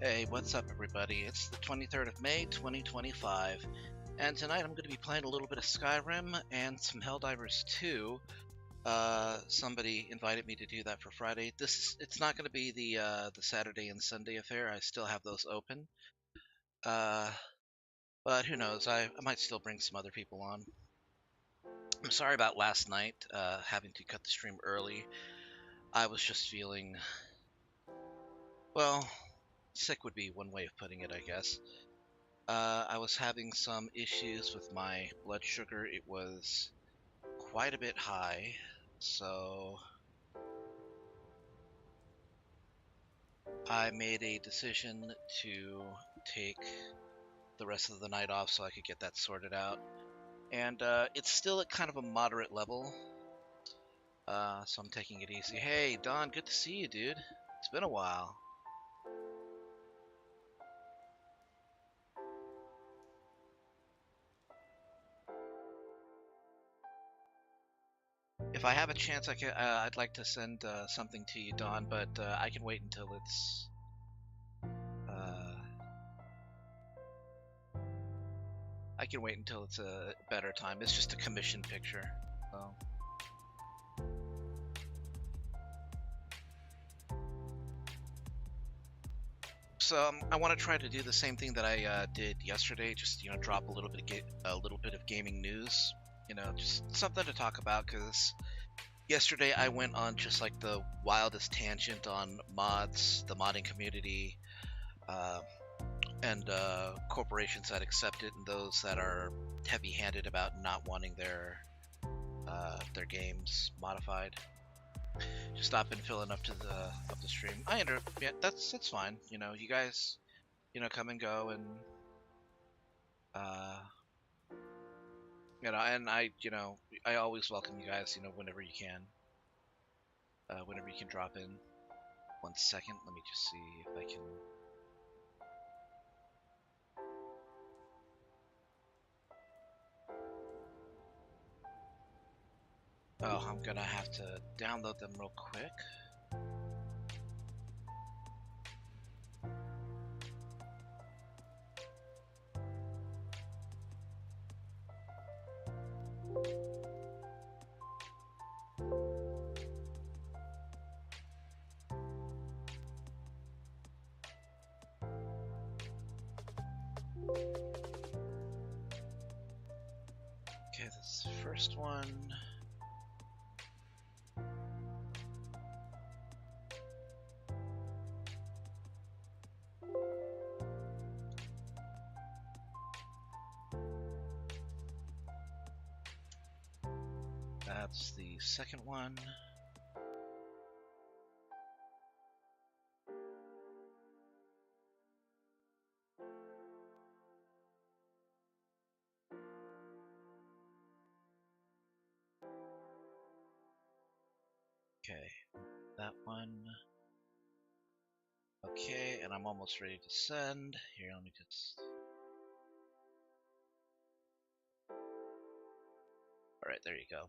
Hey, what's up, everybody? It's the 23rd of May, 2025, and tonight I'm going to be playing a little bit of Skyrim and some Helldivers 2. Somebody invited me to do that for Friday. It's not going to be the Saturday and Sunday affair. I still have those open. But who knows? I might still bring some other people on. I'm sorry about last night, having to cut the stream early. I was just feeling, well, sick would be one way of putting it, I guess. I was having some issues with my blood sugar. It was quite a bit high, so I made a decision to take the rest of the night off so I could get that sorted out. And it's still at kind of a moderate level, so I'm taking it easy. Hey, Don, good to see you, dude. It's been a while. If I have a chance, I'd like to send something to you, Don, but I can wait until it's a better time. It's just a commission picture, so I want to try to do the same thing that I did yesterday. Just drop a little bit of gaming news. Just something to talk about, because yesterday I went on just like the wildest tangent on mods, the modding community, and corporations that accept it, and those that are heavy-handed about not wanting their games modified. Just not been filling up the stream. Yeah, that's fine. You guys, come and go, and and I always welcome you guys. Whenever you can drop in. 1 second, let me just see if I can. Oh, I'm gonna have to download them real quick. Okay, this is the first one. That's the second one. Okay, that one. Okay, and I'm almost ready to send. Here, let me just... Alright, there you go.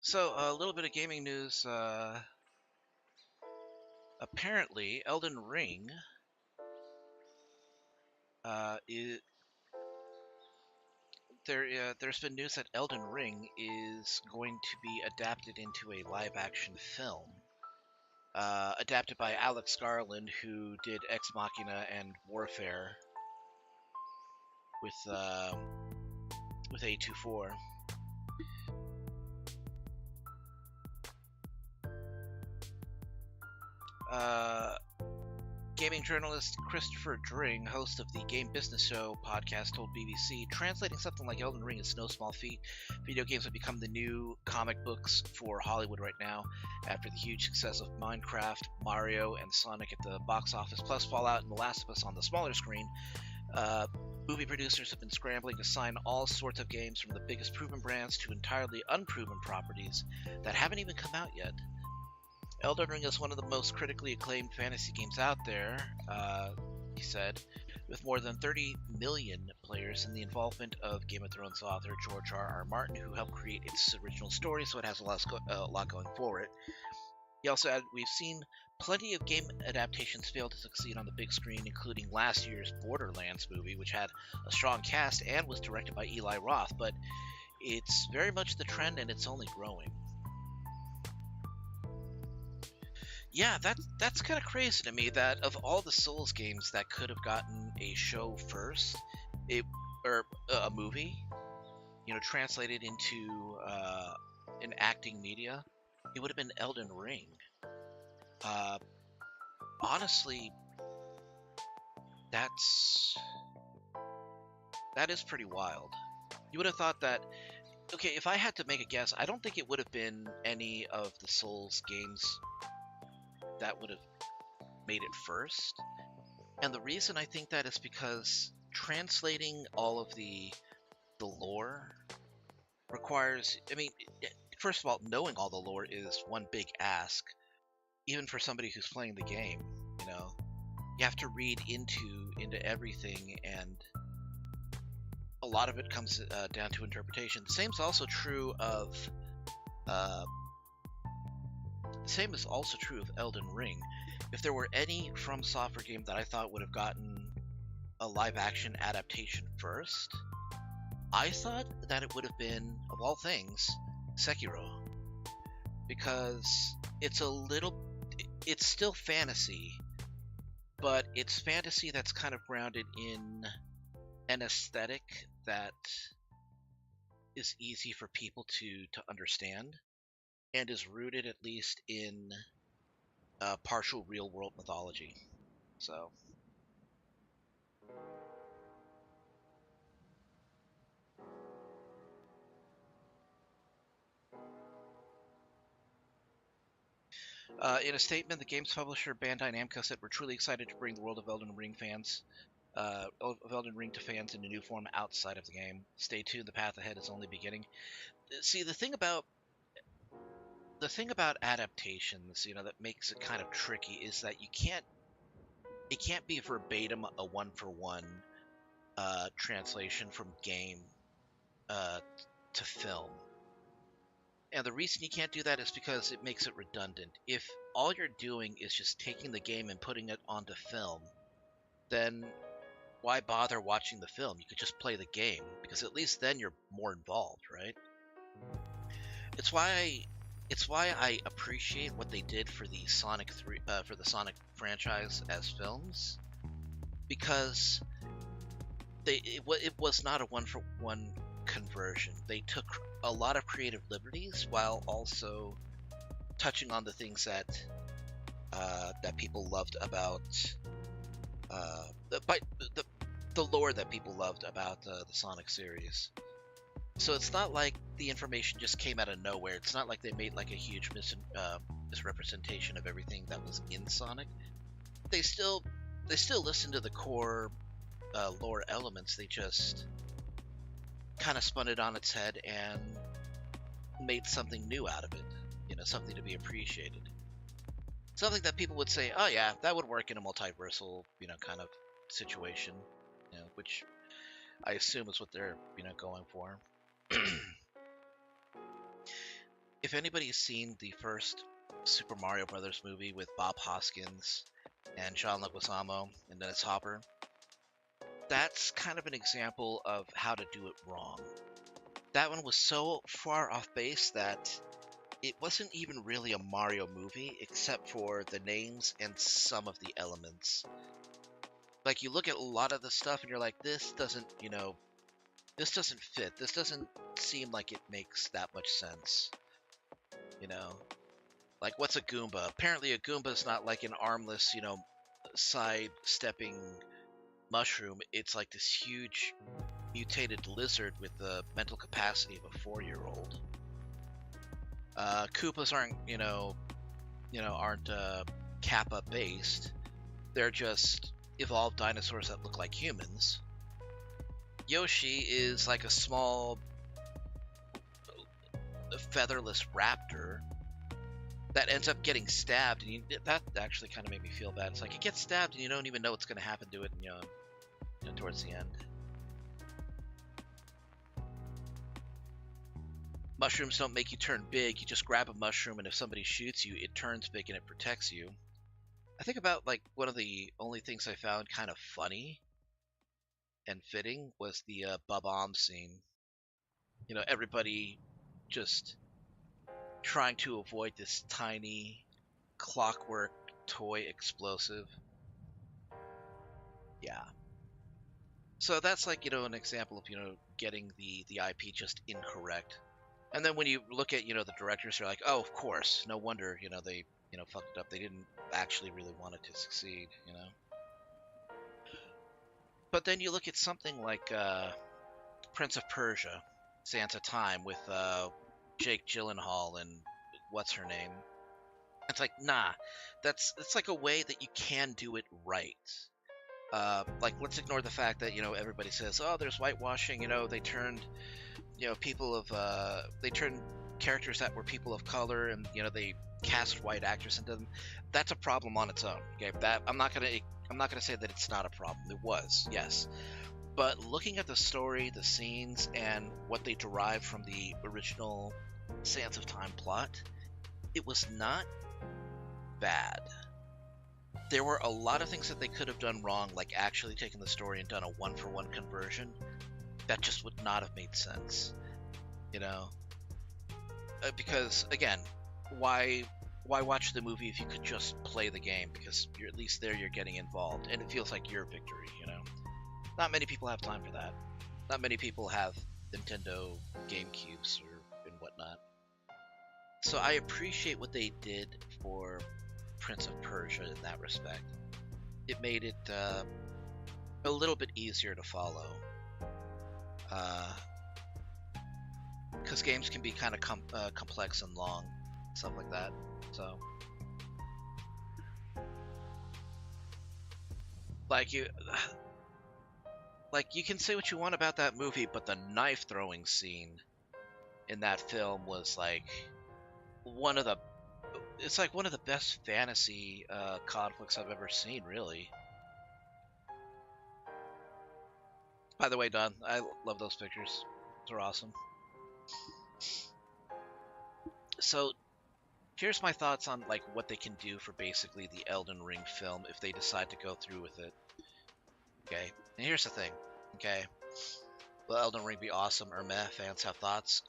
So, a little bit of gaming news. Apparently, Elden Ring there's been news that Elden Ring is going to be adapted into a live-action film. Adapted by Alex Garland, who did Ex Machina and Warfare with A24. Gaming journalist Christopher Dring, host of the Game Business Show podcast, told BBC, translating something like Elden Ring is no small feat. Video games have become the new comic books for Hollywood right now, after the huge success of Minecraft, Mario, and Sonic at the box office, plus Fallout and The Last of Us on the smaller screen. Movie producers have been scrambling to sign all sorts of games, from the biggest proven brands to entirely unproven properties that haven't even come out yet. Elden Ring is one of the most critically acclaimed fantasy games out there, he said, with more than 30 million players, and the involvement of Game of Thrones author George R.R. Martin, who helped create its original story, so it has a lot going for it. He also added, we've seen plenty of game adaptations failed to succeed on the big screen, including last year's Borderlands movie, which had a strong cast and was directed by Eli Roth, but it's very much the trend and it's only growing. Yeah, that's kind of crazy to me that of all the Souls games that could have gotten a show first, or a movie, translated into an acting media, it would have been Elden Ring. Honestly, that is pretty wild. You would have thought that, okay, if I had to make a guess, I don't think it would have been any of the Souls games that would have made it first. And the reason I think that is because translating all of the lore requires, first of all, knowing all the lore is one big ask, even for somebody who's playing the game. You have to read into everything, and a lot of it comes down to interpretation. The same is also true of Elden Ring. If there were any From Software game that I thought would have gotten a live action adaptation first, I thought that it would have been, of all things, Sekiro, because it's still fantasy, but it's fantasy that's kind of grounded in an aesthetic that is easy for people to understand, and is rooted at least in partial real world mythology. So in a statement, the game's publisher Bandai Namco said, "We're truly excited to bring the world of Elden Ring to fans in a new form outside of the game. Stay tuned, the path ahead is only beginning." See, the thing about adaptations, that makes it kind of tricky is that it can't be verbatim a one-for-one translation from game to film. And the reason you can't do that is because it makes it redundant. If all you're doing is just taking the game and putting it onto film, then why bother watching the film? You could just play the game, because at least then you're more involved, right? It's why I appreciate what they did for the Sonic franchise as films, because it was not a one-for-one conversion. They took a lot of creative liberties while also touching on the things that people loved about the lore that people loved about the Sonic series. So it's not like the information just came out of nowhere. It's not like they made like a huge misrepresentation of everything that was in Sonic. They still listened to the core lore elements. They just kind of spun it on its head and made something new out of it. Something to be appreciated. Something that people would say, "Oh yeah, that would work in a multiversal, kind of situation," which I assume is what they're, going for. If anybody's seen the first Super Mario Brothers movie with Bob Hoskins and John Leguizamo and Dennis Hopper, that's kind of an example of how to do it wrong. That one was so far off base that it wasn't even really a Mario movie, except for the names and some of the elements. Like, you look at a lot of the stuff and you're like, this doesn't fit. This doesn't seem like it makes that much sense. Like, what's a Goomba? Apparently a Goomba is not like an armless, side-stepping mushroom. It's like this huge mutated lizard with the mental capacity of a 4-year-old. Koopas aren't, Kappa based. They're just evolved dinosaurs that look like humans. Yoshi is like a small featherless raptor that ends up getting stabbed, and that actually kind of made me feel bad. It's like, it gets stabbed and you don't even know what's going to happen to it, towards the end. Mushrooms don't make you turn big. You just grab a mushroom, and if somebody shoots you, it turns big and it protects you. I think about like one of the only things I found kind of funny and fitting was the Bob-omb scene. You know, everybody just trying to avoid this tiny clockwork toy explosive. Yeah. So that's like, an example of, getting the IP just incorrect. And then when you look at, the directors, you're like, oh, of course, no wonder, they, fucked it up. They didn't actually really want it to succeed. But then you look at something like Prince of Persia, Sands of Time with Jake Gyllenhaal and what's her name. It's like, nah, it's like a way that you can do it right. Like, let's ignore the fact that, everybody says, oh, there's whitewashing, they turned, they turned characters that were people of color and, they cast white actors into them. That's a problem on its own. Okay, that I'm not gonna say that it's not a problem. It was, yes. But looking at the story, the scenes, and what they derived from the original Sands of Time plot, it was not bad. There were a lot of things that they could have done wrong, like actually taking the story and done a one-for-one conversion. That just would not have made sense, because again, why watch the movie if you could just play the game? Because you're at least there, you're getting involved, and it feels like your victory. Not many people have time for that. Not many people have Nintendo GameCubes and whatnot. So I appreciate what they did for Prince of Persia in that respect. It made it a little bit easier to follow. Because games can be kind of complex and long, stuff like that. So, like you can say what you want about that movie, but the knife throwing scene in that film was like one of the best fantasy conflicts I've ever seen, really. By the way, Don, I love those pictures. They're awesome. So here's my thoughts on like what they can do for basically the Elden Ring film if they decide to go through with it. Okay, and here's the thing. Okay, will Elden Ring be awesome or meh? Fans have thoughts.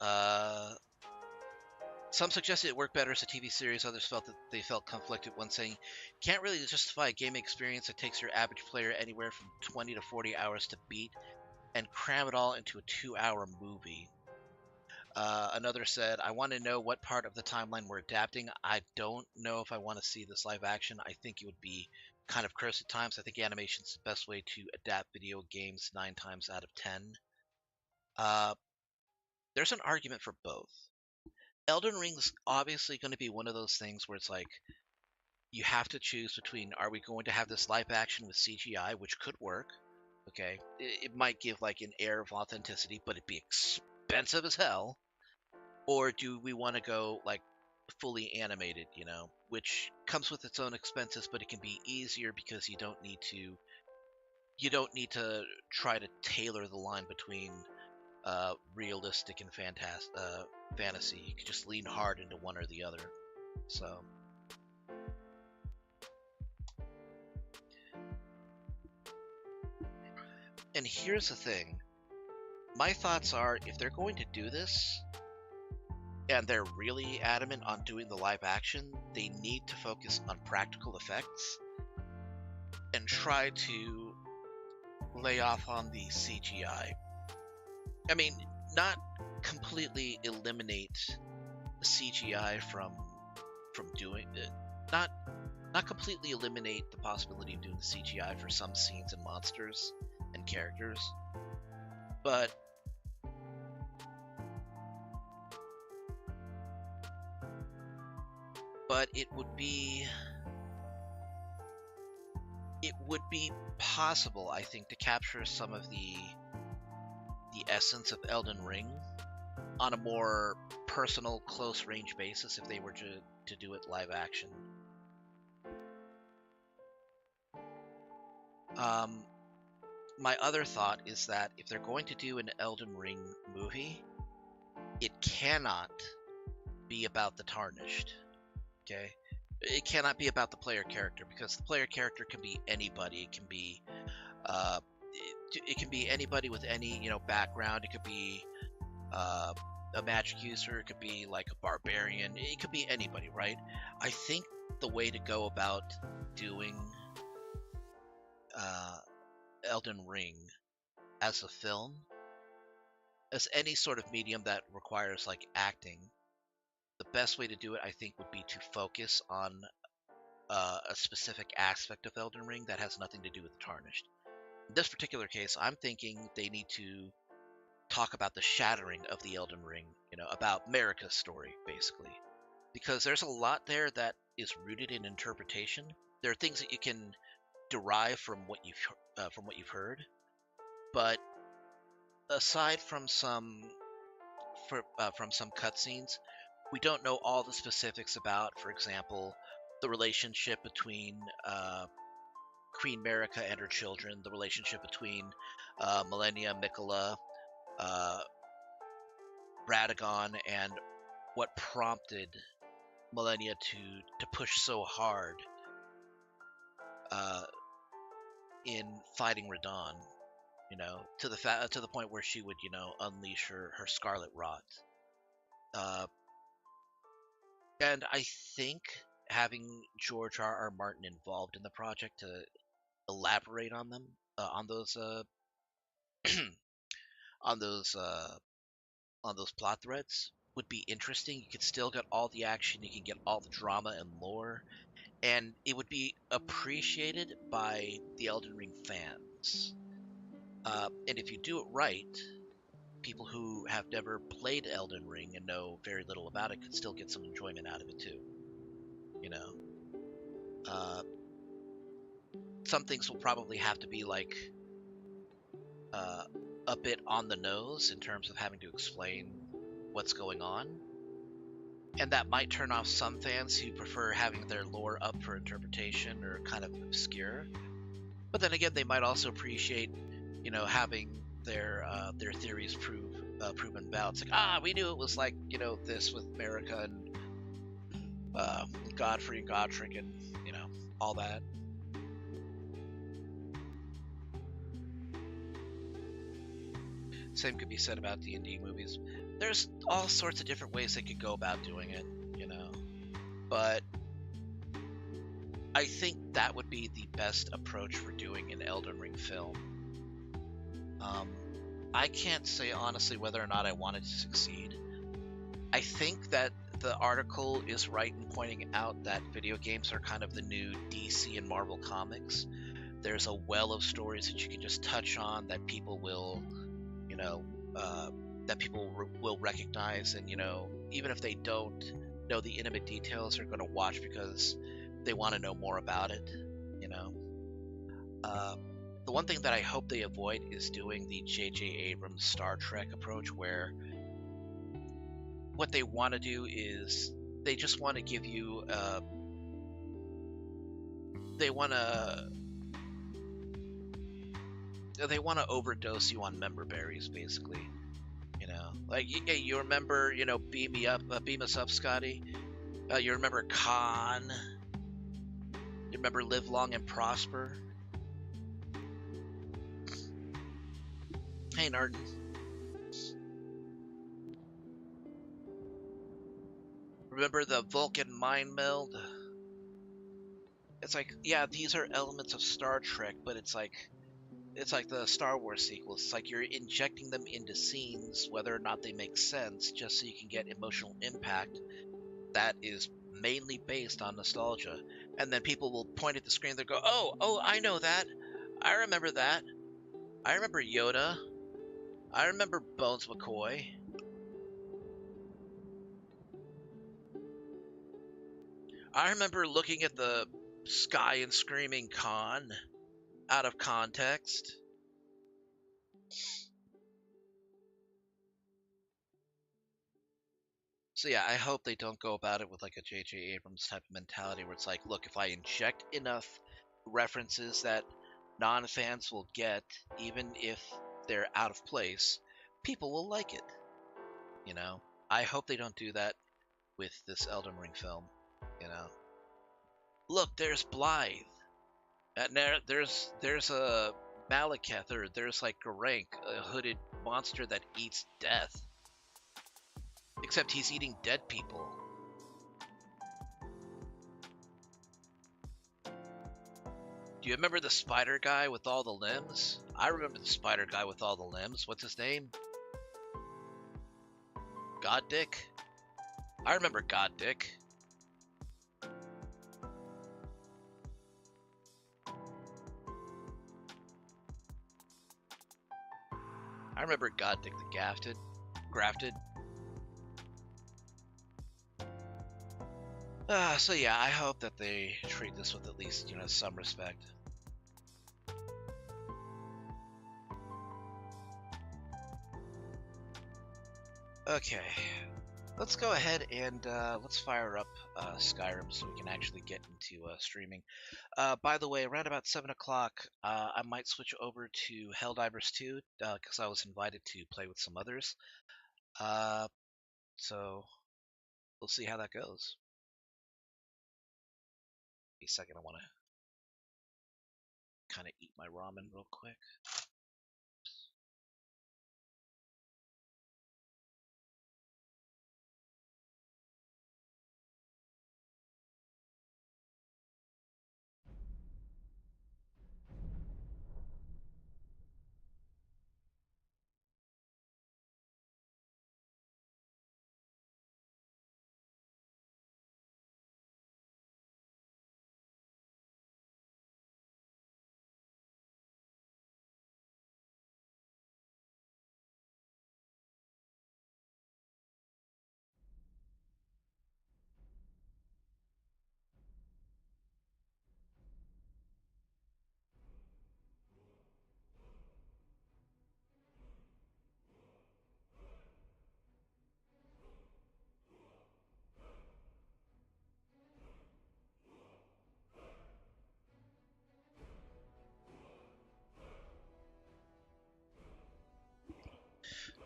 Some suggested it worked better as a TV series. Others felt that they felt conflicted when saying, can't really justify a gaming experience that takes your average player anywhere from 20 to 40 hours to beat and cram it all into a 2-hour movie. Another said, I want to know what part of the timeline we're adapting. I don't know if I want to see this live action. I think it would be kind of cursed at times. I think animation's the best way to adapt video games 9 times out of 10. There's an argument for both. Elden Ring's obviously going to be one of those things where it's like you have to choose between, are we going to have this live action with CGI, which could work, okay? It might give like an air of authenticity, but it'd be expensive as hell. Or do we want to go like fully animated, which comes with its own expenses, but it can be easier because you don't need to try to tailor the line between realistic and fantasy. You can just lean hard into one or the other. So and here's the thing. My thoughts are, if they're going to do this and they're really adamant on doing the live action, they need to focus on practical effects and try to lay off on the CGI. I mean, not completely eliminate CGI from doing it. Not completely eliminate the possibility of doing the CGI for some scenes and monsters and characters, but it would be possible, I think, to capture some of the essence of Elden Ring on a more personal, close-range basis if they were to do it live action. My other thought is that if they're going to do an Elden Ring movie, it cannot be about the Tarnished. Okay? It cannot be about the player character, because the player character can be anybody. It can be uh, it can be anybody with any background. It could be uh, a magic user. It could be like a barbarian. It could be anybody, right? I think the way to go about doing uh, Elden Ring as a film, as any sort of medium that requires like acting, the best way to do it, I think, would be to focus on a specific aspect of Elden Ring that has nothing to do with Tarnished. In this particular case, I'm thinking they need to talk about the shattering of the Elden Ring, about Marika's story, basically. Because there's a lot there that is rooted in interpretation. There are things that you can derive from what you've heard, but aside from some cutscenes, we don't know all the specifics about, for example, the relationship between Queen Marika and her children, the relationship between Millennia, Mikola, uh, Radagon, and what prompted Millennia to push so hard uh, in fighting Radahn, to the point where she would, unleash her Scarlet Rot. Uh, and I think having George R. R. Martin involved in the project to elaborate on them, on those on those uh, on those plot threads would be interesting. You could still get all the action, you can get all the drama and lore, and it would be appreciated by the Elden Ring fans. And if you do it right, people who have never played Elden Ring and know very little about it could still get some enjoyment out of it too. You know, uh, some things will probably have to be like uh, a bit on the nose in terms of having to explain what's going on, and that might turn off some fans who prefer having their lore up for interpretation or kind of obscure. But then again, they might also appreciate, having their theories proven valid. It's like, we knew it was like, this with Marika and Godfrey and Godric and all that. Same could be said about D&D movies. There's all sorts of different ways they could go about doing it, but I think that would be the best approach for doing an Elden Ring film. I can't say honestly whether or not I want it to succeed. I think that the article is right in pointing out that video games are kind of the new DC and Marvel comics. There's a well of stories that you can just touch on that people will, will recognize, and even if they don't know the intimate details, they're going to watch because they want to know more about it. The one thing that I hope they avoid is doing the J.J. Abrams Star Trek approach, where what they want to do is they just want to give you they want to overdose you on member berries, basically. Like, hey, you remember, beam us up, Scotty. You remember Khan. You remember Live Long and Prosper. Hey, Narden. Remember the Vulcan mind meld? It's like, yeah, these are elements of Star Trek, but it's like the Star Wars sequels. It's like you're injecting them into scenes, whether or not they make sense, just so you can get emotional impact that is mainly based on nostalgia. And then people will point at the screen, they'll go, oh, I know that. I remember that. I remember Yoda. I remember Bones McCoy. I remember looking at the sky and screaming Khan out of context. So yeah, I hope they don't go about it with like a J.J. Abrams type of mentality where it's like, look, if I inject enough references that non-fans will get, even if they're out of place, people will like it. I hope they don't do that with this Elden Ring film. look, there's Blythe. And there's a Malekith, or there's like Garank, a hooded monster that eats death. Except he's eating dead people. Do you remember the spider guy with all the limbs? I remember the spider guy with all the limbs. What's his name? God Dick? I remember God Dick. I remember God Dick the grafted. So yeah, I hope that they treat this with at least, some respect. Okay, let's go ahead and let's fire up Skyrim so we can actually get into streaming. By the way, around about 7 o'clock, I might switch over to Helldivers 2 because I was invited to play with some others. So we'll see how that goes. Wait a second, I want to kind of eat my ramen real quick.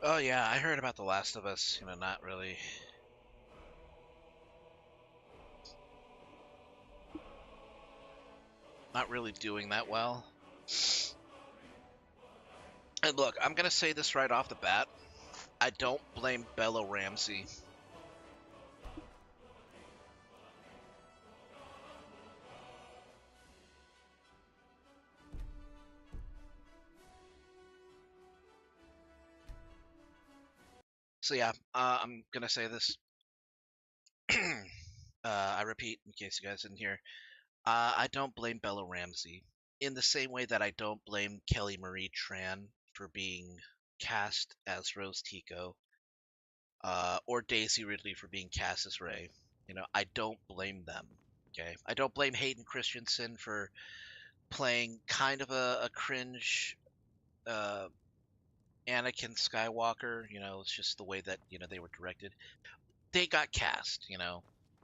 Oh yeah, I heard about The Last of Us, not really doing that well. And look, I'm gonna say this right off the bat. I don't blame Bella Ramsey. So yeah, I'm gonna say this. I repeat, in case you guys didn't hear, I don't blame Bella Ramsey in the same way that I don't blame Kelly Marie Tran for being cast as Rose Tico, or Daisy Ridley for being cast as Rey. I don't blame them. Okay, I don't blame Hayden Christensen for playing kind of a cringe uh, Anakin Skywalker. It's just the way that they were directed. They got cast.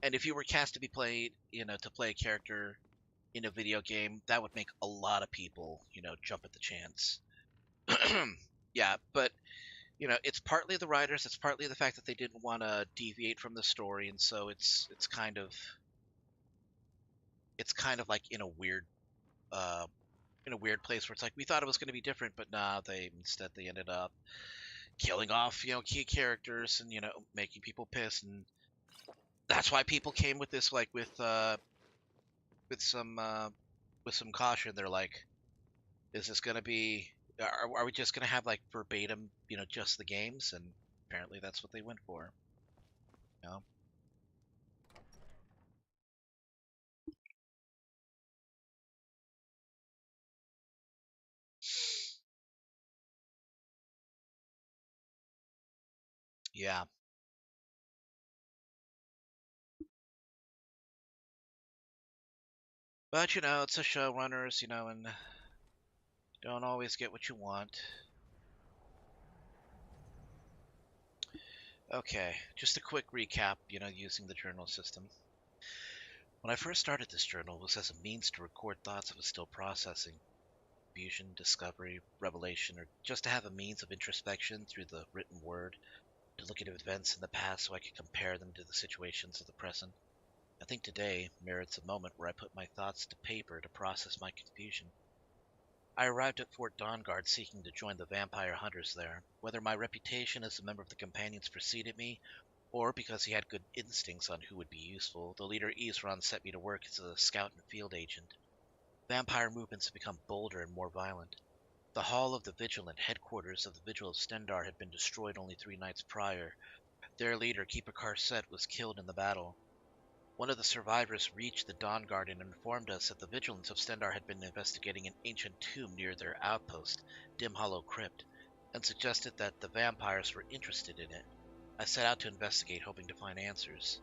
And if you were cast to be played, to play a character in a video game, that would make a lot of people, jump at the chance. Yeah, but it's partly the writers, it's partly the fact that they didn't want to deviate from the story, and so it's kind of like uh in a weird place where it's like we thought it was going to be different, but nah, they ended up killing off key characters and making people piss, and that's why people came with this like with some caution. They're like, is this going to be are we just going to have like verbatim just the games? And apparently that's what they went for. you know yeah, but it's a showrunners, and don't always get what you want. Okay, just a quick recap, using the journal system. When I first started this journal, it was as a means to record thoughts I was still processing. Fusion, discovery, revelation, or just to have a means of introspection through the written word, to look at events in the past so I could compare them to the situations of the present. I think today merits a moment where I put my thoughts to paper to process my confusion. I arrived at Fort Dawnguard seeking to join the vampire hunters there. Whether my reputation as a member of the Companions preceded me, or because he had good instincts on who would be useful, the leader Isran set me to work as a scout and field agent. Vampire movements had become bolder and more violent. The Hall of the Vigilant, headquarters of the Vigil of Stendar, had been destroyed only 3 nights prior. Their leader, Keeper Karset, was killed in the battle. One of the survivors reached the Dawn Guard and informed us that the Vigilants of Stendar had been investigating an ancient tomb near their outpost, Dim Hollow Crypt, and suggested that the vampires were interested in it. I set out to investigate, hoping to find answers.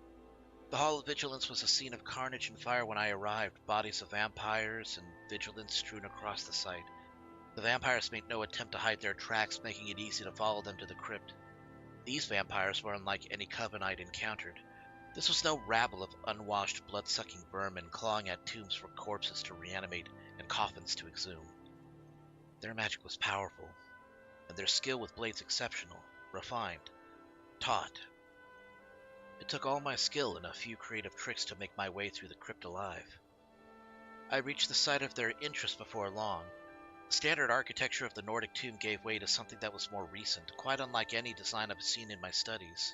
The Hall of Vigilance was a scene of carnage and fire when I arrived, bodies of vampires and vigilants strewn across the site. The vampires made no attempt to hide their tracks, making it easy to follow them to the crypt. These vampires were unlike any coven I'd encountered. This was no rabble of unwashed, blood-sucking vermin clawing at tombs for corpses to reanimate and coffins to exhume. Their magic was powerful, and their skill with blades exceptional, refined, taught. It took all my skill and a few creative tricks to make my way through the crypt alive. I reached the site of their interest before long. The standard architecture of the Nordic tomb gave way to something that was more recent, quite unlike any design I've seen in my studies.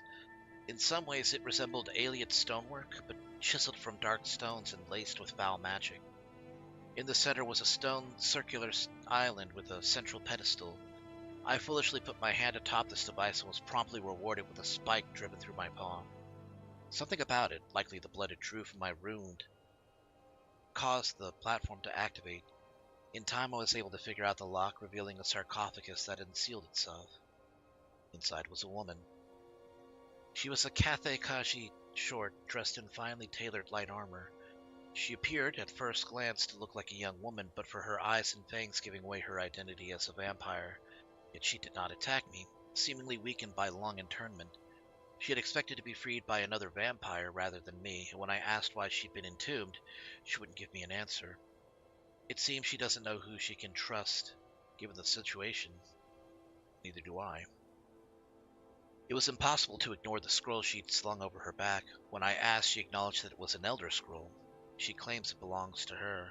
In some ways it resembled alien stonework, but chiseled from dark stones and laced with foul magic. In the center was a stone circular island with a central pedestal. I foolishly put my hand atop this device and was promptly rewarded with a spike driven through my palm. Something about it, likely the blood it drew from my wound, caused the platform to activate. In time I was able to figure out the lock, revealing a sarcophagus that unsealed itself. Inside was a woman. She was a Cathay Kaji short, dressed in finely tailored light armor. She appeared, at first glance, to look like a young woman, but for her eyes and fangs giving away her identity as a vampire. Yet she did not attack me, seemingly weakened by long internment. She had expected to be freed by another vampire rather than me, and when I asked why she'd been entombed, she wouldn't give me an answer. It seems she doesn't know who she can trust, given the situation. Neither do I. It was impossible to ignore the scroll she'd slung over her back. When I asked, she acknowledged that it was an Elder Scroll. She claims it belongs to her.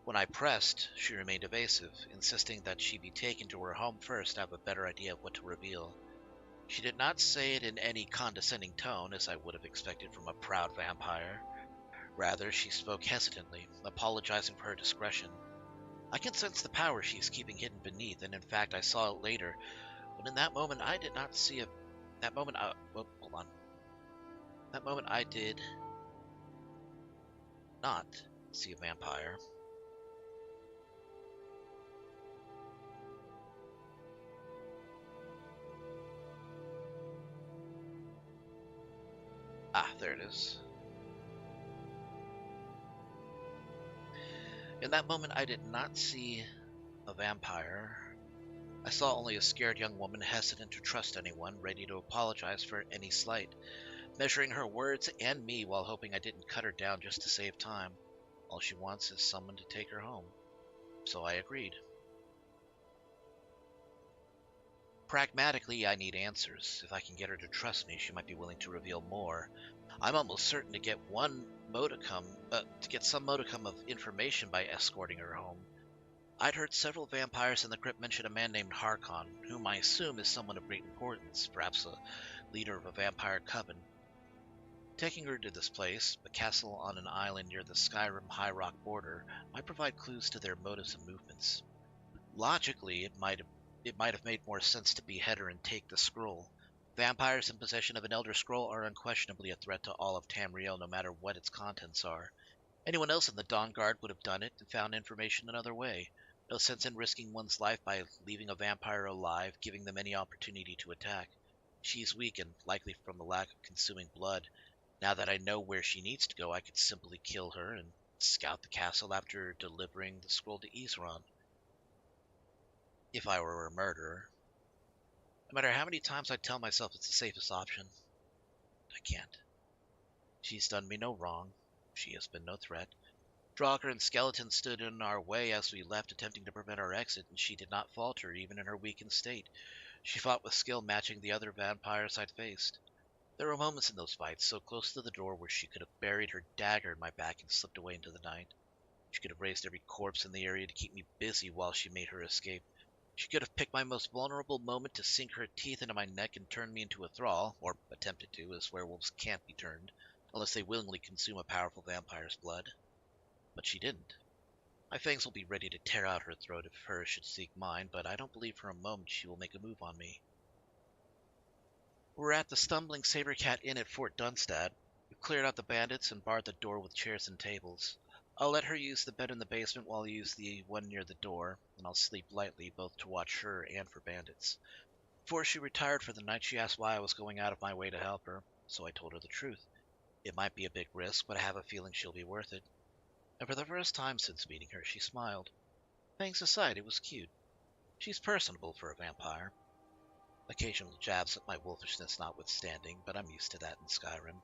When I pressed, she remained evasive, insisting that she be taken to her home first to have a better idea of what to reveal. She did not say it in any condescending tone, as I would have expected from a proud vampire. Rather, she spoke hesitantly, apologizing for her discretion. I can sense the power she is keeping hidden beneath, and in fact I saw it later, but in that moment I did not see a... hold on. That moment I did not see a vampire. Ah, there it is. In that moment I did not see a vampire. I saw only a scared young woman hesitant to trust anyone, ready to apologize for any slight, measuring her words and me while hoping I didn't cut her down just to save time. All she wants is someone to take her home. So I agreed. Pragmatically, I need answers. If I can get her to trust me, she might be willing to reveal more. I'm almost certain to get some modicum of information by escorting her home. I'd heard several vampires in the crypt mention a man named Harkon, whom I assume is someone of great importance, perhaps a leader of a vampire coven. Taking her to this place, a castle on an island near the Skyrim High Rock border, might provide clues to their motives and movements. Logically, it might have made more sense to behead her and take the scroll. Vampires in possession of an Elder Scroll are unquestionably a threat to all of Tamriel, no matter what its contents are. Anyone else in the Dawn Guard would have done it and found information another way. No sense in risking one's life by leaving a vampire alive, giving them any opportunity to attack. She's weakened, likely from the lack of consuming blood. Now that I know where she needs to go, I could simply kill her and scout the castle after delivering the scroll to Isran. If I were a murderer. No matter how many times I tell myself it's the safest option, I can't. She's done me no wrong. She has been no threat. Draugr and skeletons stood in our way as we left, attempting to prevent our exit, and she did not falter, even in her weakened state. She fought with skill matching the other vampires I'd faced. There were moments in those fights so close to the door where she could have buried her dagger in my back and slipped away into the night. She could have raised every corpse in the area to keep me busy while she made her escape. She could have picked my most vulnerable moment to sink her teeth into my neck and turn me into a thrall, or attempted to, as werewolves can't be turned, unless they willingly consume a powerful vampire's blood. But she didn't. My fangs will be ready to tear out her throat if hers should seek mine, but I don't believe for a moment she will make a move on me. We're at the Stumbling Sabercat Inn at Fort Dunstad. We've cleared out the bandits and barred the door with chairs and tables. I'll let her use the bed in the basement while I use the one near the door, and I'll sleep lightly both to watch her and for bandits. Before she retired for the night, she asked why I was going out of my way to help her, so I told her the truth. It might be a big risk, but I have a feeling she'll be worth it. And for the first time since meeting her, she smiled. Fangs aside, it was cute. She's personable for a vampire. Occasional jabs at my wolfishness notwithstanding, but I'm used to that in Skyrim.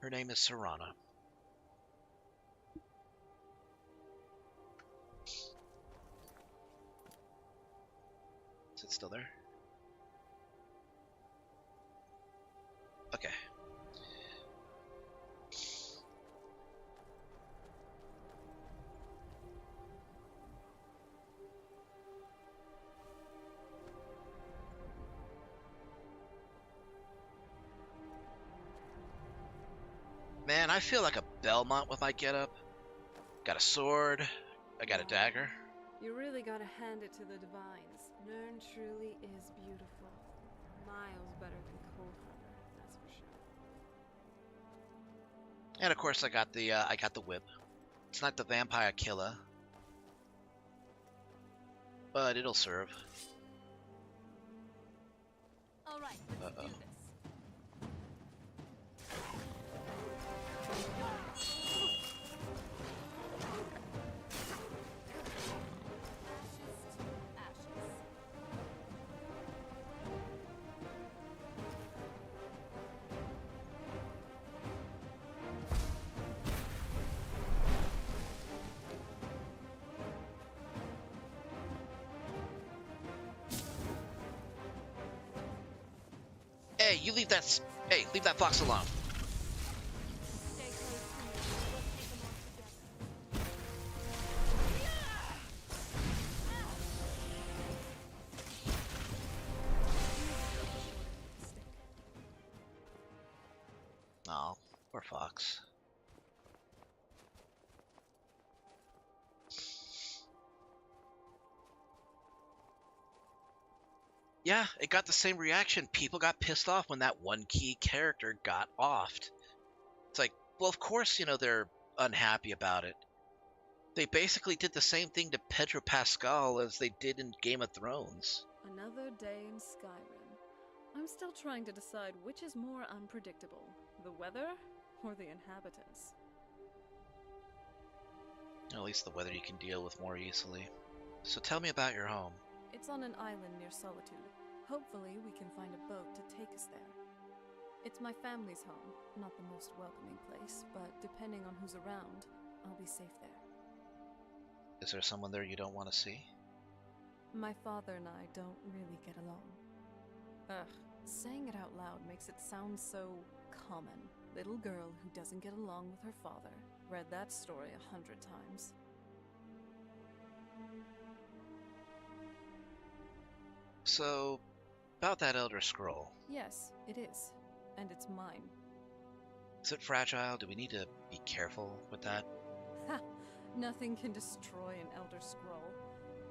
Her name is Serana. Is it still there? Okay. Man, I feel like a Belmont with my getup. Got a sword. I got a dagger. You really gotta hand it to the divines. Nern truly is beautiful. Miles better than Cold Harbor, that's for sure. And of course, I got the whip. It's not the vampire killer, but it'll serve. All right, let's do this. Hey, you leave that. Hey, leave that fox alone. Stay close to me. Let's take them all together. Aw, poor fox. Yeah, it got the same reaction. People got pissed off when that one key character got offed. It's like, well, of course, they're unhappy about it. They basically did the same thing to Pedro Pascal as they did in Game of Thrones. Another day in Skyrim. I'm still trying to decide which is more unpredictable, the weather or the inhabitants. At least the weather you can deal with more easily. So tell me about your home. It's on an island near Solitude. Hopefully we can find a boat to take us there. It's my family's home, not the most welcoming place, but depending on who's around, I'll be safe there. Is there someone there you don't want to see? My father and I don't really get along. Ugh, saying it out loud makes it sound so common. Little girl who doesn't get along with her father. Read that story 100 times. So, about that Elder Scroll. Yes, it is. And it's mine. Is it fragile? Do we need to be careful with that? Ha! Nothing can destroy an Elder Scroll.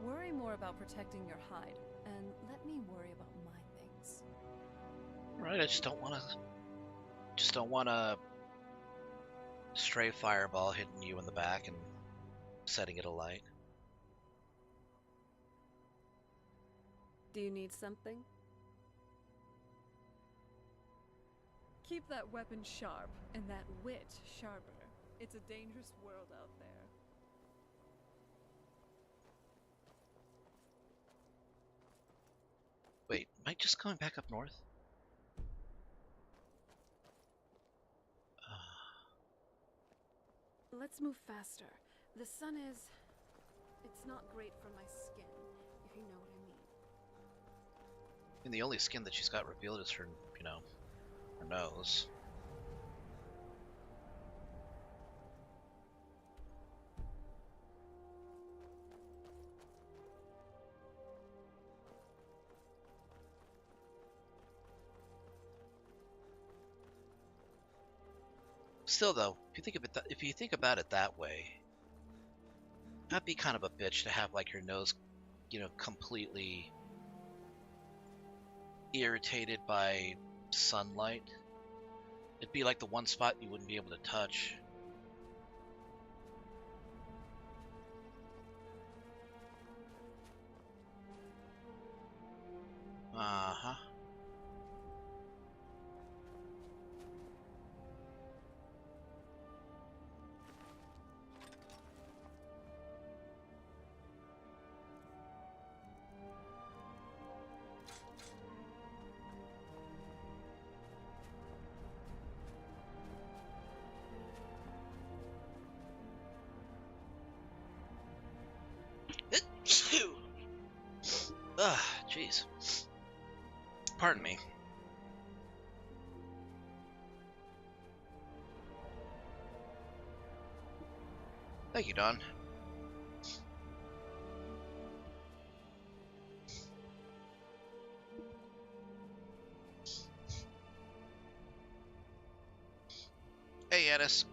Worry more about protecting your hide, and let me worry about my things. Right, I just don't want a stray fireball hitting you in the back and setting it alight. Do you need something? Keep that weapon sharp, and that wit sharper. It's a dangerous world out there. Wait, am I just going back up north? Let's move faster. The sun is... It's not great for my skin, if you know what I mean. And the only skin that she's got revealed is her, Her nose. Still, though, if you think about it that way, that'd be kind of a bitch to have like your nose, completely irritated by sunlight. It'd be like the one spot you wouldn't be able to touch. Uh-huh. Ugh, jeez. Pardon me. Thank you, Don. Hey, Addis.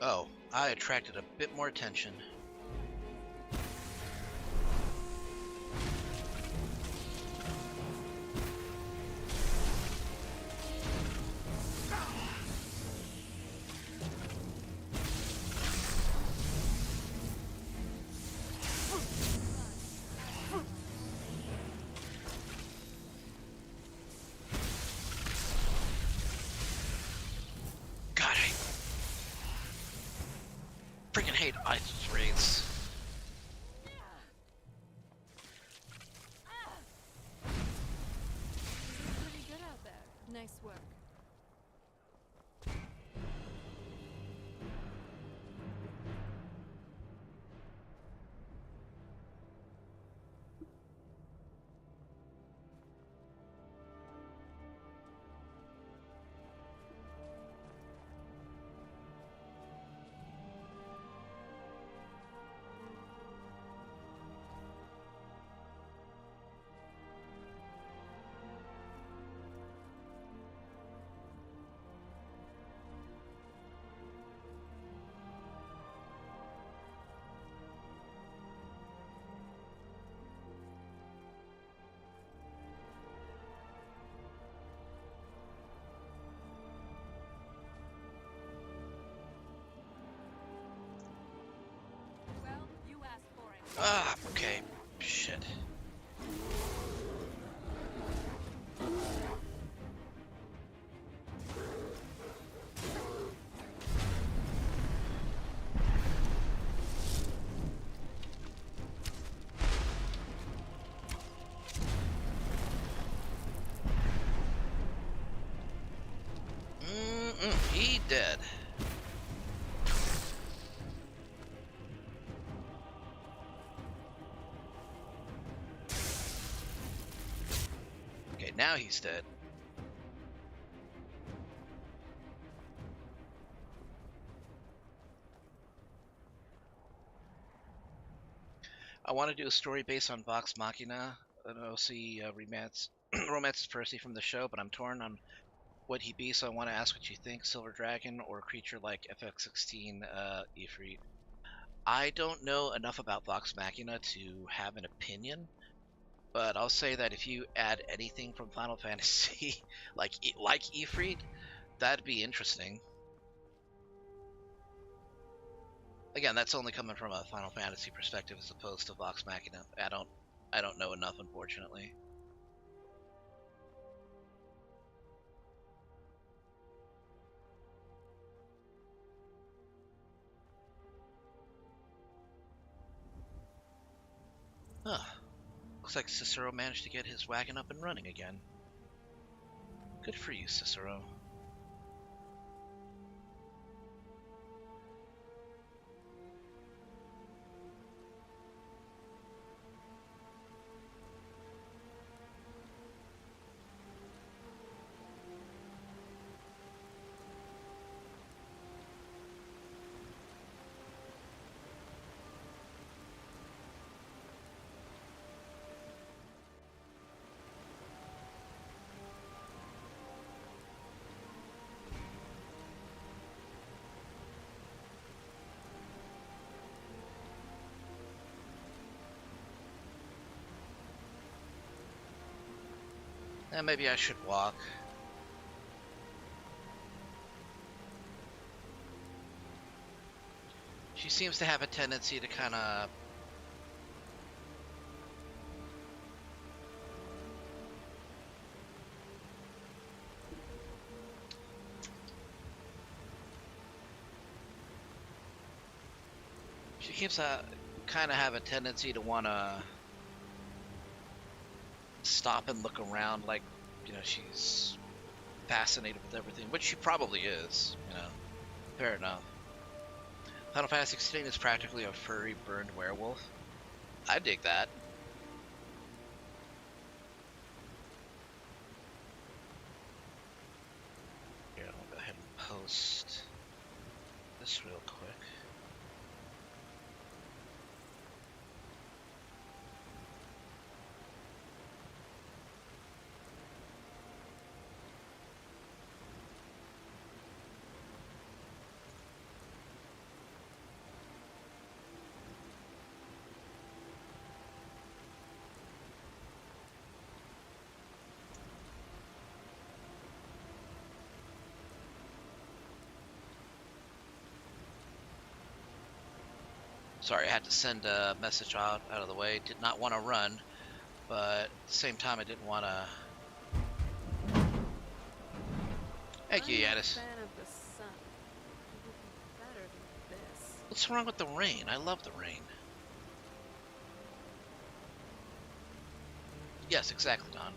Oh, I attracted a bit more attention. Freaking hate ice wraiths. Pretty good out there. Nice work. Well, you asked for it. Ah, okay. Shit. He dead. now he's dead. I want to do a story based on Vox Machina, an OC romance romances Percy from the show, but I'm torn on what he be, so I want to ask what you think. Silver Dragon or a creature like FX16 Ifrit? I don't know enough about Vox Machina to have an opinion, but I'll say that if you add anything from Final Fantasy, like Ifrit, that'd be interesting. Again, that's only coming from a Final Fantasy perspective as opposed to Vox Machina. I don't know enough, unfortunately. Huh. Looks like Cicero managed to get his wagon up and running again. Good for you, Cicero. Maybe I should walk. She seems to have a tendency to kind of... She seems to kind of have a tendency to want to stop and look around like, you know, she's fascinated with everything, which she probably is, you know. Fair enough. Final Fantasy 16 is practically a furry burned werewolf. I dig that. Here, I'll go ahead and post this real quick. Sorry, I had to send a message out of the way. Did not want to run, but at the same time, I didn't want to. Thank you, Yanis. What's wrong with the rain? I love the rain. Yes, exactly, Don.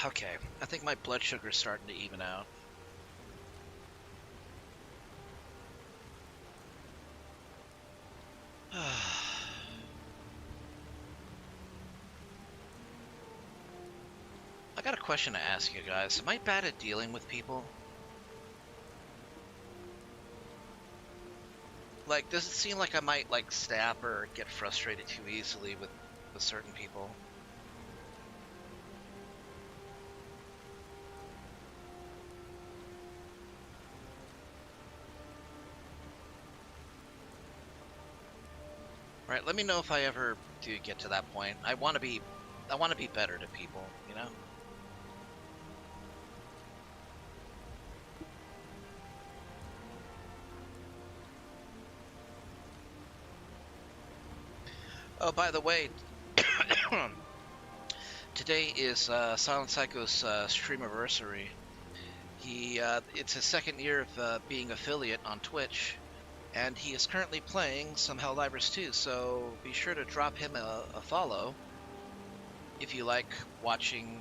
Okay. I think my blood sugar's starting to even out. I got a question to ask you guys. Am I bad at dealing with people? Like, does it seem like I might, like, snap or get frustrated too easily with certain people? Right, let me know if I ever do get to that point. I want to be better to people, you know? Oh, by the way, today is Silent Psycho's streamiversary. It's his second year of being affiliate on Twitch. And he is currently playing some Helldivers 2, so be sure to drop him a follow. if you like watching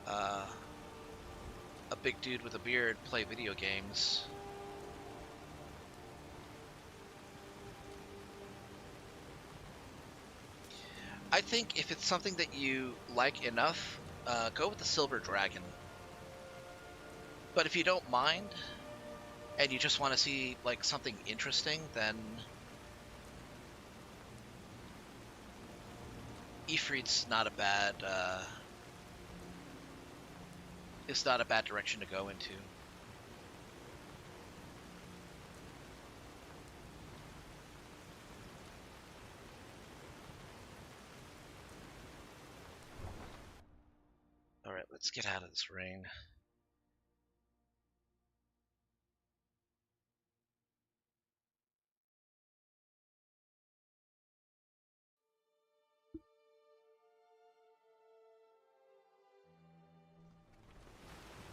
a big dude with a beard play video games. I think if it's something that you like enough, go with the Silver Dragon. But if you don't mind, and you just want to see like something interesting, then Ifrit's not a bad it's not a bad direction to go into. All right, let's get out of this rain.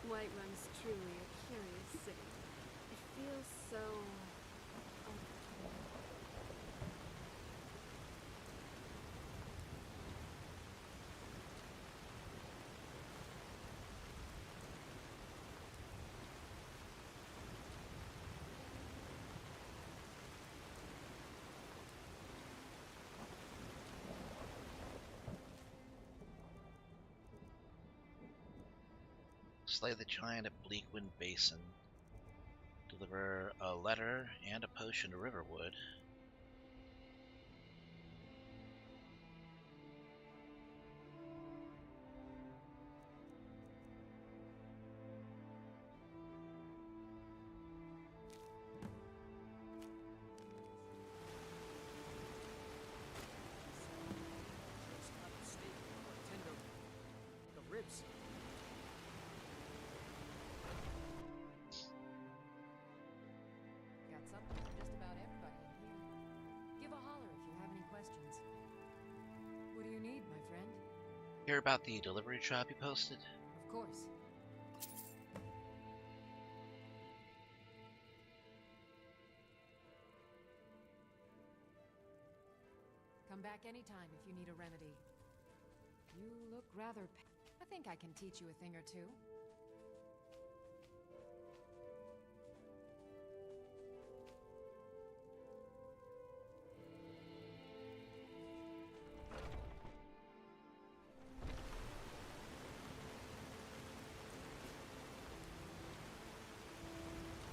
Whiterun's truly a curious city. It feels so... Slay the giant at Bleakwind Basin. Deliver a letter and a potion to Riverwood. Ribs. Got something for just about everybody in here. Give a holler if you have any questions. What do you need, my friend? Hear about the delivery job you posted? Of course. Come back anytime if you need a remedy. You look rather... I think I can teach you a thing or two.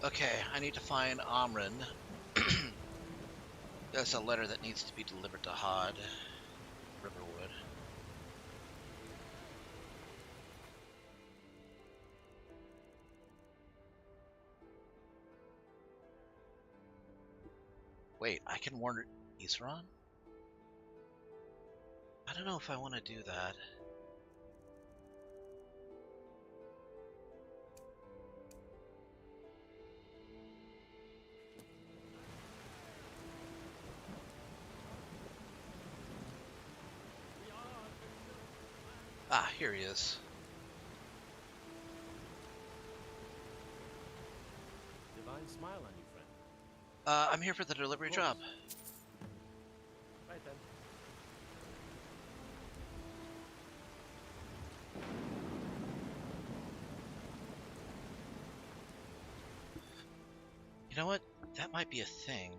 Okay, I need to find Amrin. There's a letter that needs to be delivered to Hod, Riverwood. Wait, I can warn Isran? I don't know if I want to do that. Ah, here he is. Divine smile on you, friend. I'm here for the delivery job. Right then. You know what? That might be a thing.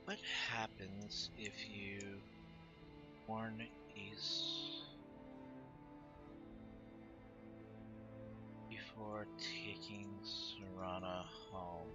What happens if you warn before taking Serana home?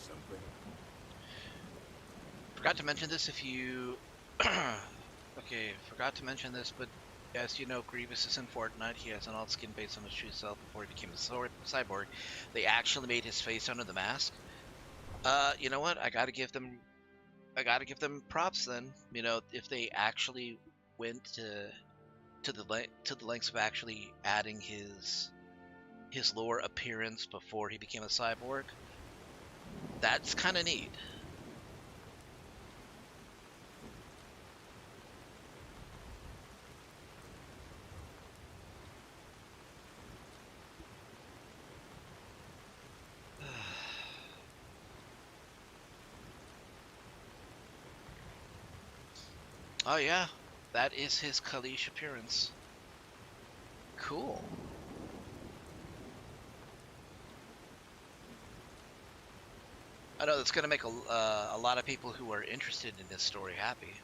something? Forgot to mention this if you... Okay, forgot to mention this, but as you know, Grievous is in Fortnite. He has an alt skin based on his true self before he became a cyborg. They actually made his face under the mask. You know what? I gotta give them props then. You know, if they actually went to the lengths of actually adding his lore appearance before he became a cyborg, that's kind of neat. Oh yeah, that is his Kalish appearance. Cool. I know that's gonna make a lot of people who are interested in this story happy.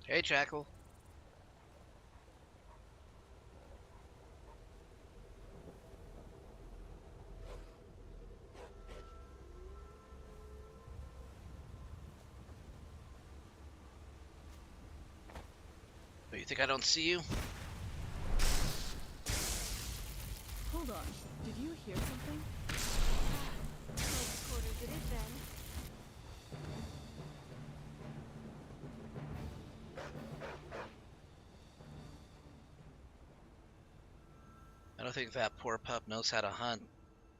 Hey, Jackal. But you think I don't see you? Hold on. Did you hear something? Close quarters it is then. I don't think that poor pup knows how to hunt.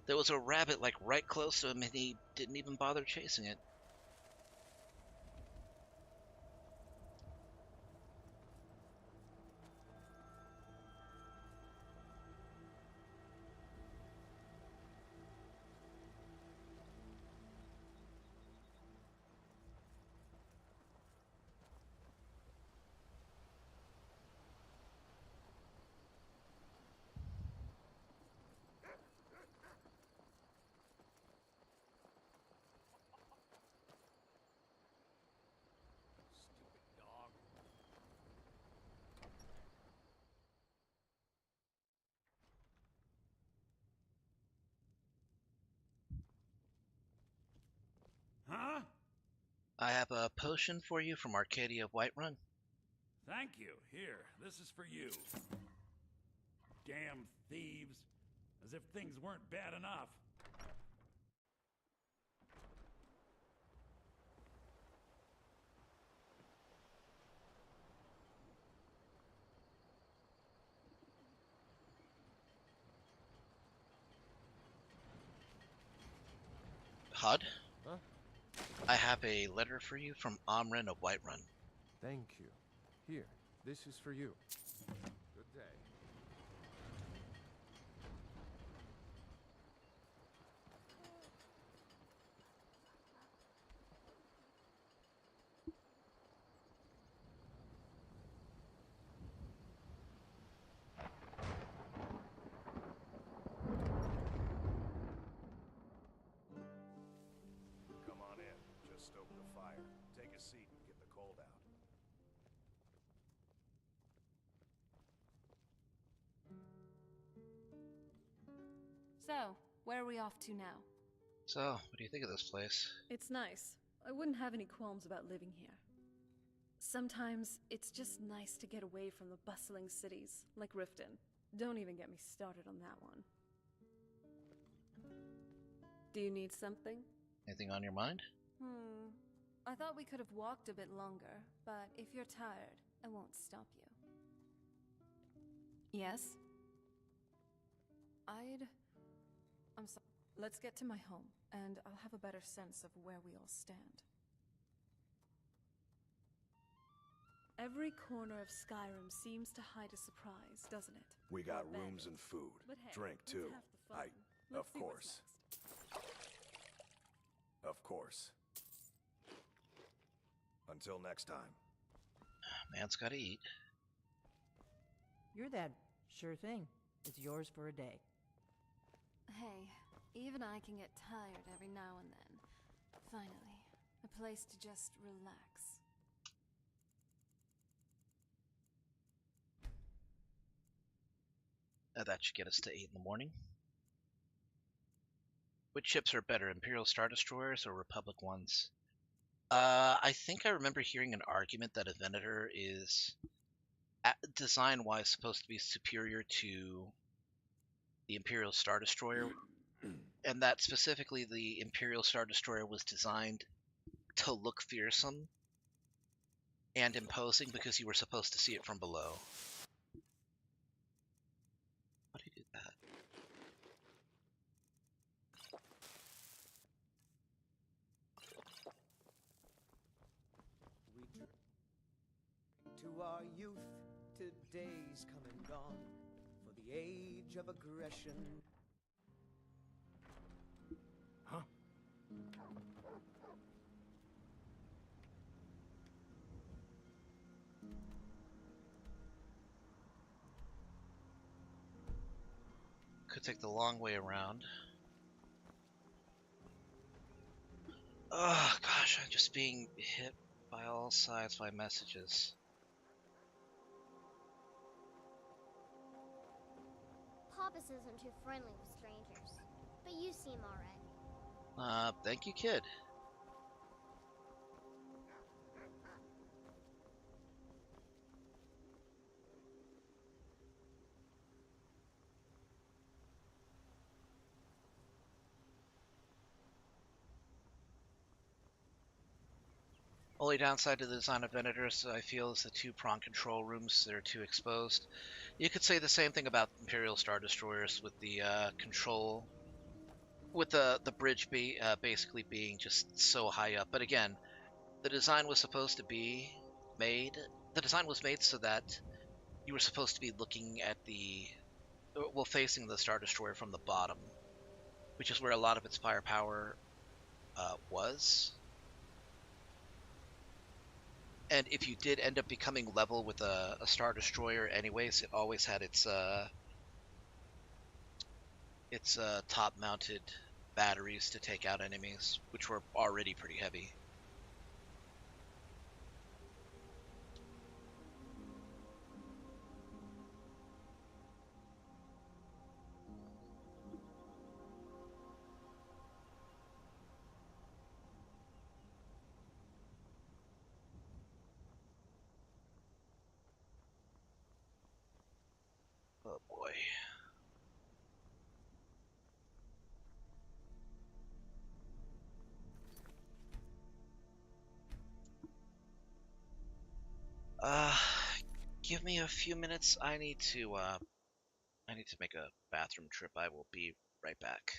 There was a rabbit like right close to him and he didn't even bother chasing it. Stupid dog. Huh? I have a potion for you from Arcadia Whiterun. Thank you. Here, this is for you. Damn thieves. As if things weren't bad enough. Hud, Huh? I have a letter for you from Amrin of Whiterun. Thank you. Here, this is for you. Good day. Come on in. Just stoke the fire. Take a seat and get the cold out. So, where are we off to now? So, what do you think of this place? It's nice. I wouldn't have any qualms about living here. Sometimes it's just nice to get away from the bustling cities, like Riften. Don't even get me started on that one. Do you need something? Anything on your mind? I thought we could have walked a bit longer, but if you're tired, I won't stop you. Yes? I'm sorry. Let's get to my home, and I'll have a better sense of where we all stand. Every corner of Skyrim seems to hide a surprise, doesn't it? We got Or rooms and bandits. food. But hey, Drink, that's too. half the fun. Of Let's see what's course. next. Of course. Until next time. Man's gotta eat. You're that sure thing. It's yours for a day. Hey, even I can get tired every now and then. Finally, a place to just relax. That should get us to 8 in the morning. Which ships are better, Imperial Star Destroyers or Republic ones? I think I remember hearing an argument that a Venator is, design-wise, supposed to be superior to the Imperial Star Destroyer, and that specifically the Imperial Star Destroyer was designed to look fearsome and imposing because you were supposed to see it from below. Why do you do that? We drink to our youth, today's come and gone, for the age of aggression. Huh? Could take the long way around. Oh gosh, I'm just being hit by all sides by messages. Papas isn't too friendly with strangers, but you seem alright. Thank you, kid. Only downside to the design of Venators, I feel, is the two-prong control rooms. They're too exposed. You could say the same thing about Imperial Star Destroyers with the control, with the bridge basically being just so high up. But again, the design was supposed to be made. The design was made so that you were supposed to be looking at facing the Star Destroyer from the bottom, which is where a lot of its firepower was. And if you did end up becoming level with a Star Destroyer anyways, it always had its top-mounted batteries to take out enemies, which were already pretty heavy. Oh boy. Give me a few minutes. I need to make a bathroom trip. I will be right back.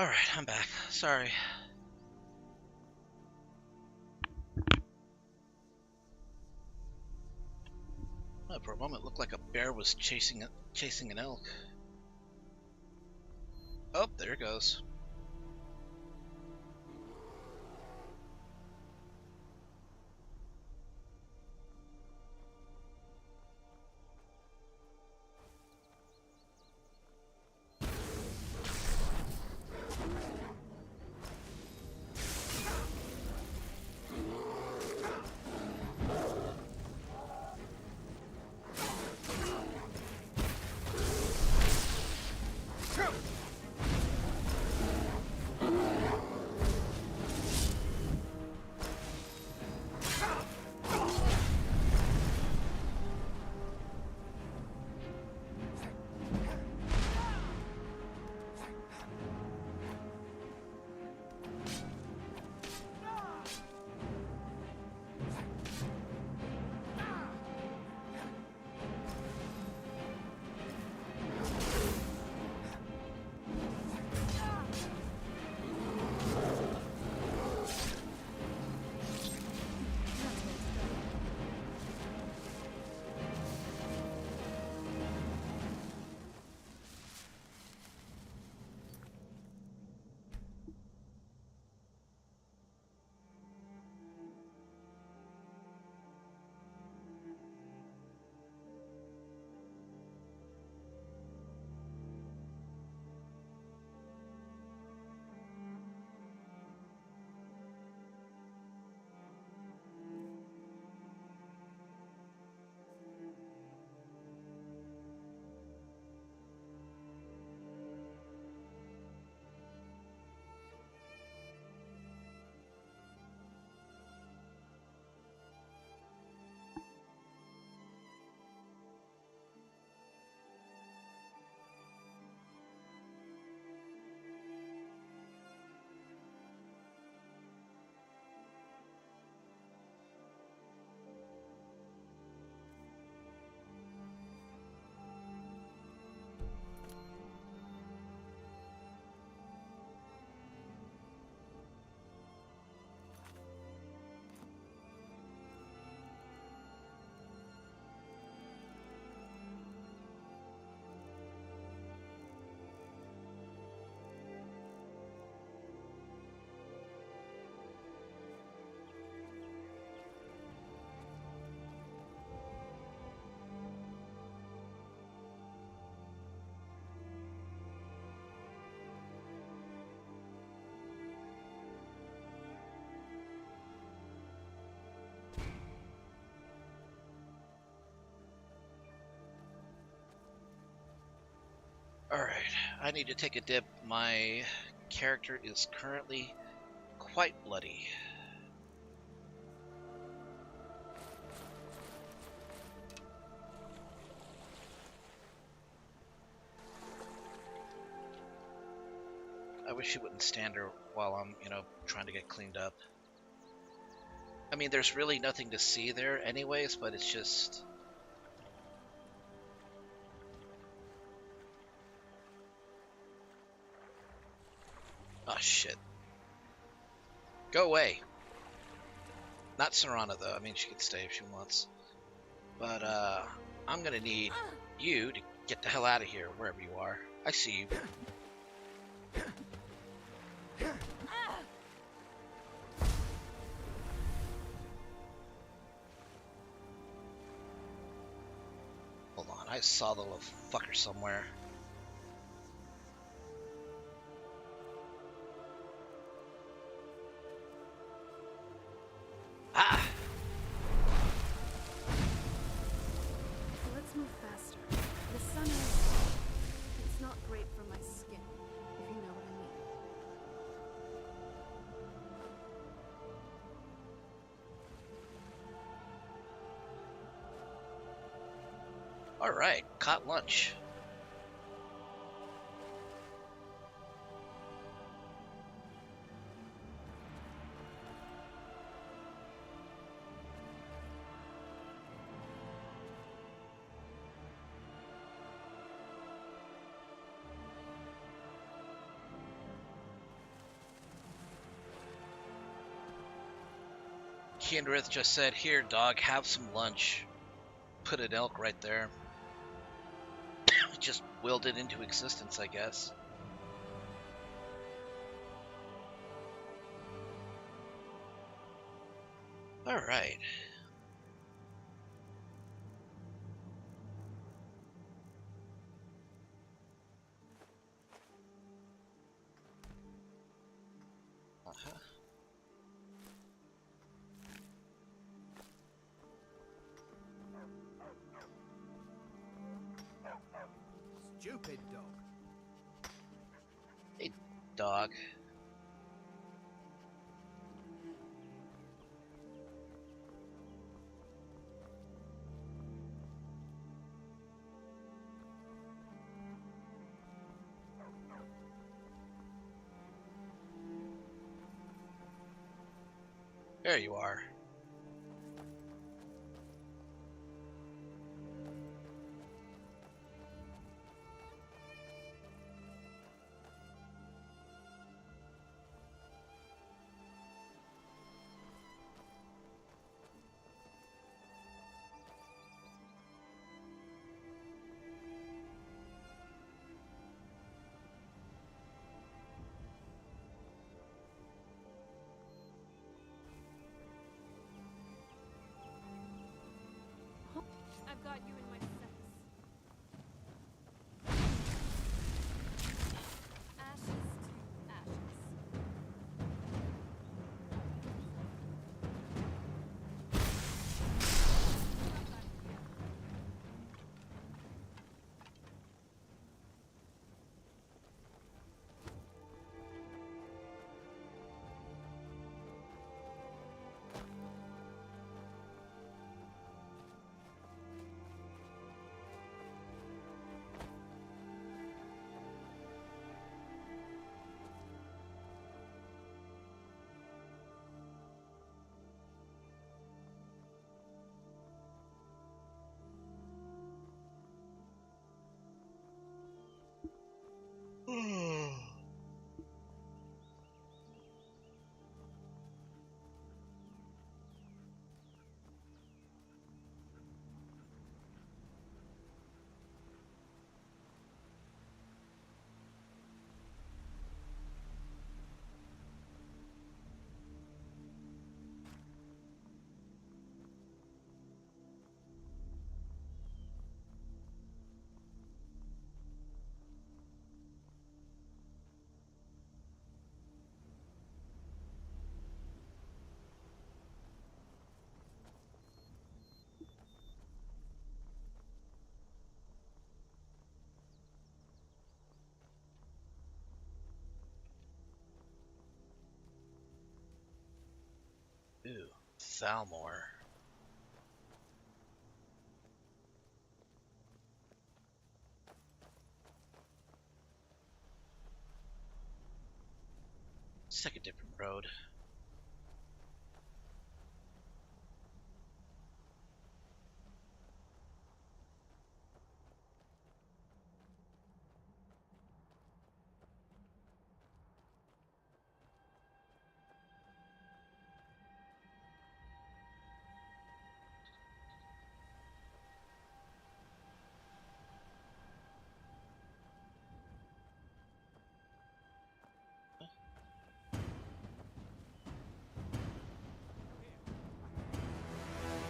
Alright, I'm back. Sorry. Oh, for a moment, it looked like a bear was chasing an elk. Oh, there it goes. Alright, I need to take a dip. My character is currently quite bloody. I wish you wouldn't stand her while I'm, trying to get cleaned up. I mean, there's really nothing to see there anyways, but it's just... Oh, shit. Go away. Not Serana, though. I mean, she can stay if she wants. But, I'm gonna need you to get the hell out of here, wherever you are. I see you. Hold on, I saw the little fucker somewhere. Ah! Let's move faster. The sun it's not great for my skin, if you know what I mean. Alright, caught lunch. Kendrith just said, "Here, dog, have some lunch." Put an elk right there. Just willed it into existence, I guess. All right. Uh-huh. Stupid dog. Hey, dog. There you are. I've got you in my sights. Ashes to ashes. Ooh, Thalmor. Let's take a different road.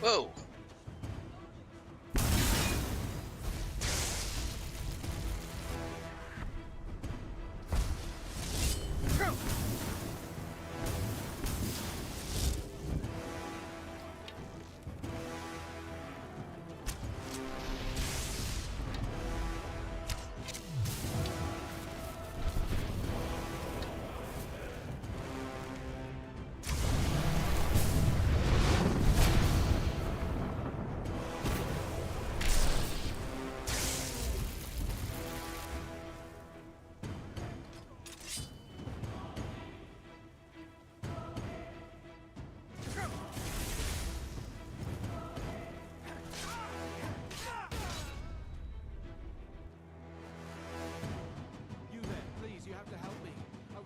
Whoa!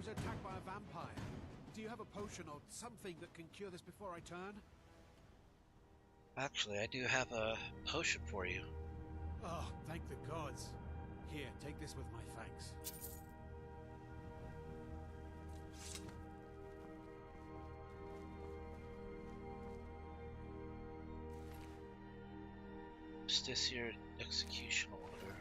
Attacked by a vampire. Do you have a potion or something that can cure this before I turn? Actually, I do have a potion for you. Oh, thank the gods. Here, take this with my thanks. Justiciar execution order.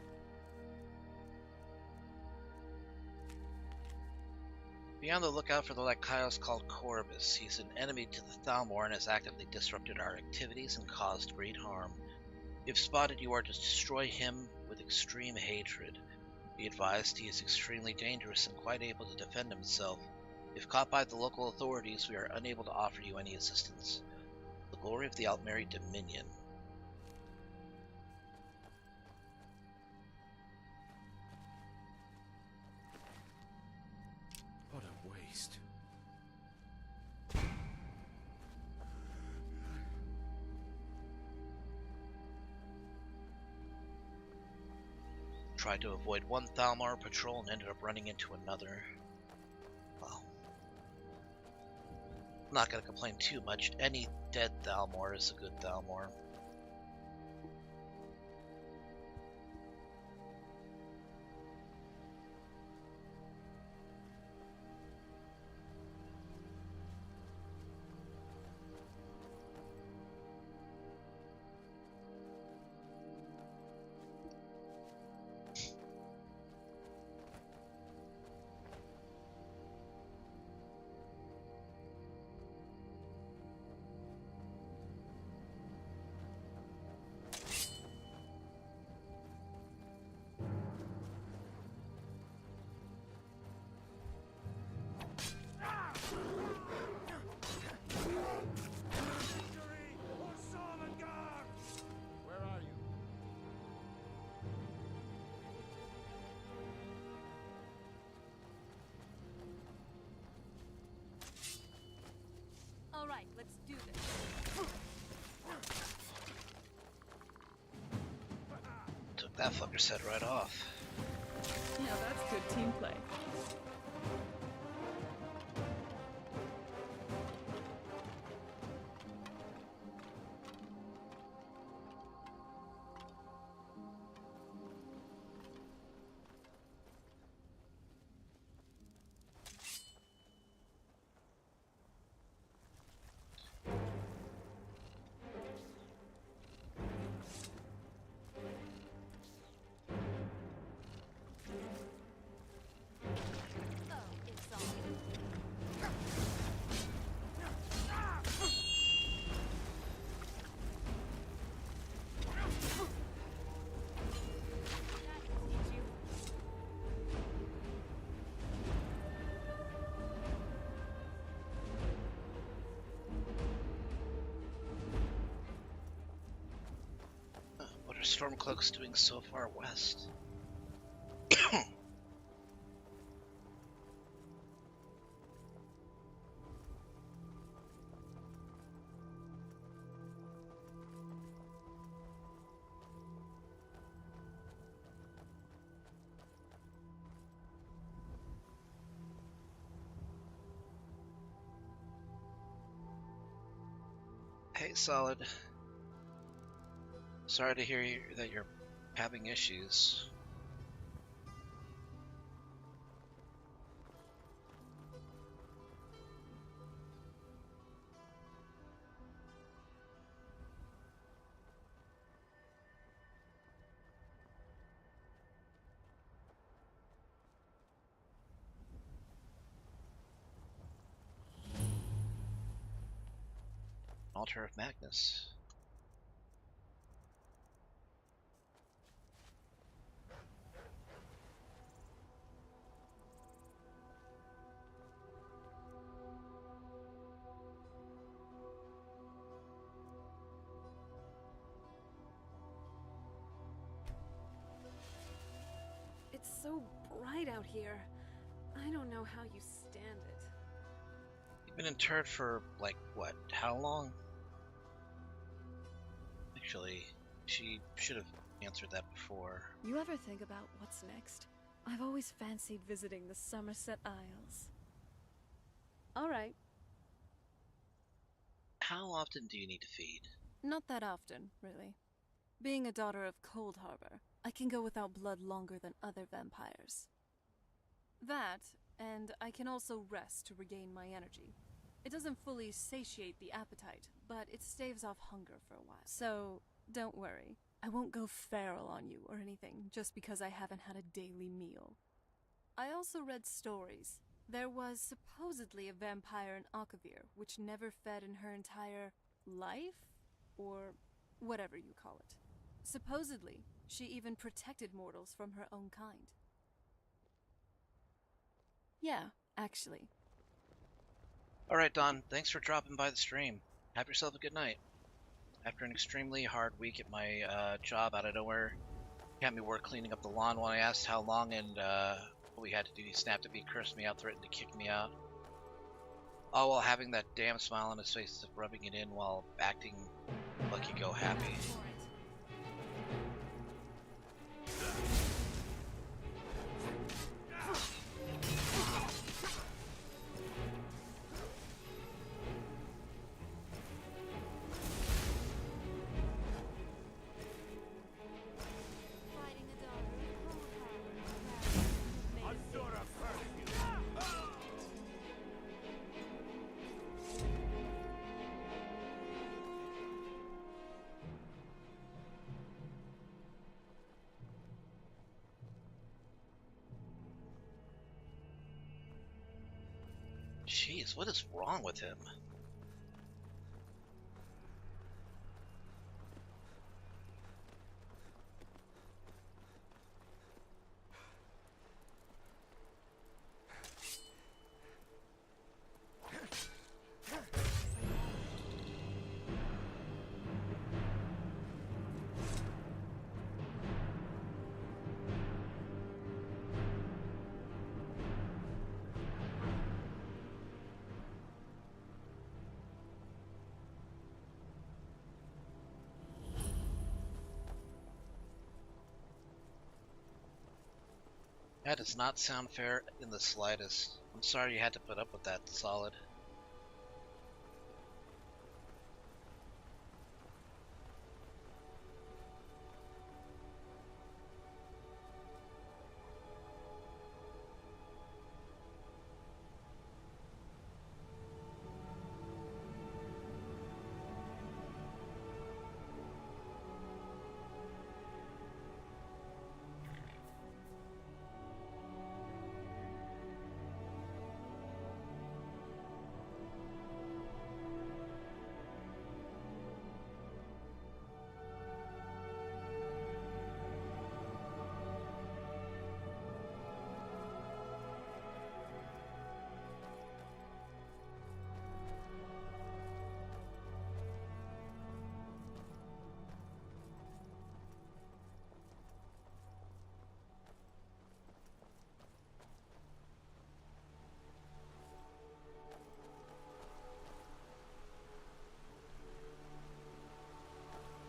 Be on the lookout for the Lycaos called Corvus. He's an enemy to the Thalmor and has actively disrupted our activities and caused great harm. If spotted, you are to destroy him with extreme hatred. Be advised he is extremely dangerous and quite able to defend himself. If caught by the local authorities, we are unable to offer you any assistance. The glory of the Altmeri Dominion. What a waste. Tried to avoid one Thalmor patrol and ended up running into another. Well, I'm not going to complain too much. Any dead Thalmor is a good Thalmor. Where are you? All right, let's do this. Took that fucker's head right off. Yeah, that's good team play. What are Stormcloaks doing so far west? Hey, Solid. Sorry to hear that you're having issues. Altar of Magnus. It's so bright out here. I don't know how you stand it. You've been interred for, like, what, how long? Actually, she should have answered that before. You ever think about what's next? I've always fancied visiting the Somerset Isles. All right. How often do you need to feed? Not that often, really. Being a daughter of Cold Harbor, I can go without blood longer than other vampires. That, and I can also rest to regain my energy. It doesn't fully satiate the appetite, but it staves off hunger for a while. So, don't worry. I won't go feral on you or anything just because I haven't had a daily meal. I also read stories. There was supposedly a vampire in Akavir which never fed in her entire life? Or whatever you call it. Supposedly, she even protected mortals from her own kind. Yeah, actually. Alright, Don, thanks for dropping by the stream. Have yourself a good night. After an extremely hard week at my job out of nowhere, had me work cleaning up the lawn when I asked how long and what we had to do, he snapped at me, cursed me out, threatened to kick me out. All while having that damn smile on his face as if rubbing it in while acting like you go happy. Jeez, what is wrong with him? That does not sound fair in the slightest. I'm sorry you had to put up with that, Solid.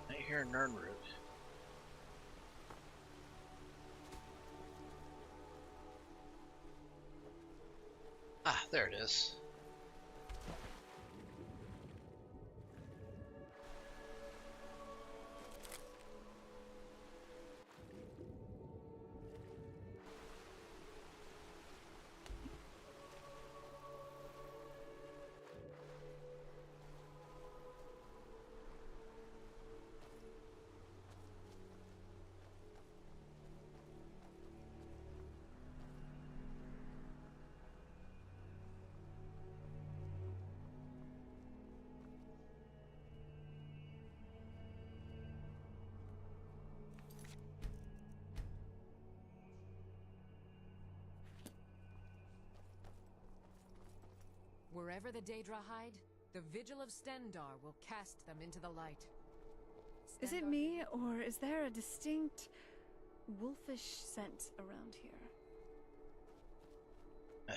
I hear Nernroot. Ah, there it is. Wherever the Daedra hide, the Vigil of Stendar will cast them into the light. Is it me, or is there a distinct wolfish scent around here?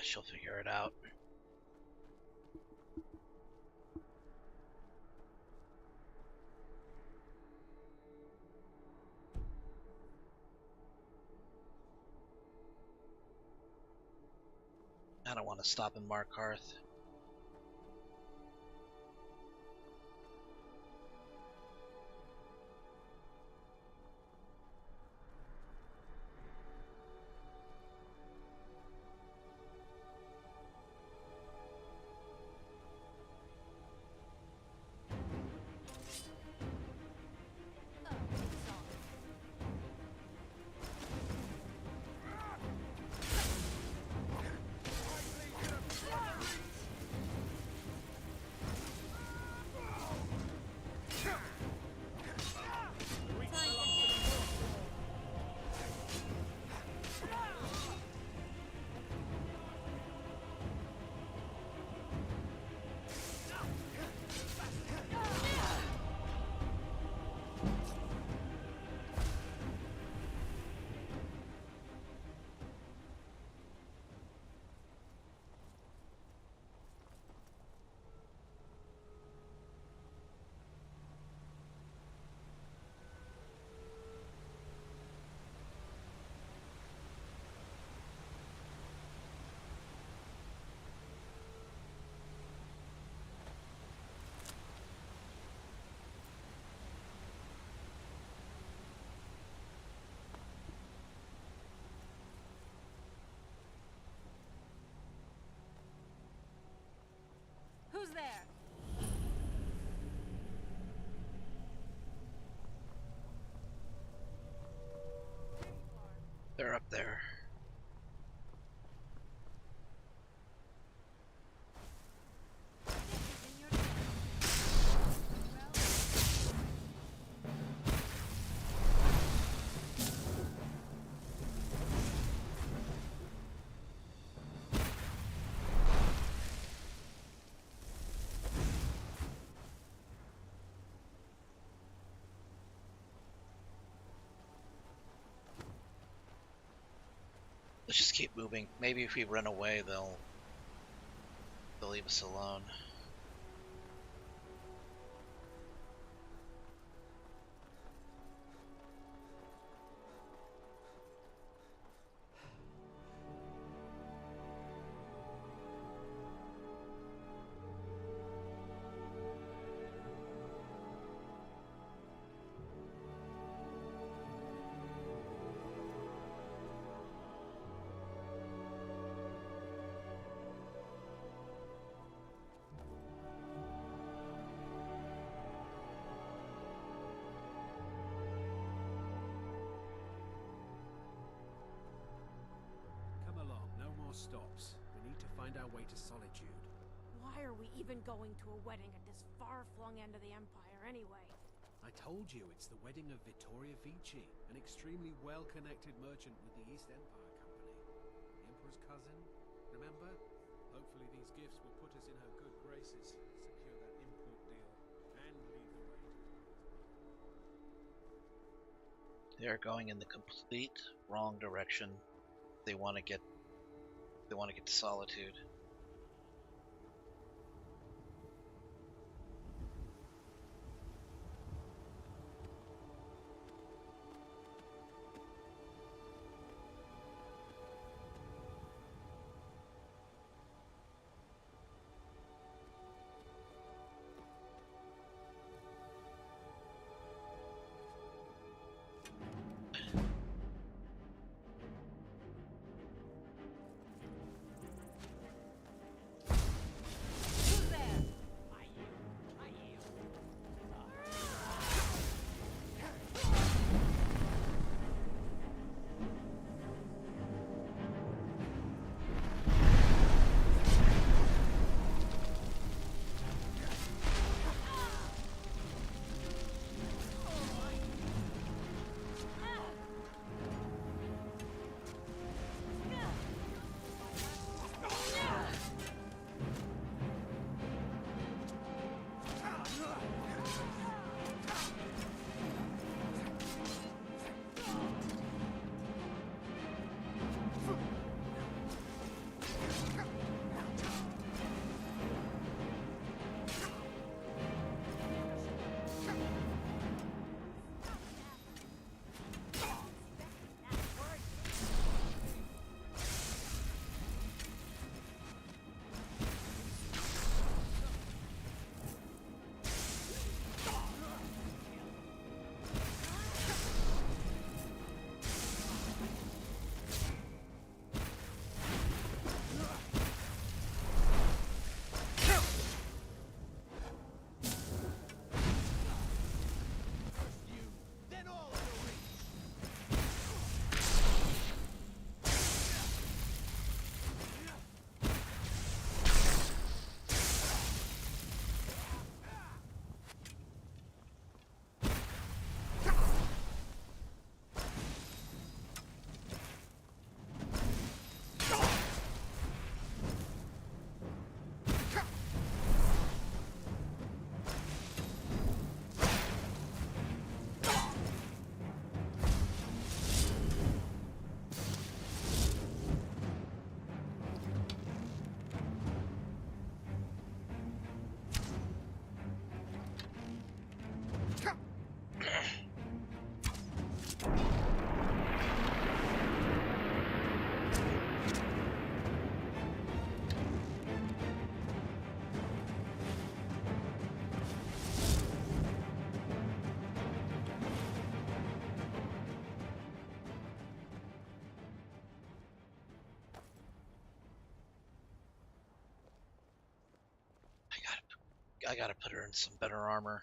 She'll figure it out. I don't want to stop in Markarth. up there. Let's just keep moving. Maybe if we run away, they'll leave us alone. Stops. We need to find our way to Solitude. Why are we even going to a wedding at this far-flung end of the Empire anyway? I told you it's the wedding of Vittoria Vici, an extremely well-connected merchant with the East Empire Company. The Emperor's cousin, remember? Hopefully these gifts will put us in her good graces, secure that import deal, and lead the way to... They are going in the complete wrong direction. They want to get to Solitude. I gotta put her in some better armor.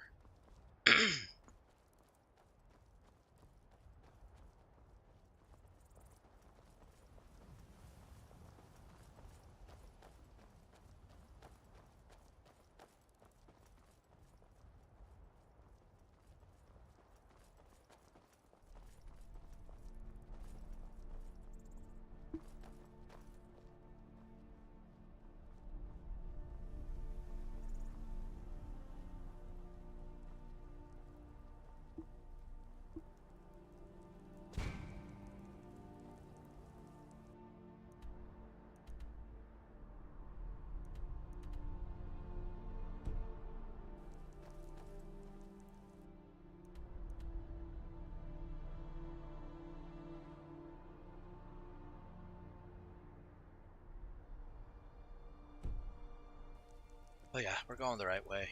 Oh yeah, we're going the right way.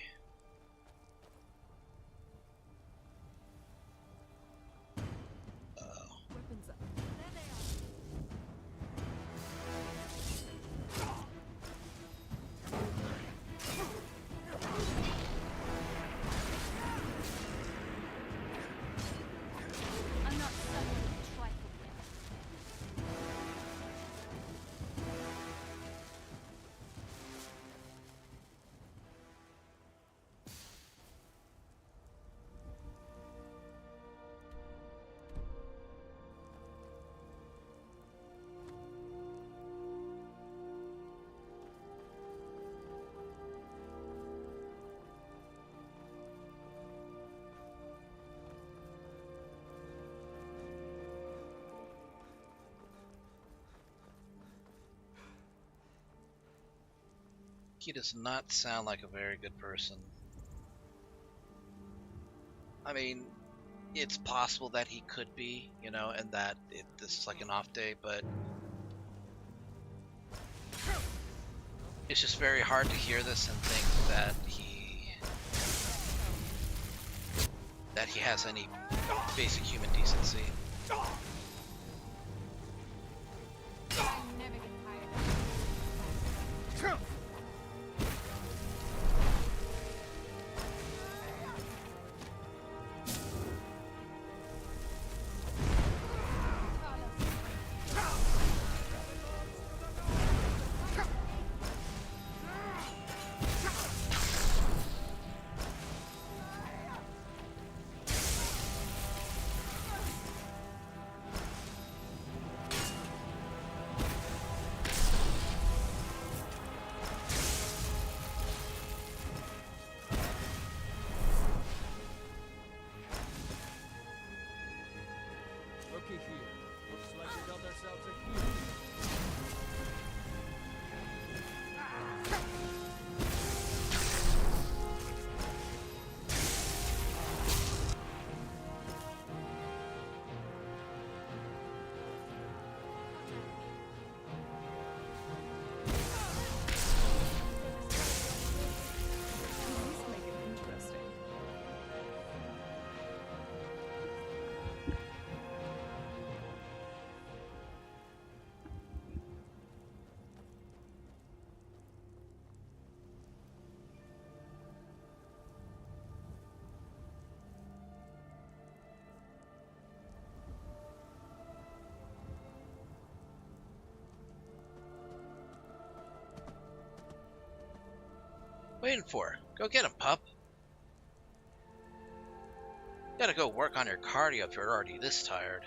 Weapons up. I'm not suddenly trifled with. He does not sound like a very good person. I mean, it's possible that he could be, you know, and that this is like an off day, but it's just very hard to hear this and think that he has any basic human decency. I never get tired. Looky here. Looks like we got ourselves a hero. At least make it interesting. Waiting for? Go get him, pup. You gotta go work on your cardio if you're already this tired.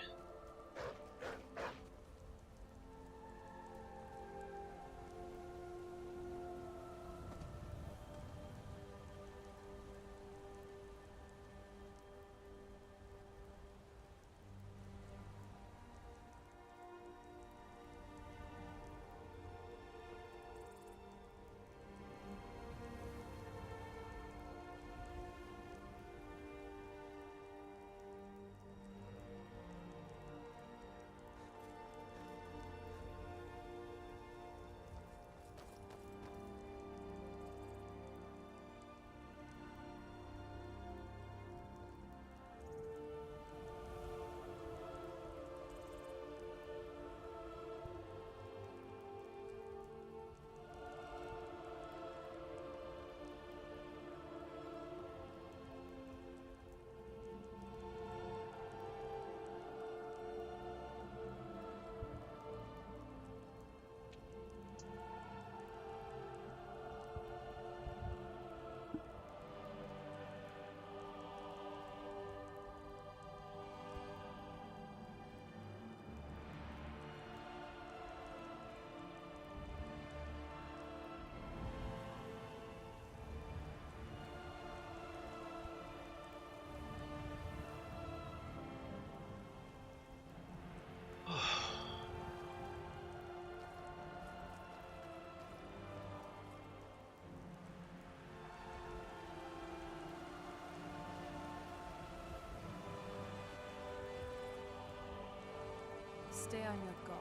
Stay on your guard.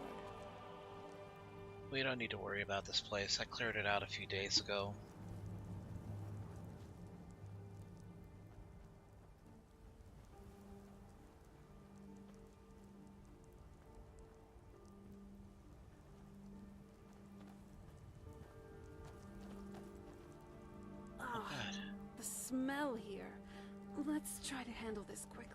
We don't need to worry about this place. I cleared it out a few days ago. smell here. Let's try to handle this quickly.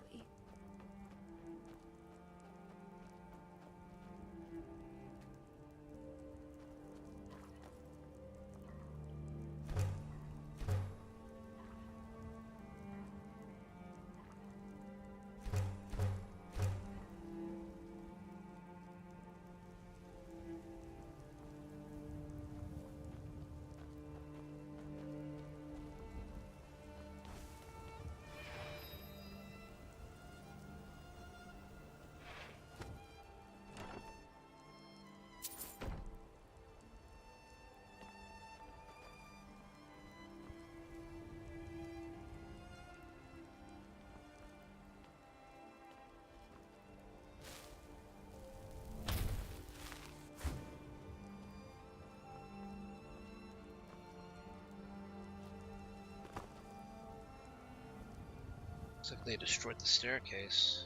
Looks like they destroyed the staircase.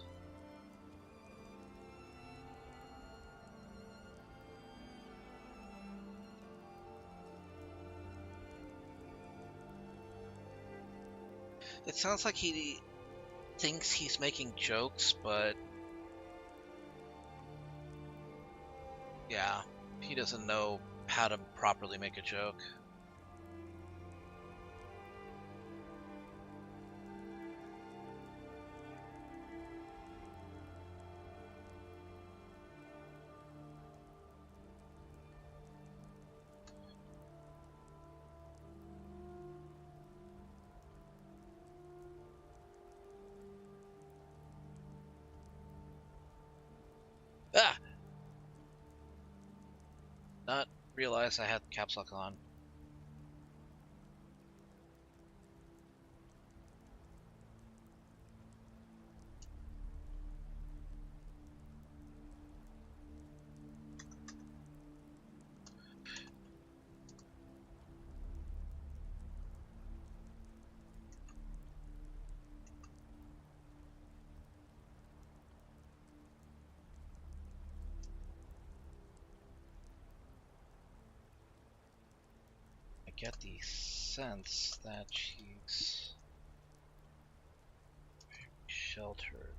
It sounds like he thinks he's making jokes, but yeah, he doesn't know how to properly make a joke. Ah! Not realize I had the caps lock on. I get the sense that she's sheltered.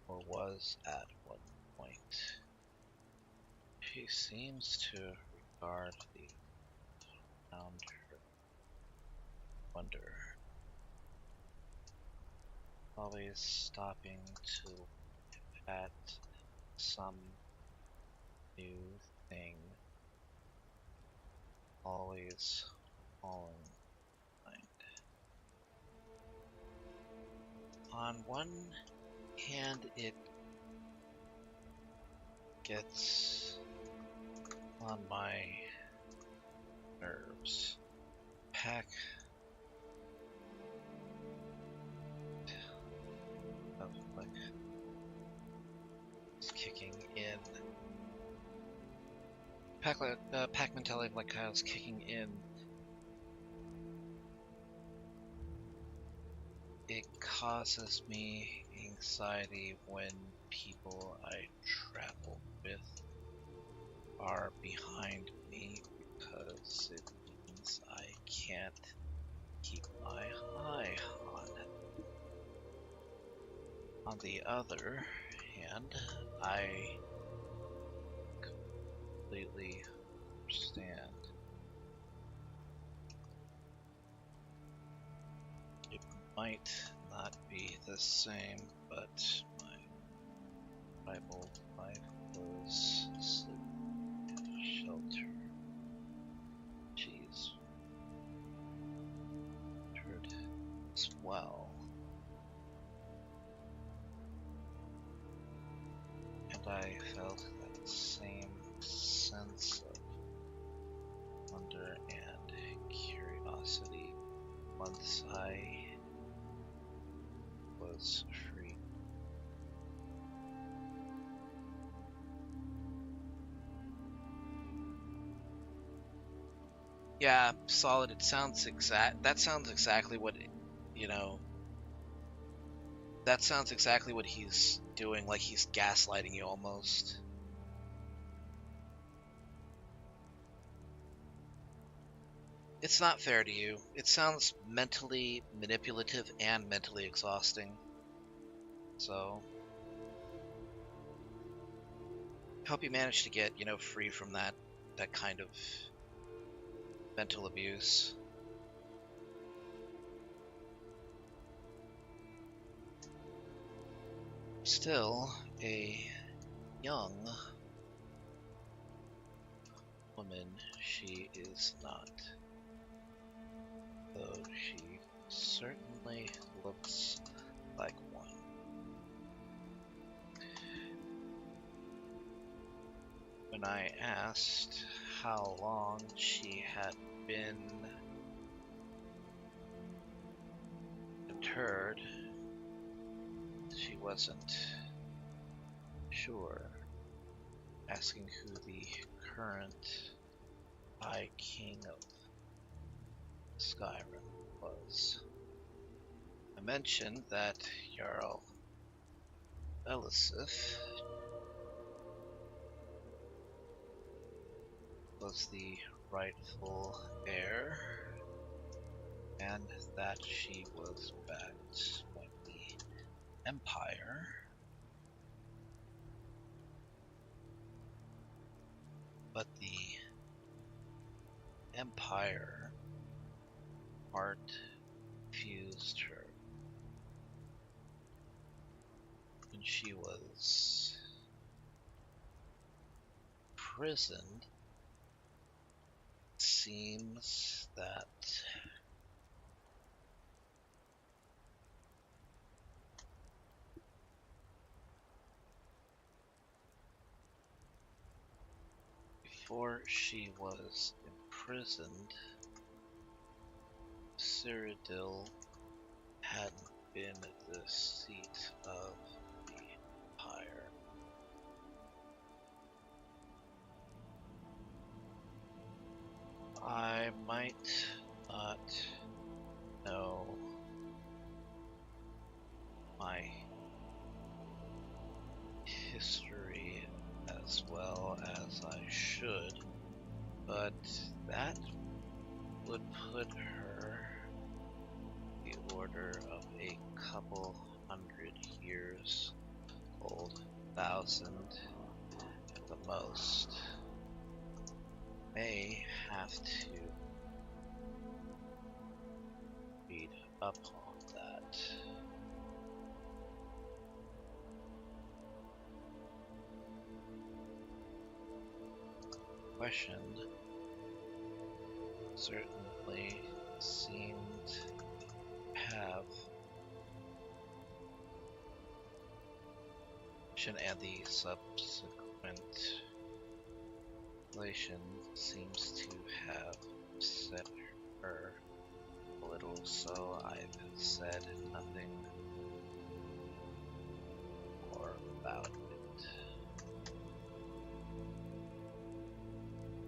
Or was at one point. She seems to regard the around her wonder. Always stopping to at some new thing. Always falling behind. On one hand, it gets on my nerves. Pack of like it's kicking in. Pack mentality like I was kicking in. It causes me anxiety when people I travel with are behind me because it means I can't keep my eye on it. On the other hand, I completely understand. It might not be the same, but my tribal life was sleep, shelter. She's heard as well. And I felt that same sense of wonder and curiosity once I was free. Yeah, solid. It sounds that sounds exactly what that sounds exactly what he's doing, like he's gaslighting you almost. It's not fair to you. It sounds mentally manipulative and mentally exhausting. So, hope you manage to get, free from that kind of mental abuse. Still, a young woman she is not, though she certainly looks like one. When I asked how long she had been interred, she wasn't sure, asking who the current High King of Skyrim was. I mentioned that Jarl Elisif was the rightful heir, and that she was backed by the Empire. But the Empire heart fused her when she was imprisoned. Seems that before she was imprisoned, Cyrodiil hadn't been the seat of the Empire. I might not know my history as well as I should, but that would put her the order of a couple hundred years old, 1,000 at the most. May have to read up on that. Question certainly seemed to have and the subsequent relation seems to have upset her a little, so I've said nothing more about it.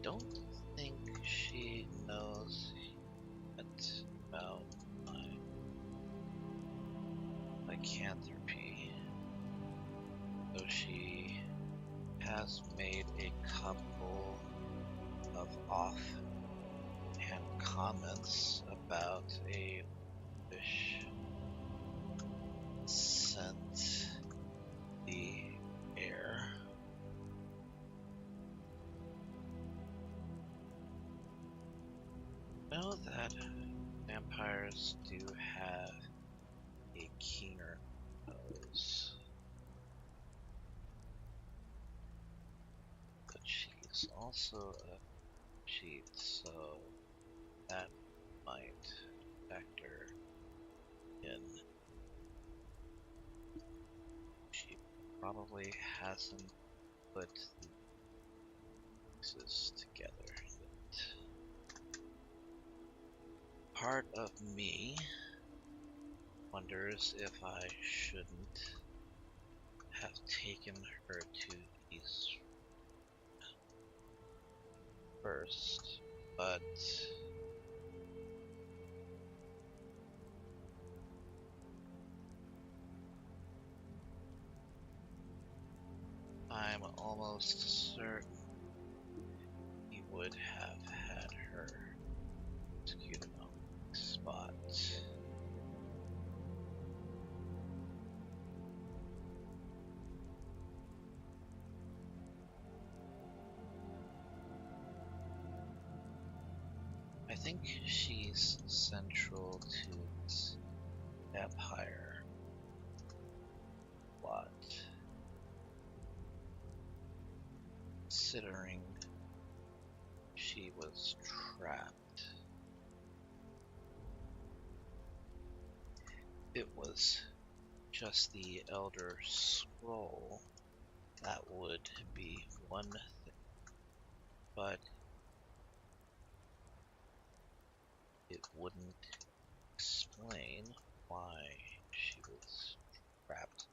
Don't think she knows yet about my lycanthropy, though she has made a couple of off-hand comments about a wish sent the air. Know that vampires do have a keener nose, but she's also a cheat, so that might factor in. She probably hasn't put the pieces together yet. Part of me wonders if I shouldn't have taken her to East first, but I'm almost certain he would have had her execute an spot. I think she's central to its empire. What? Considering she was trapped. It was just the Elder Scroll, that would be one thing, but it wouldn't explain why she was trapped.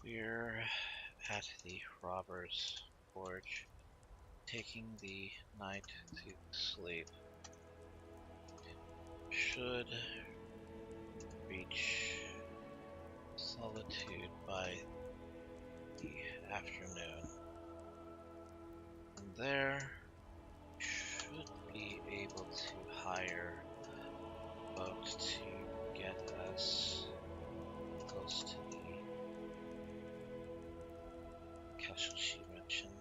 We're at the Robber's Forge, taking the night to sleep. Should reach Solitude by the afternoon. And there, should be able to hire a boat to get us close to the castle she mentioned.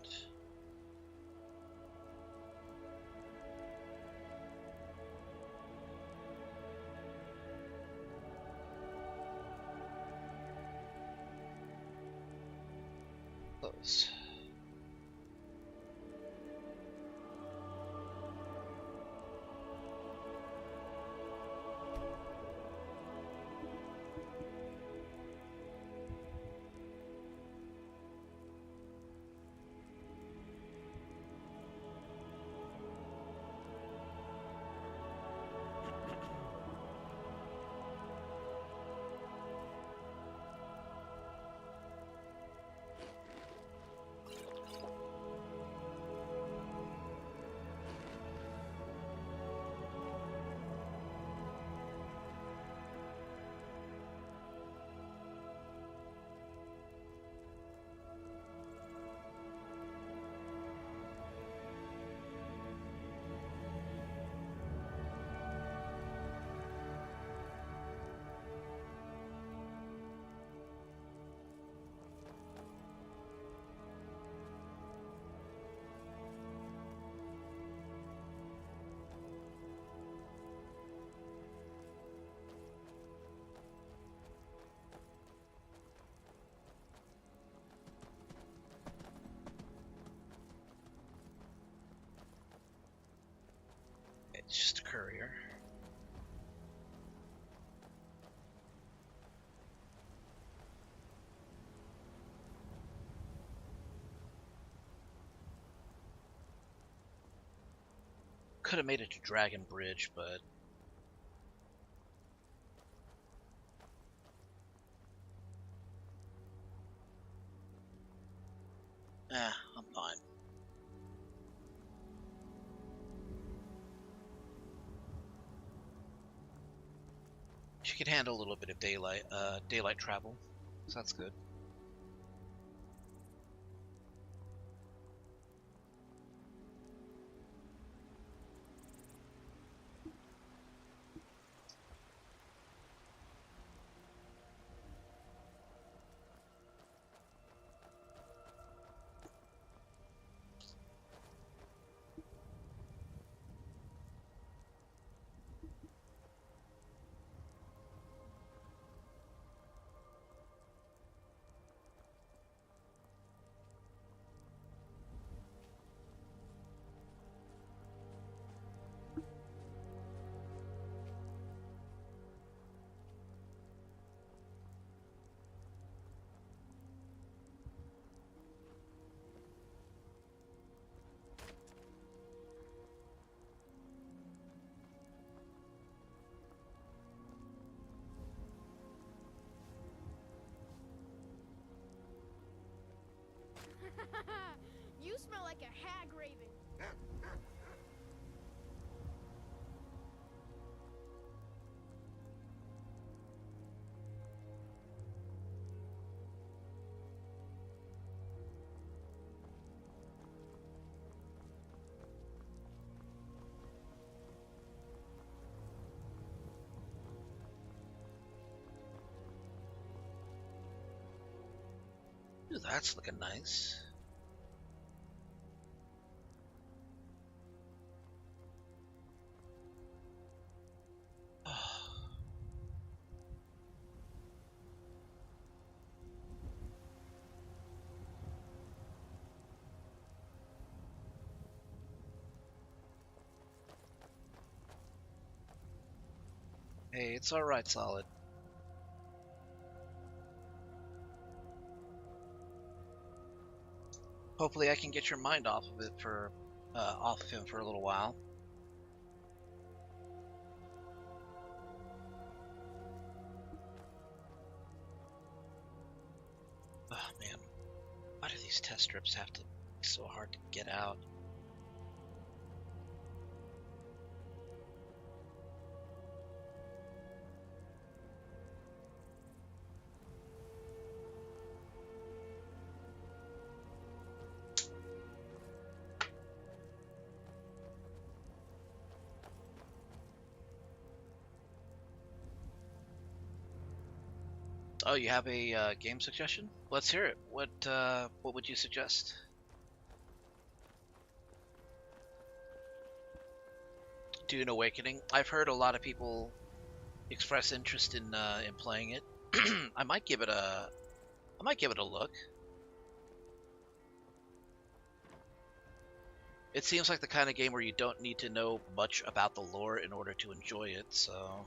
Close. It's just a courier. Could have made it to Dragon Bridge, but I'm fine. She could handle a little bit of daylight travel, so that's good. Ooh, that's looking nice. Hey, it's alright, Solid. Hopefully I can get your mind off of it for, off of him for a little while. Oh man, why do these test strips have to be so hard to get out? Oh, you have a game suggestion? Let's hear it. What would you suggest? Dune Awakening. I've heard a lot of people express interest in playing it. I might give it a look. It seems like the kind of game where you don't need to know much about the lore in order to enjoy it, so.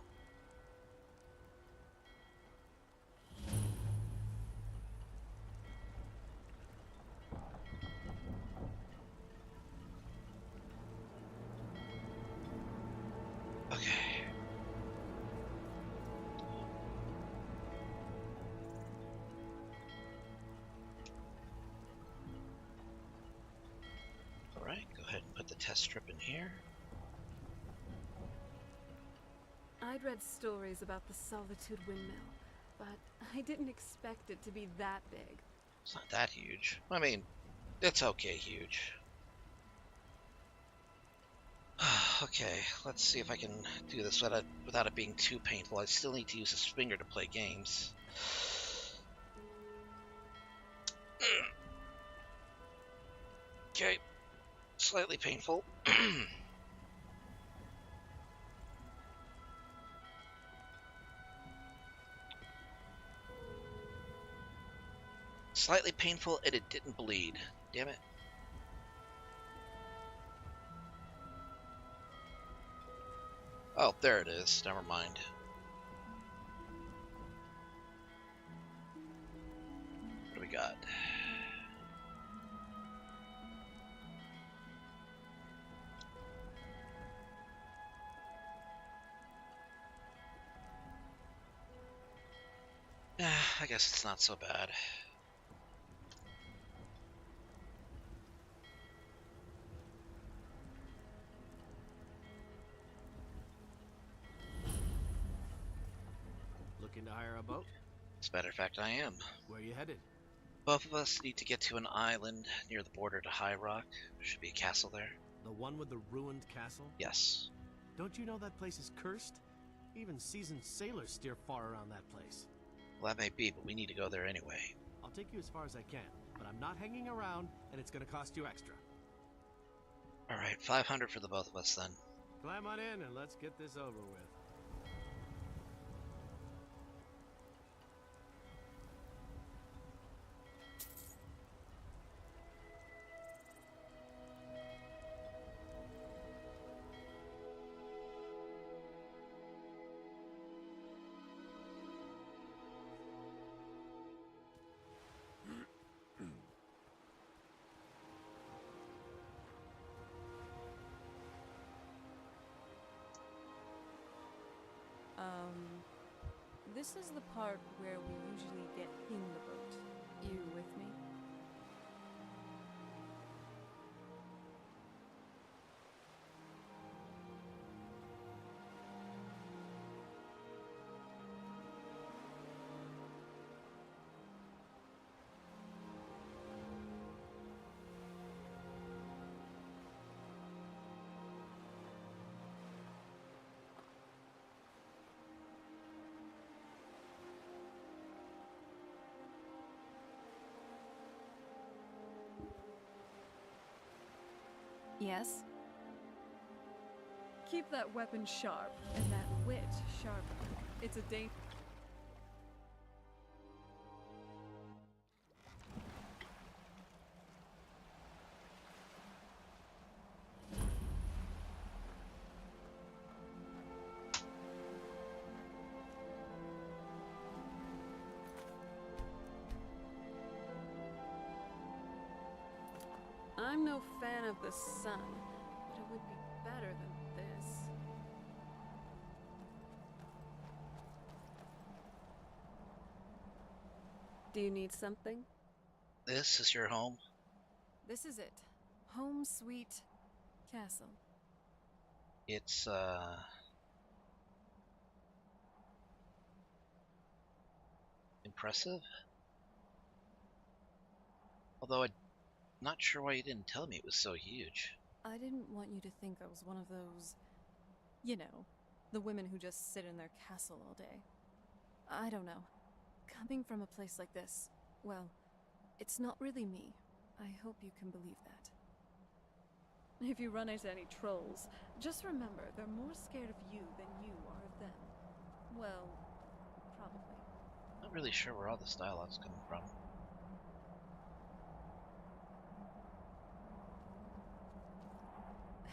Okay. Alright, go ahead and put the test strip in here. I'd read stories about the Solitude Windmill, but I didn't expect it to be that big. It's not that huge. I mean, it's okay huge. Okay, let's see if I can do this without it being too painful. I still need to use this finger to play games. Okay, slightly painful. Slightly painful, and it didn't bleed. Damn it. Oh, there it is. Never mind. What do we got? I guess it's not so bad. Looking to hire a boat? As a matter of fact, I am. Where are you headed? Both of us need to get to an island near the border to High Rock. There should be a castle there. The one with the ruined castle? Yes. Don't you know that place is cursed? Even seasoned sailors steer far around that place. Well, that may be, but we need to go there anyway. I'll take you as far as I can, but I'm not hanging around, and it's gonna cost you extra. Alright, 500 for the both of us then. Climb on in and let's get this over with. This is the part where we usually get in the boat. You with me? Yes? Keep that weapon sharp, and that wit sharper. It's a danger. I'm no fan of the sun, but it would be better than this. Do you need something? This is your home? This is it. Home sweet castle. It's, impressive? Although I'm not sure why you didn't tell me it was so huge. I didn't want you to think I was one of those, you know, the women who just sit in their castle all day. I don't know. Coming from a place like this, well, it's not really me. I hope you can believe that. If you run into any trolls, just remember they're more scared of you than you are of them. Well, probably. Not really sure where all this dialogue's coming from.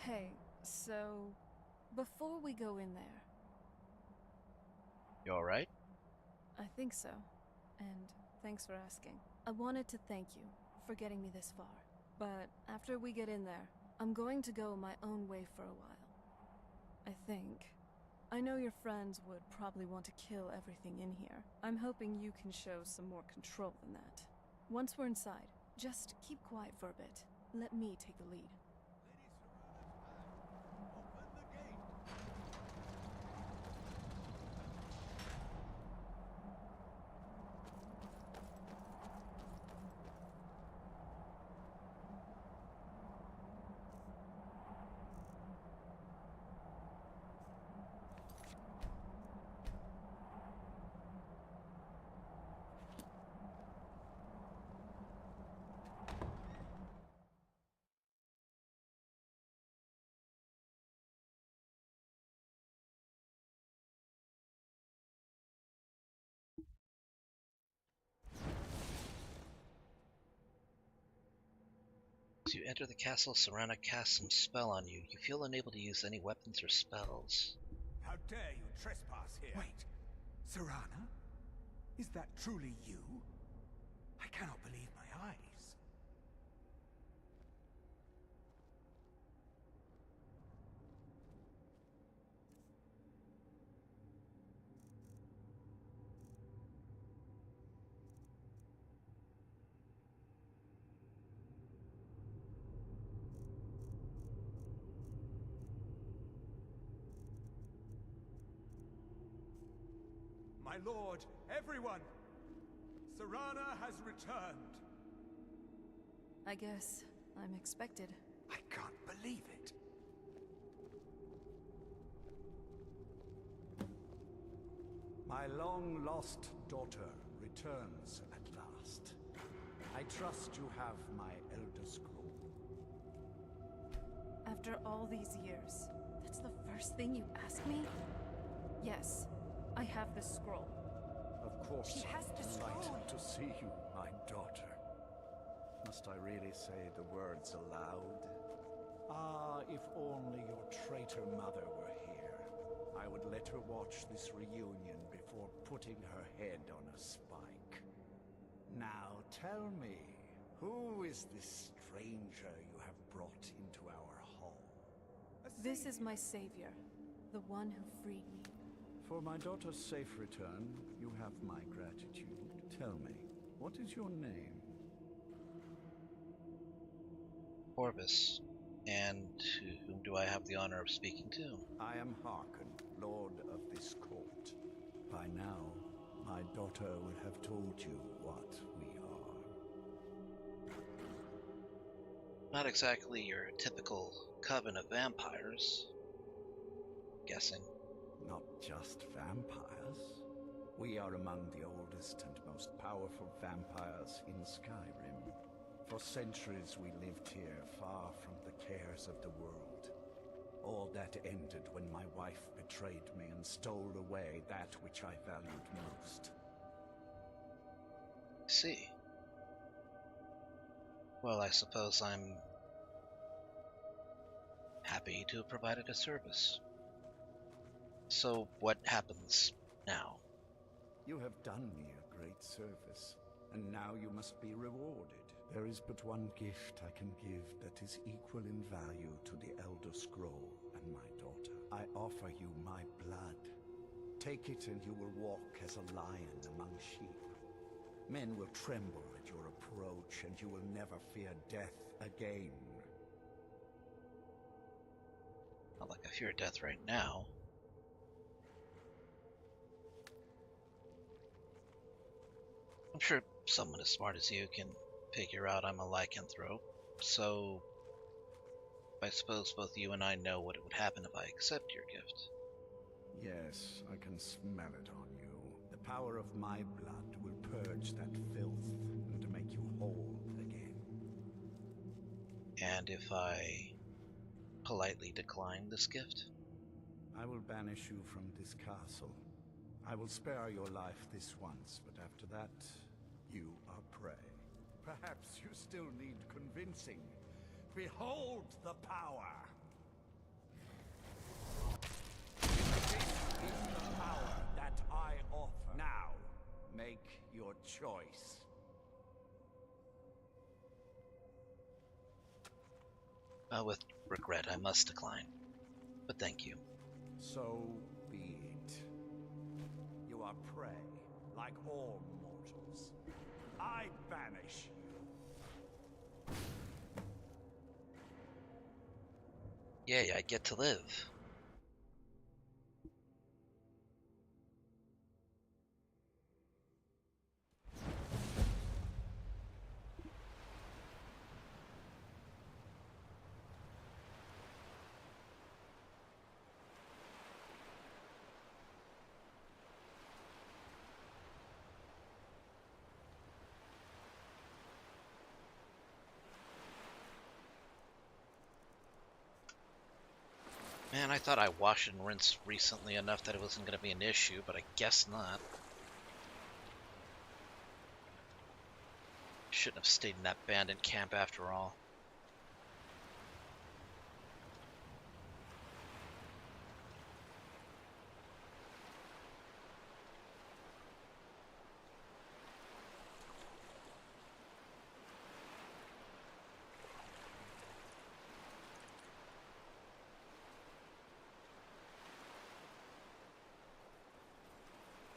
Hey, so before we go in there, You alright? I think so. And thanks for asking. I wanted to thank you for getting me this far. But after we get in there, I'm going to go my own way for a while. I think. I know your friends would probably want to kill everything in here. I'm hoping you can show some more control than that. Once we're inside, just keep quiet for a bit. Let me take the lead. As you enter the castle, Serana casts some spell on you. You feel unable to use any weapons or spells. How dare you trespass here? Wait, Serana? Is that truly you? I cannot believe my eyes. My lord, everyone! Serana has returned! I guess I'm expected. I can't believe it. My long-lost daughter returns at last. I trust you have my Elder Scroll. After all these years, that's the first thing you ask me? Yes, I have the scroll. Of course, She has the delighted scroll. to see you, my daughter. Must I really say the words aloud? Ah, if only your traitor mother were here. I would let her watch this reunion before putting her head on a spike. Now tell me, who is this stranger you have brought into our hall? This is my savior, the one who freed me. For my daughter's safe return, you have my gratitude. Tell me, what is your name? Orbis. And to whom do I have the honor of speaking to? I am Harkon, Lord of this court. By now, my daughter will have told you what we are. Not exactly your typical coven of vampires. Guessing. Not just vampires. We are among the oldest and most powerful vampires in Skyrim. For centuries we lived here far from the cares of the world. All that ended when my wife betrayed me and stole away that which I valued most. I see. Well, I suppose I'm happy to have provided a service. So, what happens now? You have done me a great service, and now you must be rewarded. There is but one gift I can give that is equal in value to the Elder Scroll and my daughter. I offer you my blood. Take it and you will walk as a lion among sheep. Men will tremble at your approach, and you will never fear death again. Not like I fear death right now. I'm sure someone as smart as you can figure out I'm a lycanthrope, so I suppose both you and I know what would happen if I accept your gift. Yes, I can smell it on you. The power of my blood will purge that filth and make you whole again. And if I politely decline this gift? I will banish you from this castle. I will spare your life this once, but after that, you are prey. Perhaps you still need convincing. Behold the power! This is the power that I offer. Now, make your choice. With regret, I must decline. But thank you. So be it. You are prey, like all mortals. I banish you. Yay, I get to live. Man, I thought I washed and rinsed recently enough that it wasn't going to be an issue, but I guess not. Shouldn't have stayed in that bandit camp after all.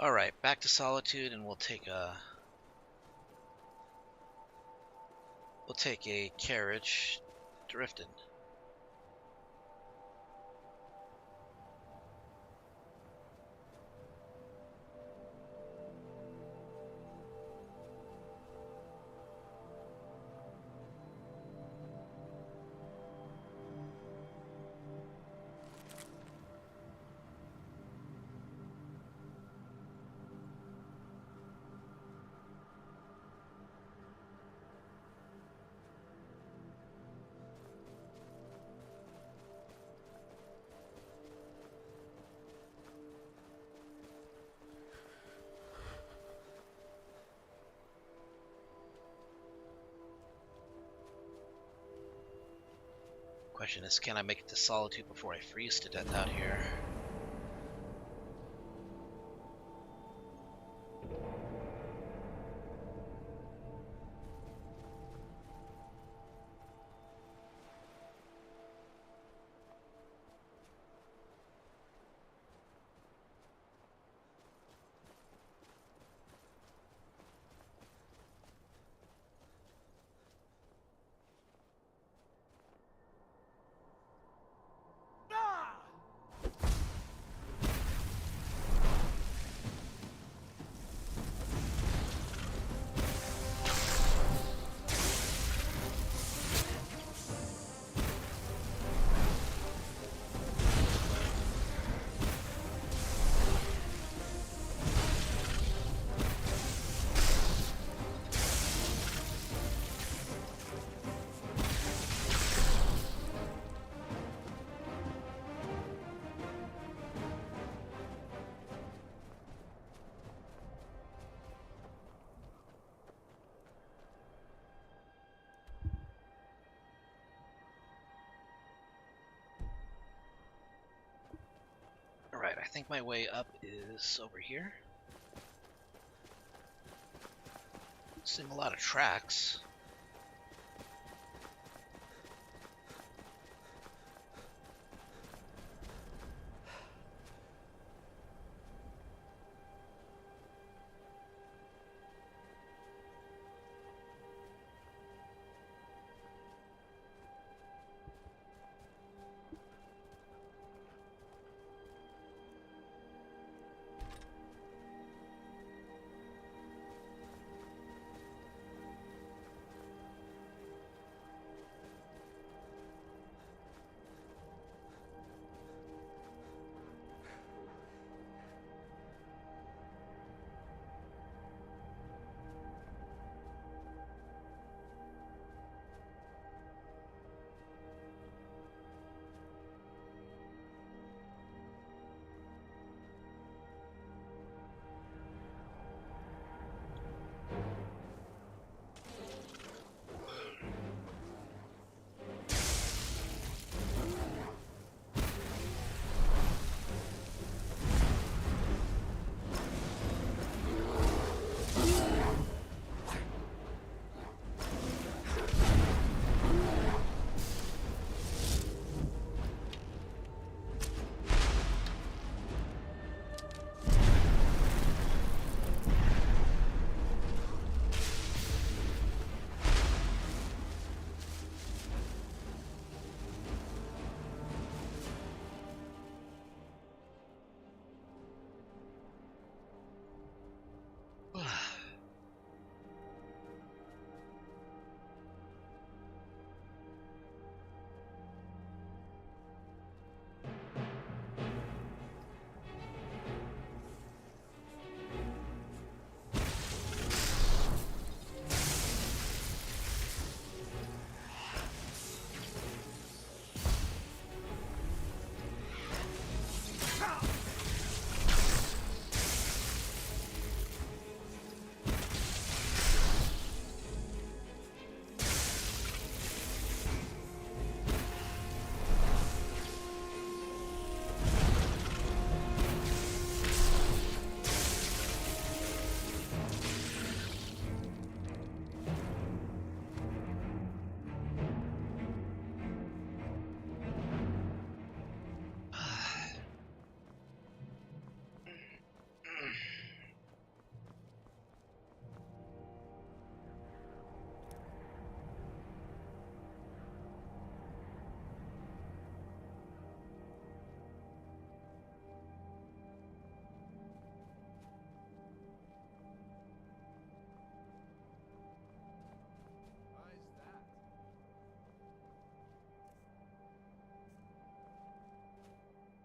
Alright, back to Solitude, and we'll take a carriage drifting. Question is, can I make it to Solitude before I freeze to death out here? think my way up is over here. Seeing a lot of tracks.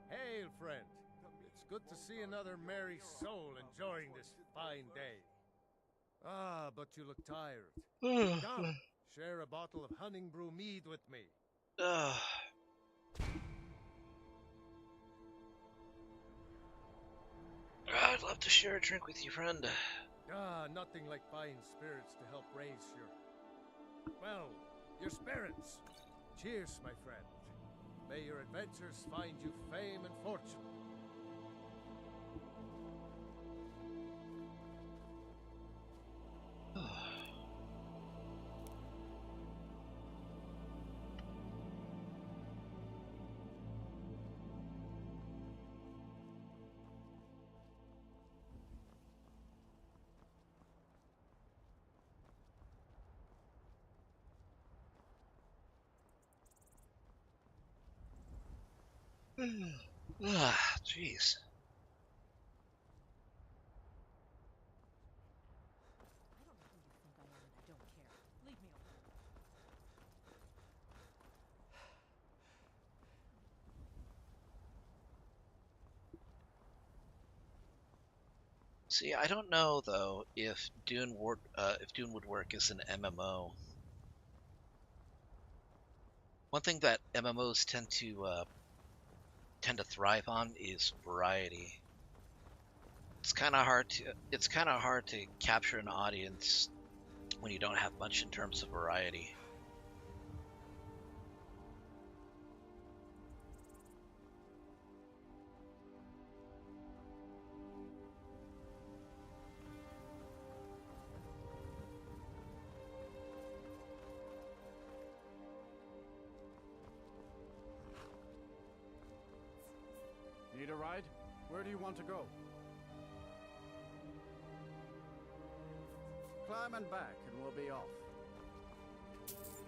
Hail, friend. It's good to see another merry soul enjoying this fine day. Ah, but you look tired. Come, share a bottle of honey brew mead with me. I'd love to share a drink with you, friend. Ah, nothing like fine spirits to help raise well, your spirits. Cheers, my friend. May your adventures find you fame and fortune. Jeez. See, I don't know though if Dune would work as an MMO. One thing that MMOs tend to thrive on is variety. It's kind of hard to capture an audience when you don't have much in terms of variety. Need a ride? Where do you want to go? Climb and back, and we'll be off.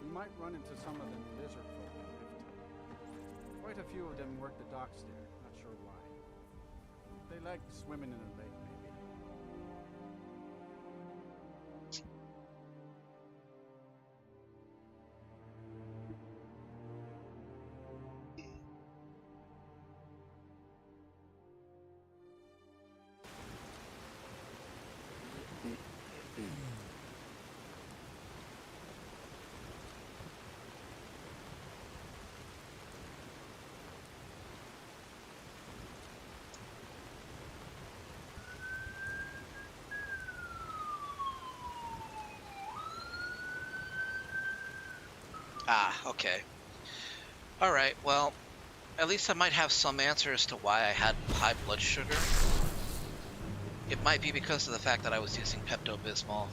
We might run into some of the lizard folk in Rift. Quite a few of them work the docks there, not sure why. They like swimming in a lake, maybe. Ah, okay. Alright, well, at least I might have some answers to why I had high blood sugar. It might be because of the fact that I was using Pepto-Bismol.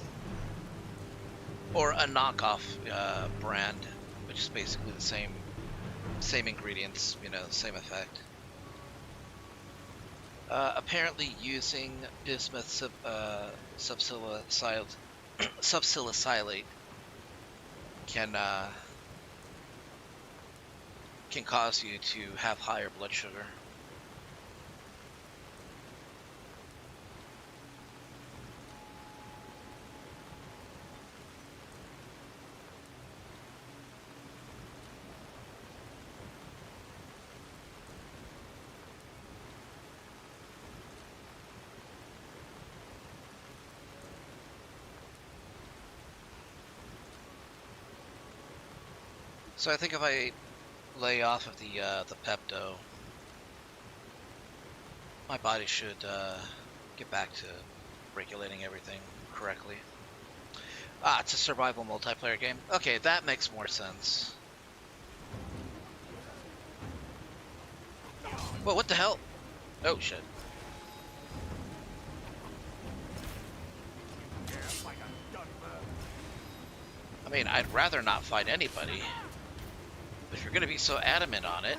Or a knockoff brand, which is basically the same ingredients, you know, same effect. Apparently using bismuth subsilicylate can cause you to have higher blood sugar. So I think if I lay off of the Pepto, my body should get back to regulating everything correctly. Ah, it's a survival multiplayer game. Okay, that makes more sense. Whoa, what the hell? Oh, shit. I mean, I'd rather not fight anybody. If you're gonna be so adamant on it.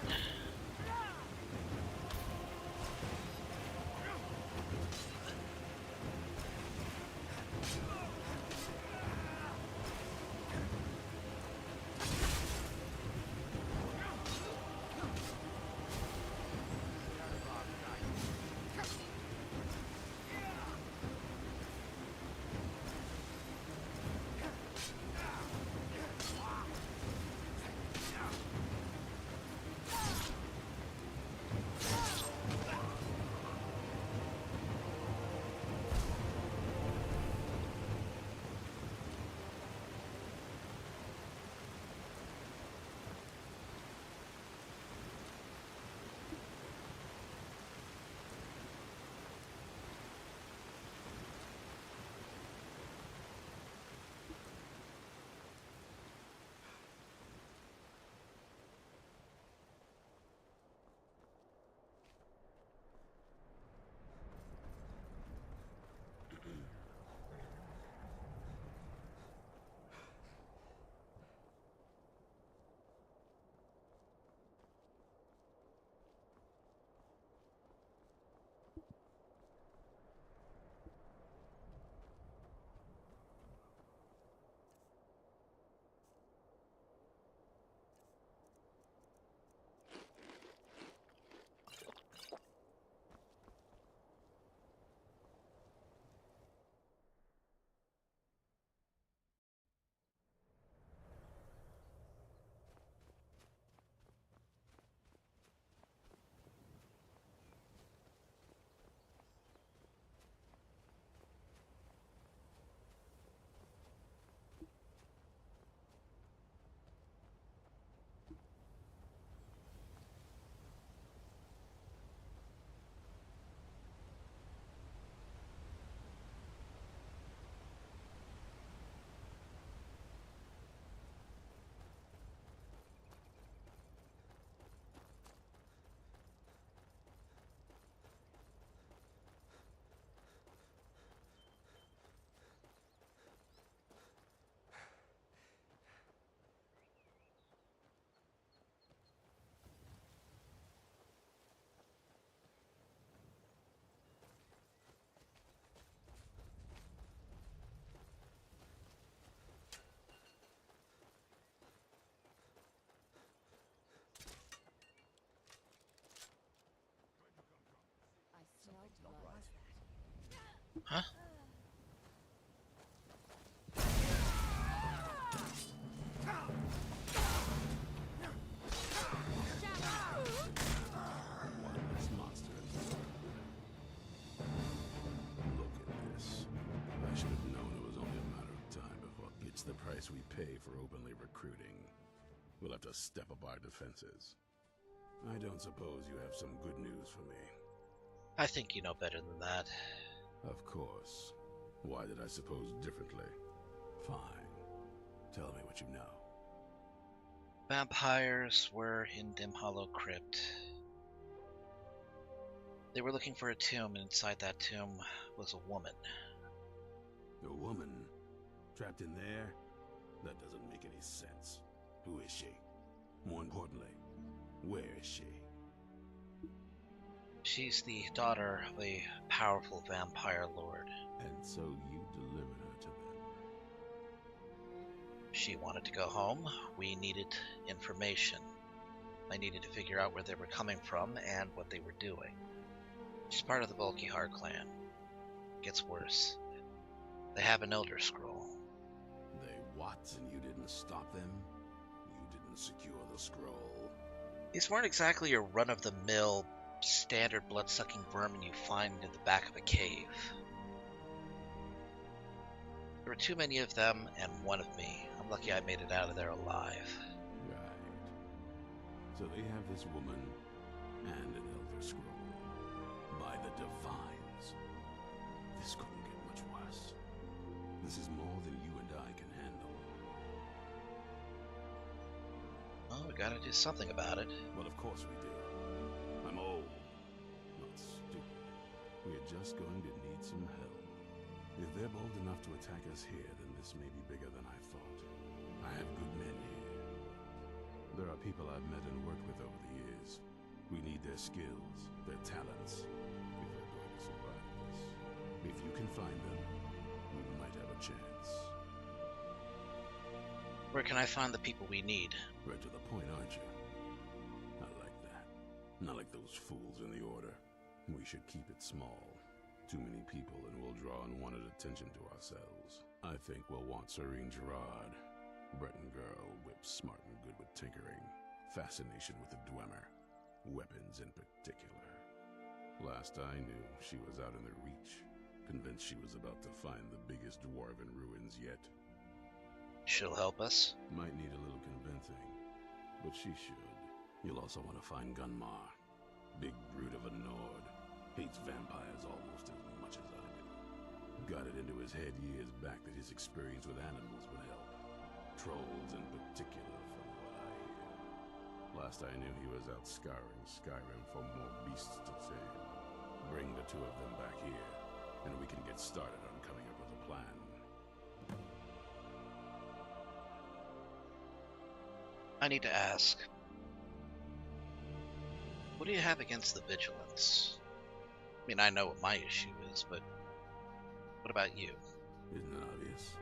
Huh? This monster. Look at this. I should have known it was only a matter of time before it's the price we pay for openly recruiting. We'll have to step up our defenses. I don't suppose you have some good news for me. I think you know better than that. Of course. Why did I suppose differently? Fine. Tell me what you know. Vampires were in Dim Hollow Crypt. They were looking for a tomb, and inside that tomb was a woman. A woman? Trapped in there? That doesn't make any sense. Who is she? More importantly, where is she? She's the daughter of a powerful vampire lord. And so you delivered her to them. She wanted to go home. We needed information. I needed to figure out where they were coming from and what they were doing. She's part of the Volkihar clan. Gets worse. They have an Elder Scroll. They what? And you didn't stop them? You didn't secure the scroll? These weren't exactly your run-of-the-mill standard blood-sucking vermin you find in the back of a cave. There were too many of them and one of me. I'm lucky I made it out of there alive. Right. So they have this woman and an Elder Scroll. By the Divines. This couldn't get much worse. This is more than you and I can handle. Well, we gotta do something about it. Well, of course we do. I'm old. Not stupid. We're just going to need some help. If they're bold enough to attack us here, then this may be bigger than I thought. I have good men here. There are people I've met and worked with over the years. We need their skills, their talents, if we're going to survive this. If you can find them, we might have a chance. Where can I find the people we need? Right to the point, aren't you? I like that. Not like those fools in the Order. We should keep it small. Too many people and we'll draw unwanted attention to ourselves. I think we'll want Serene Gerard. Breton girl, whip smart and good with tinkering. Fascination with the Dwemer. Weapons in particular. Last I knew, she was out in the Reach, convinced she was about to find the biggest dwarven ruins yet. She'll help us? Might need a little convincing, but she should. You'll also want to find Gunmar. Big brute of a Nord. Hates vampires almost as much as I do. Got it into his head years back that his experience with animals would help. Trolls in particular, from what I hear. Last I knew, he was out scouring Skyrim for more beasts to tame. Bring the two of them back here, and we can get started on coming up with a plan. I need to ask. What do you have against the Vigilance? I mean, I know what my issue is, but what about you? Isn't it obvious?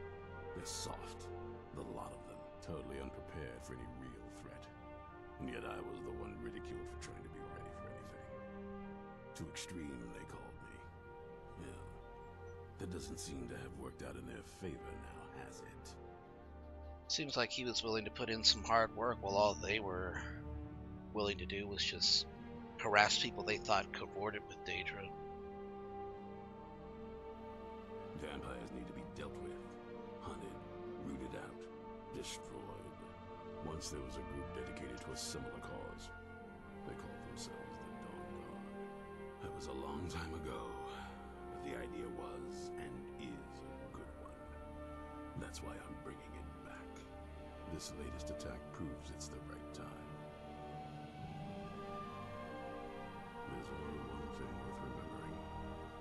They're soft, the lot of them, totally unprepared for any real threat. And yet I was the one ridiculed for trying to be ready for anything. Too extreme, they called me. Yeah, that doesn't seem to have worked out in their favor now, has it? Seems like he was willing to put in some hard work while all they were willing to do was just harass people they thought cavorted with Daedra. Vampires need to be dealt with, hunted, rooted out, destroyed. Once there was a group dedicated to a similar cause. They called themselves the Dawn Guard. That was a long time ago, but the idea was and is a good one. That's why I'm bringing it back. This latest attack proves it's the right time. There's only one thing worth remembering.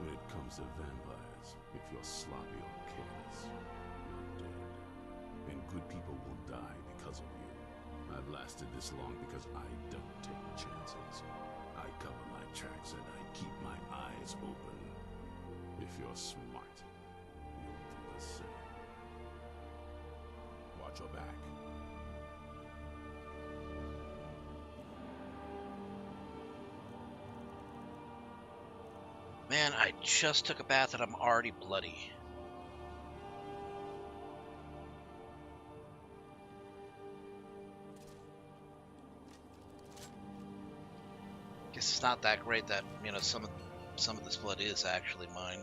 When it comes to vampires, if you're sloppy or careless, you're dead. And good people will die because of you. I've lasted this long because I don't take chances. I cover my tracks and I keep my eyes open. If you're smart, you'll do the same. Watch your back. Man, I just took a bath and I'm already bloody. Guess it's not that great that, you know, some of this blood is actually mine.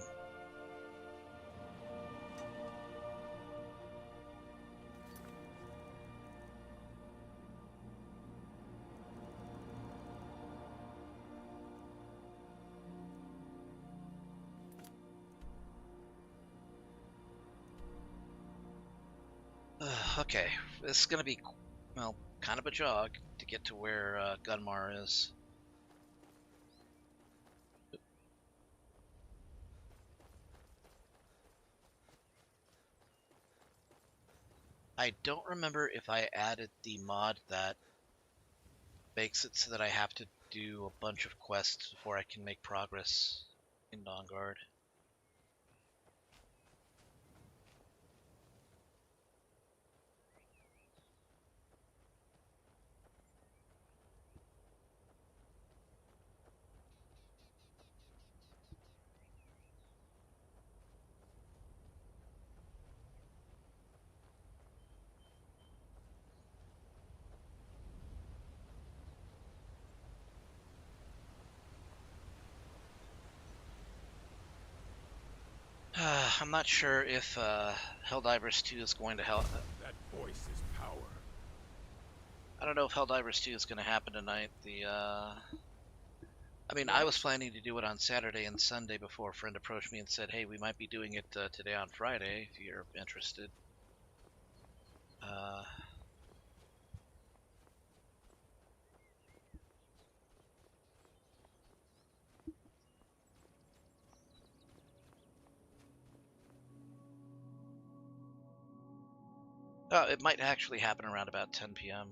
Okay, this is gonna be, well, kind of a jog to get to where Gunmar is. I don't remember if I added the mod that makes it so that I have to do a bunch of quests before I can make progress in Dawnguard. I'm not sure if Helldivers 2 is going to help. That voice is power. I don't know if Helldivers 2 is going to happen tonight. I mean, I was planning to do it on Saturday and Sunday before a friend approached me and said, hey, we might be doing it today on Friday if you're interested. It might actually happen around about 10 p.m.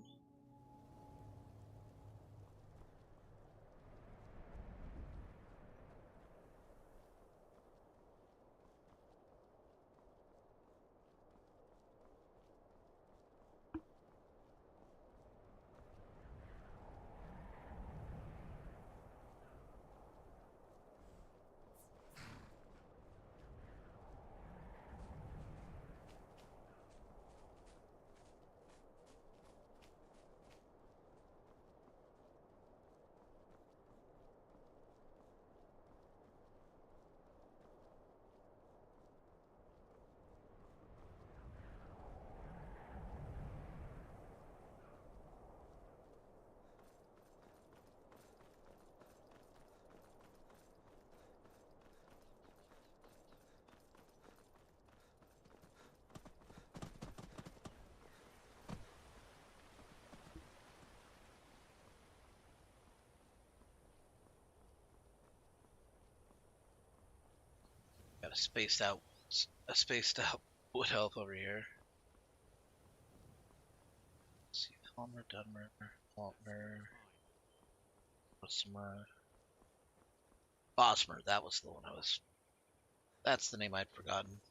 Got a spaced out wood elf over here. Let's see, Palmer, Dunmer, Faulkner, Bosmer, that was the one that's the name I'd forgotten.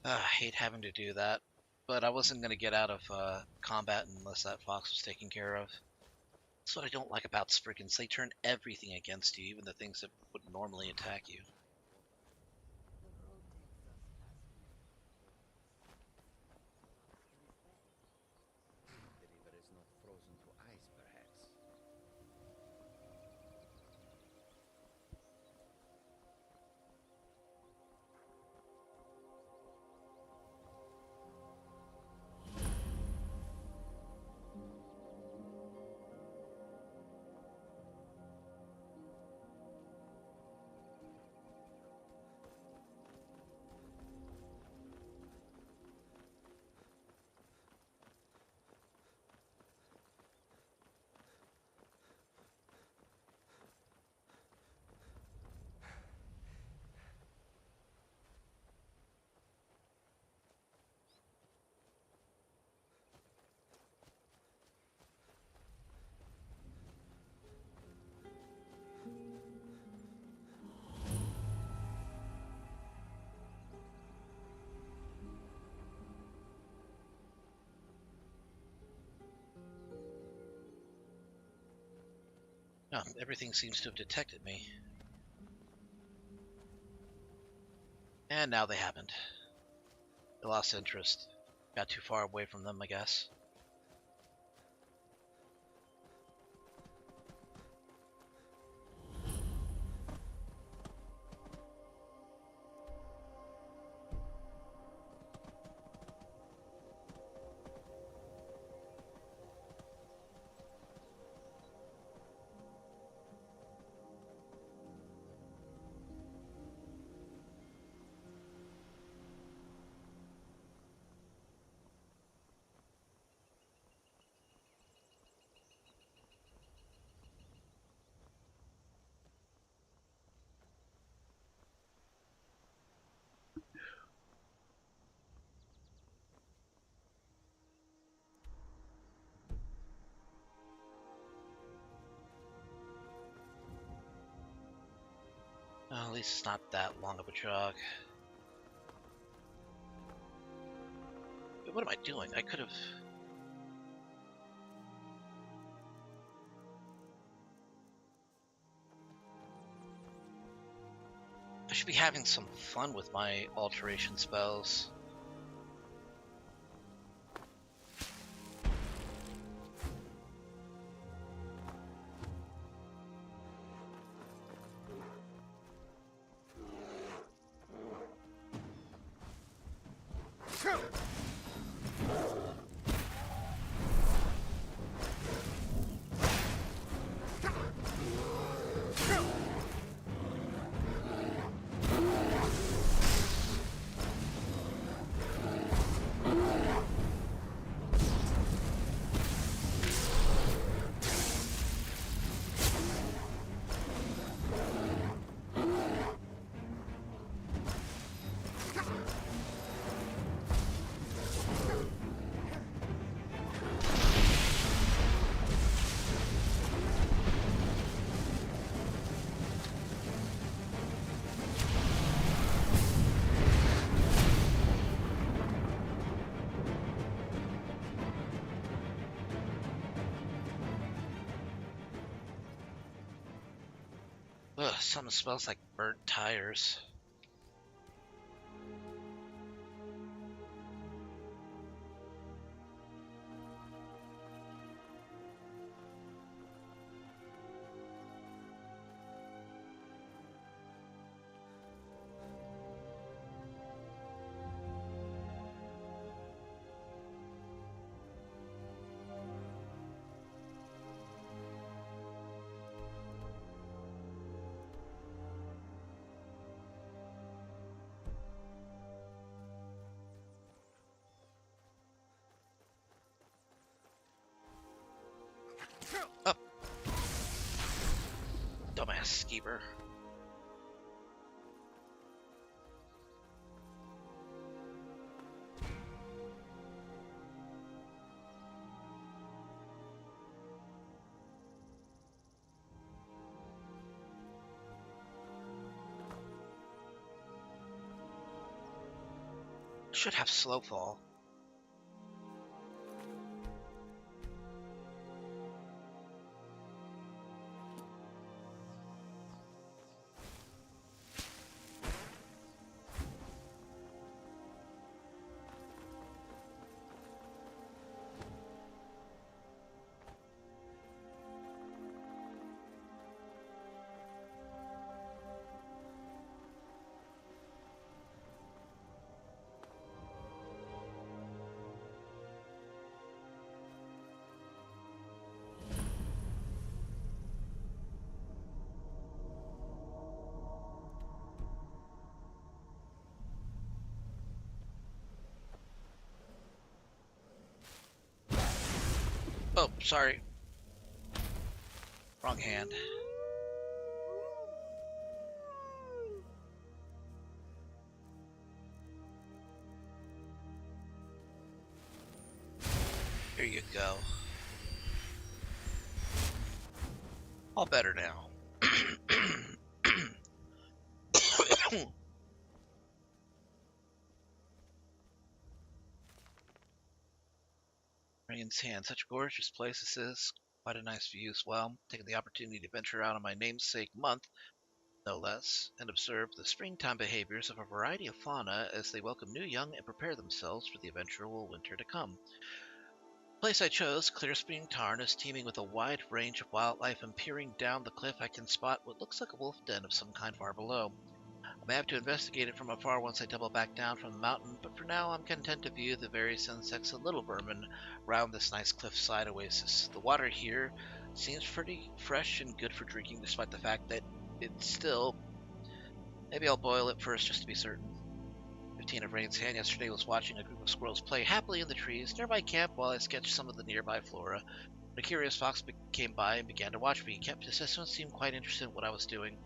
I hate having to do that, but I wasn't going to get out of combat unless that fox was taken care of. That's what I don't like about Spriggans. They turn everything against you, even the things that would normally attack you. Oh, everything seems to have detected me. And now they haven't. They lost interest. Got too far away from them, I guess. Well, at least it's not that long of a jog. But what am I doing? I could have... I should be having some fun with my alteration spells. Ugh, something smells like burnt tires. Up. Dumbass skeever. Should have slow fall. Oh, sorry. Wrong hand. Here you go. All better now. Rain's Hand, such a gorgeous place this is. Quite a nice view as well. Taking the opportunity to venture out on my namesake month, no less, and observe the springtime behaviors of a variety of fauna as they welcome new young and prepare themselves for the eventual winter to come. The place I chose, Clear Spring Tarn, is teeming with a wide range of wildlife, and peering down the cliff I can spot what looks like a wolf den of some kind far below. I may have to investigate it from afar once I double back down from the mountain, but for now I'm content to view the various insects and little vermin around this nice cliffside oasis. The water here seems pretty fresh and good for drinking, despite the fact that it's still... Maybe I'll boil it first just to be certain. 15 of Rain's hand yesterday was watching a group of squirrels play happily in the trees near my camp while I sketched some of the nearby flora. A curious fox came by and began to watch me. Camp participants seemed quite interested in what I was doing.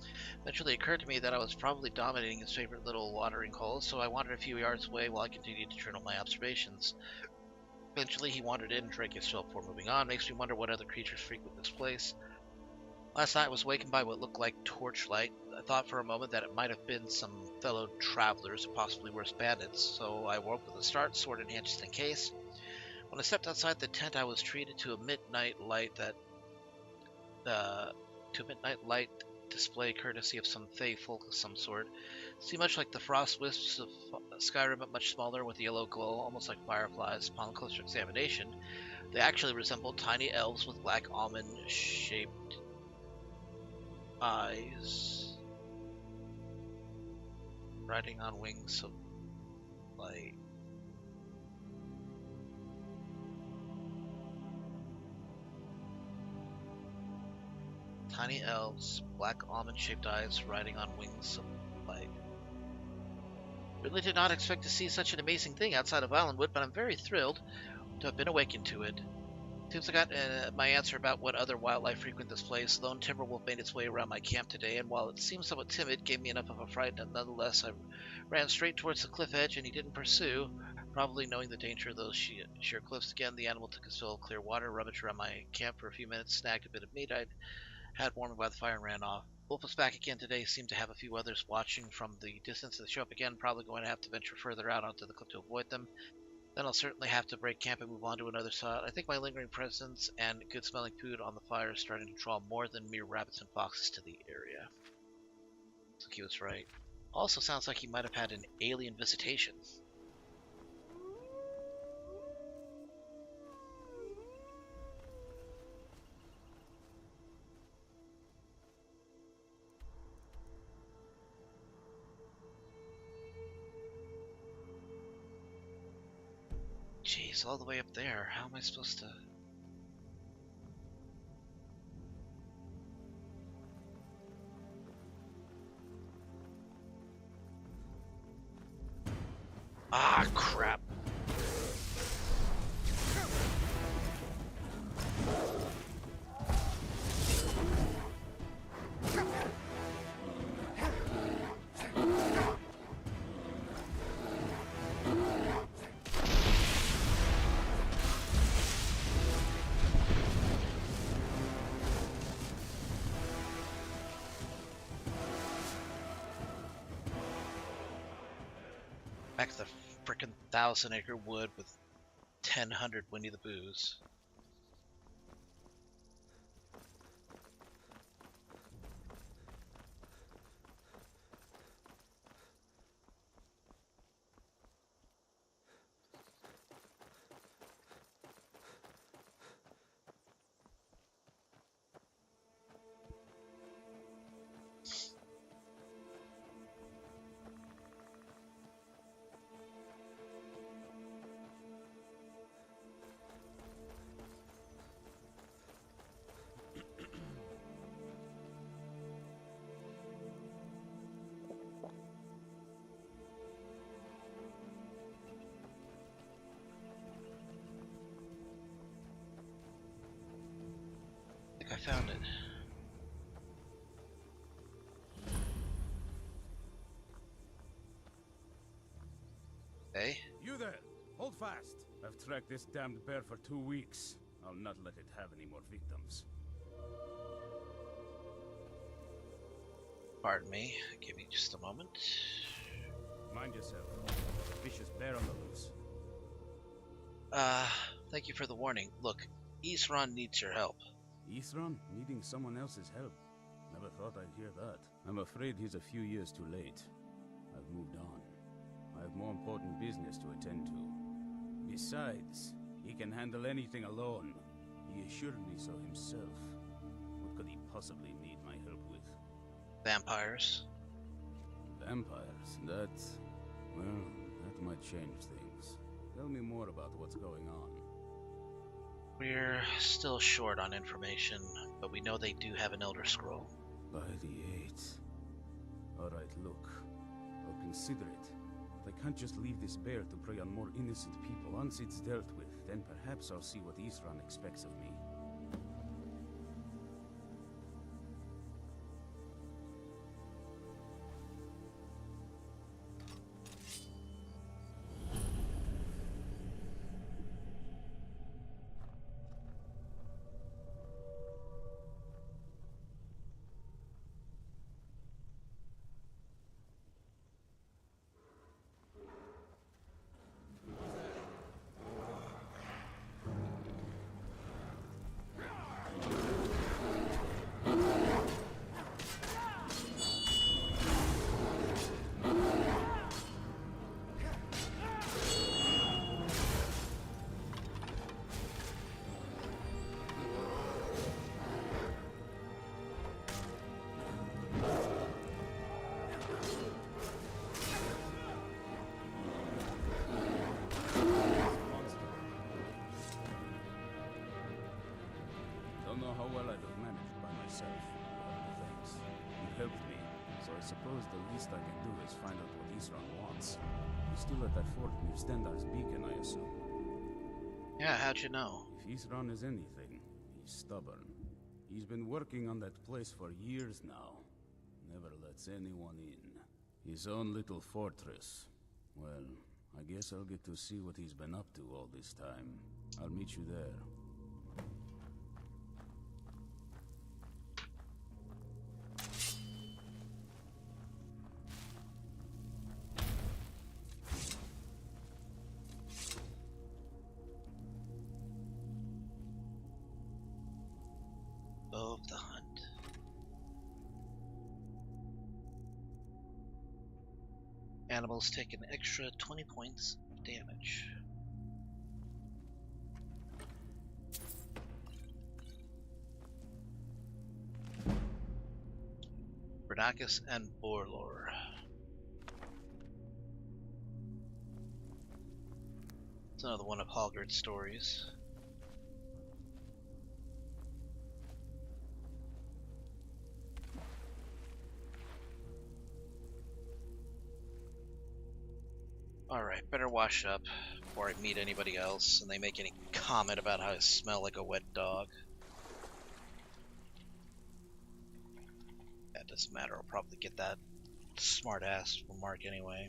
Eventually it occurred to me that I was probably dominating his favorite little watering hole, so I wandered a few yards away while I continued to journal my observations. Eventually he wandered in and drank his fill before moving on. Makes me wonder what other creatures frequent this place. Last night I was wakened by what looked like torchlight. I thought for a moment that it might have been some fellow travelers, or possibly worse, bandits, so I woke with a start, sword in hand just in case. When I stepped outside the tent, I was treated to a midnight light display courtesy of some fae folk of some sort. Seemed much like the frost wisps of Skyrim, but much smaller, with a yellow glow, almost like fireflies. Upon closer examination, they actually resembled tiny elves with black almond-shaped eyes, riding on wings of light. Tiny elves, black almond-shaped eyes, riding on wings of light. Really did not expect to see such an amazing thing outside of Islandwood, but I'm very thrilled to have been awakened to it. Seems I got my answer about what other wildlife frequent this place. Lone Timberwolf made its way around my camp today, and while it seemed somewhat timid, gave me enough of a fright, and nonetheless I ran straight towards the cliff edge, and he didn't pursue. Probably knowing the danger of those sheer cliffs again, the animal took his fill of clear water, rummaged around my camp for a few minutes, snagged a bit of meat I'd had warming by the fire, and ran off. Wolf was back again today, seemed to have a few others watching from the distance. They show up again, probably going to have to venture further out onto the cliff to avoid them. Then I'll certainly have to break camp and move on to another spot. I think my lingering presence and good-smelling food on the fire is starting to draw more than mere rabbits and foxes to the area. So he was right. Also sounds like he might have had an alien visitation. Jeez, all the way up there. How am I supposed to... Ah, crap. Back to the frickin' 1,000-acre wood with 1,000 Winnie the Poohs. I found it. Hey? You there! Hold fast! I've tracked this damned bear for 2 weeks. I'll not let it have any more victims. Pardon me. Give me just a moment. Mind yourself. Vicious bear on the loose. Thank you for the warning. Look, Isran needs your help. Ithron needing someone else's help. Never thought I'd hear that. I'm afraid he's a few years too late. I've moved on. I have more important business to attend to. Besides, he can handle anything alone. He assured me so himself. What could he possibly need my help with? Vampires. Vampires? That might change things. Tell me more about what's going on. We're still short on information, but we know they do have an Elder Scroll. By the 8th. Alright, look. I'll consider it. But I can't just leave this bear to prey on more innocent people. Once it's dealt with, then perhaps I'll see what Ithron expects of me. I suppose the least I can do is find out what Ithron wants. He's still at that fort near Stendar's beacon, I assume. Yeah, how'd you know? If Ithron is anything, he's stubborn. He's been working on that place for years now. Never lets anyone in. His own little fortress. Well, I guess I'll get to see what he's been up to all this time. I'll meet you there. Of the hunt. Animals take an extra 20 points of damage. Bernacus and Borlor. It's another one of Halgard's stories. Alright, better wash up before I meet anybody else and they make any comment about how I smell like a wet dog. That doesn't matter, I'll probably get that smart ass remark anyway.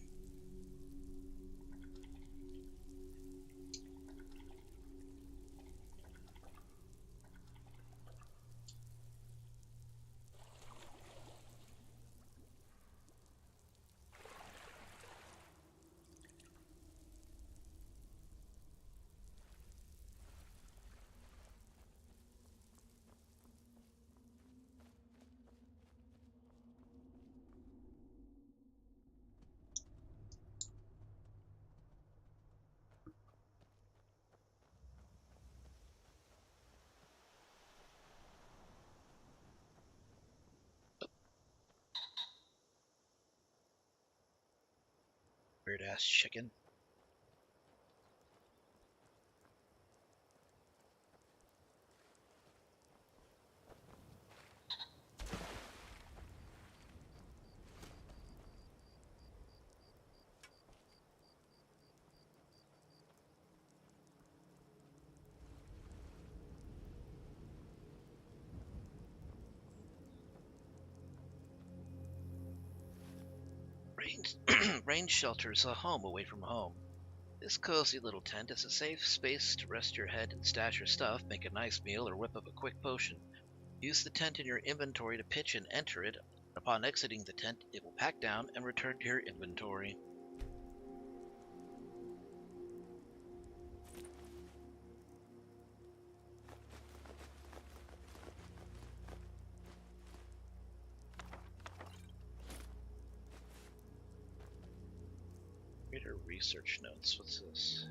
Weird ass chicken. Range shelter is a home away from home. This cozy little tent is a safe space to rest your head and stash your stuff, make a nice meal, or whip up a quick potion. Use the tent in your inventory to pitch and enter it. Upon exiting the tent, it will pack down and return to your inventory. Reader research notes. What's this?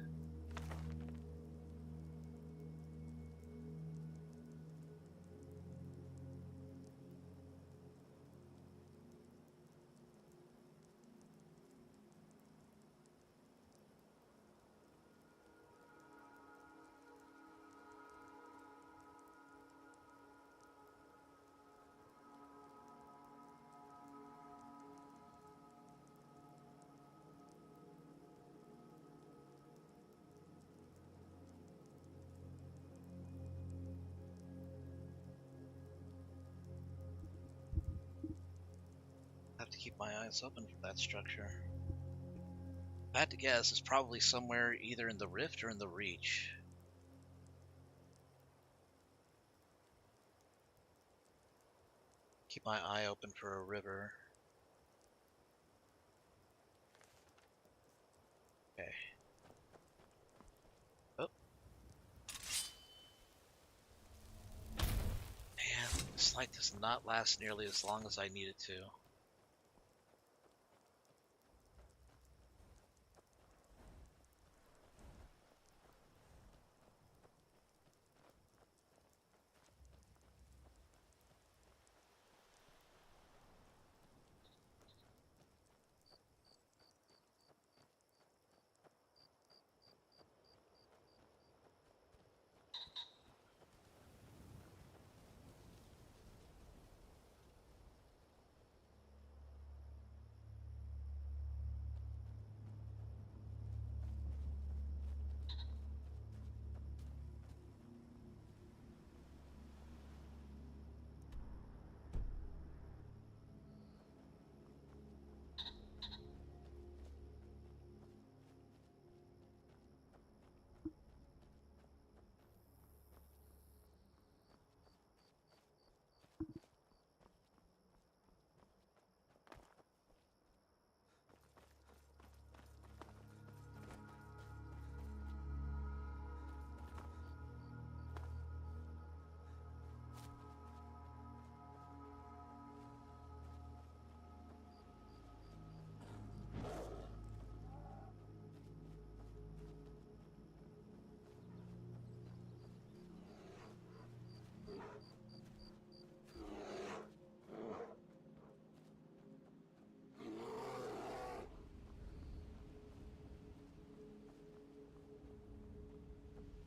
I have to keep my eyes open for that structure. If I had to guess, it's probably somewhere either in the Rift or in the Reach. Keep my eye open for a river. Okay. Oh. Man, this light does not last nearly as long as I need it to.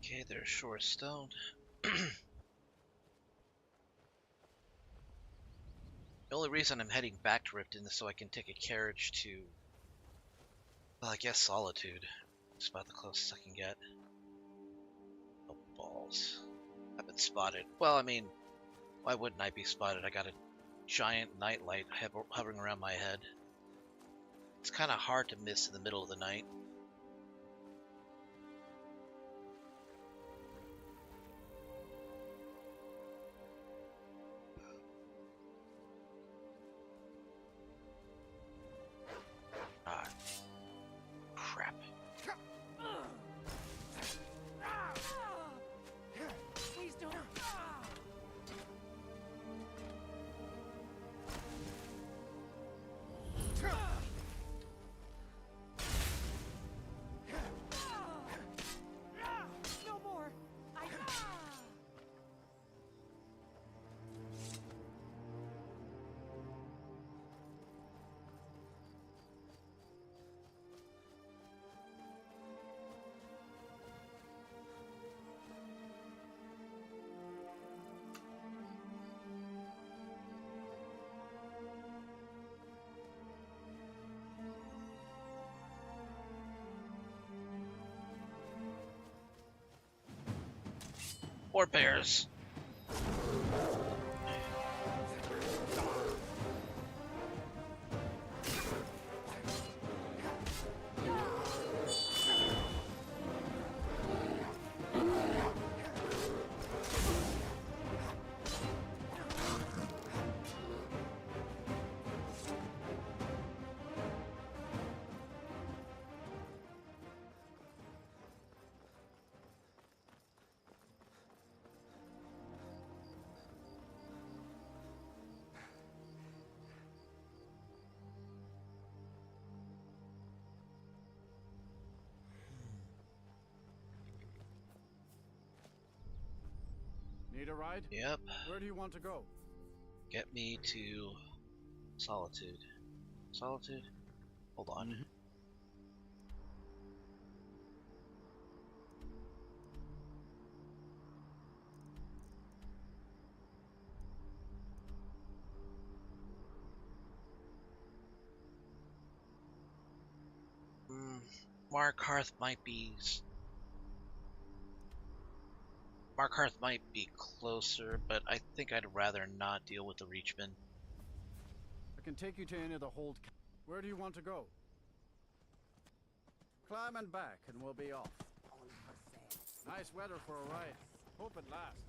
Okay, there's Shore Stone. The only reason I'm heading back to Riften is so I can take a carriage to, well, I guess Solitude. It's about the closest I can get. Oh, balls. I've been spotted. Well, I mean, why wouldn't I be spotted? I got a giant nightlight hovering around my head. It's kind of hard to miss in the middle of the night. Ah, crap. Please don't. No more. Or bears. Need a ride? Yep. Where do you want to go? Get me to Solitude. Solitude? Hold on. Markarth might be closer, but I think I'd rather not deal with the Reachman. I can take you to any of the hold. Where do you want to go? Climb and back, and we'll be off. Nice weather for a ride. Hope it lasts.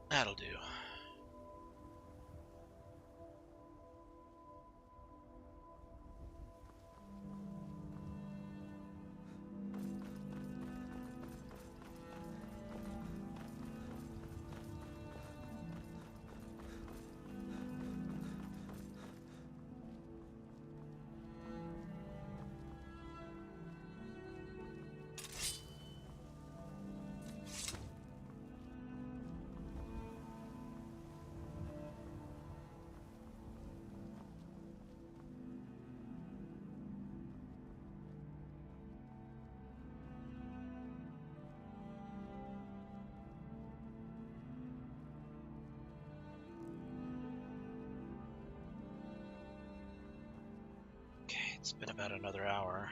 That'll do. It's been about another hour.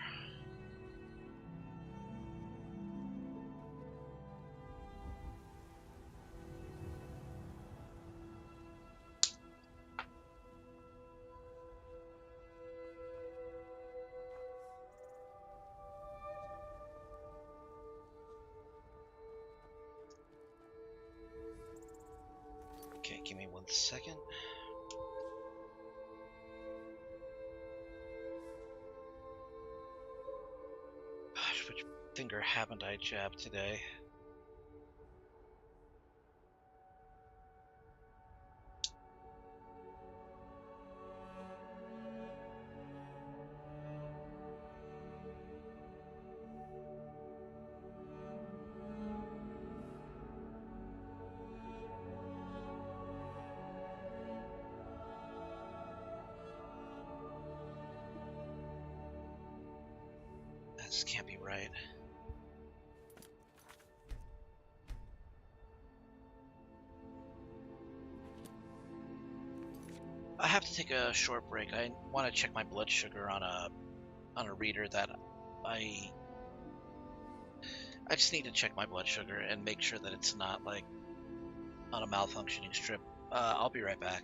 Okay, give me 1 second. Which finger haven't I jabbed today? This can't be right. I have to take a short break. I want to check my blood sugar on a reader that I just need to check my blood sugar and make sure that it's not like on a malfunctioning strip. I'll be right back.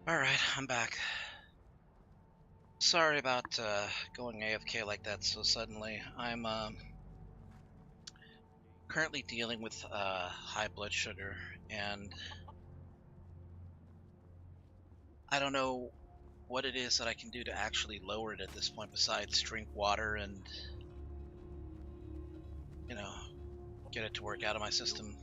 Alright, I'm back. Sorry about going AFK like that so suddenly. I'm currently dealing with high blood sugar, and I don't know what it is that I can do to actually lower it at this point besides drink water and, you know, get it to work out of my system.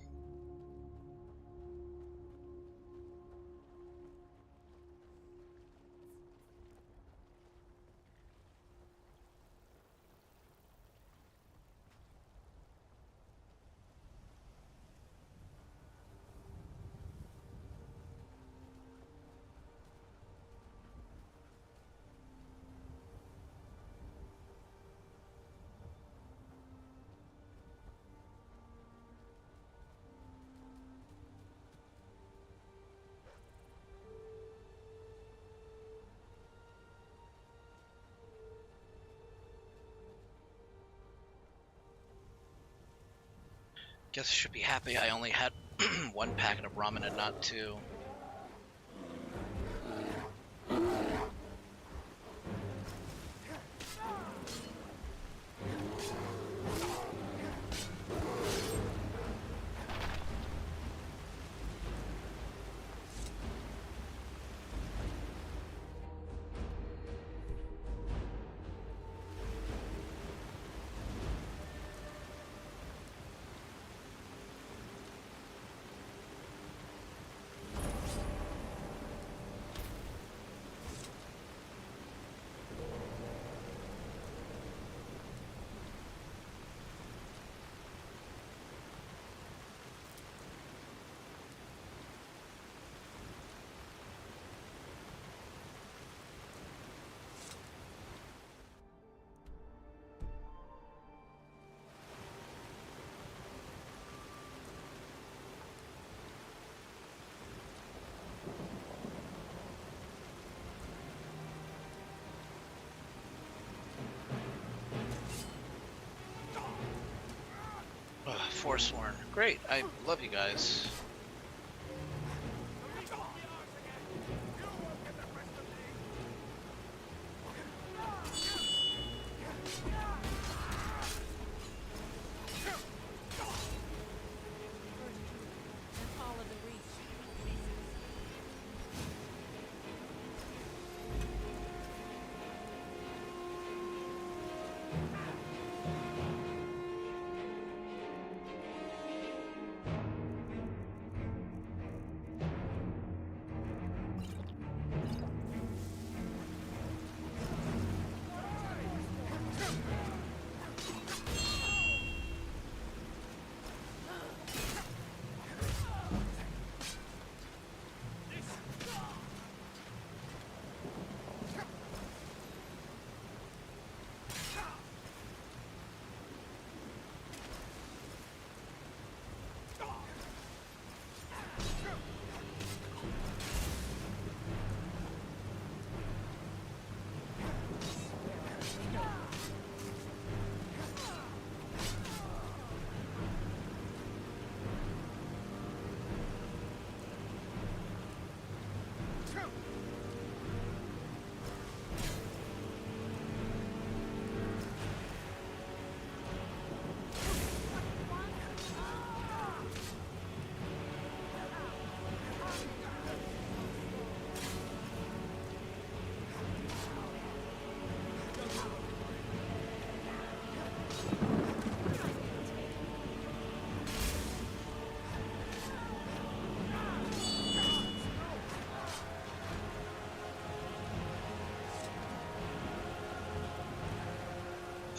Guess I should be happy I only had one packet of ramen and not two. Forsworn. Great, I love you guys.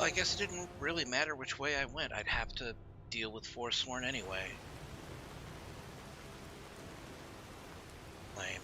Well, I guess it didn't really matter which way I went. I'd have to deal with Forsworn anyway. Lame.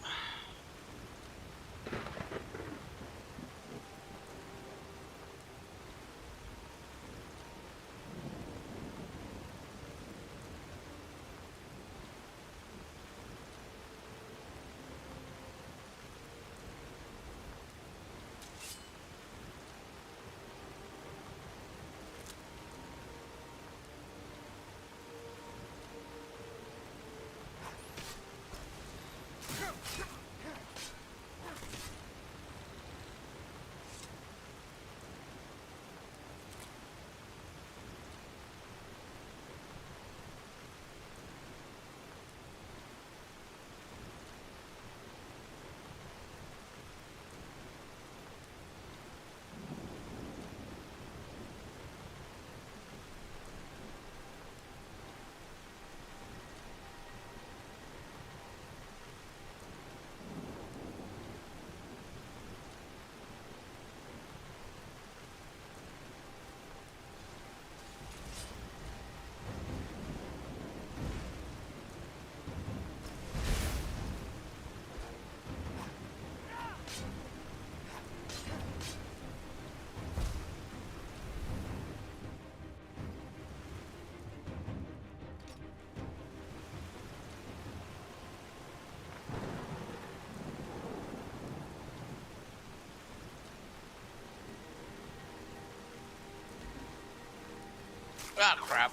Ah, crap.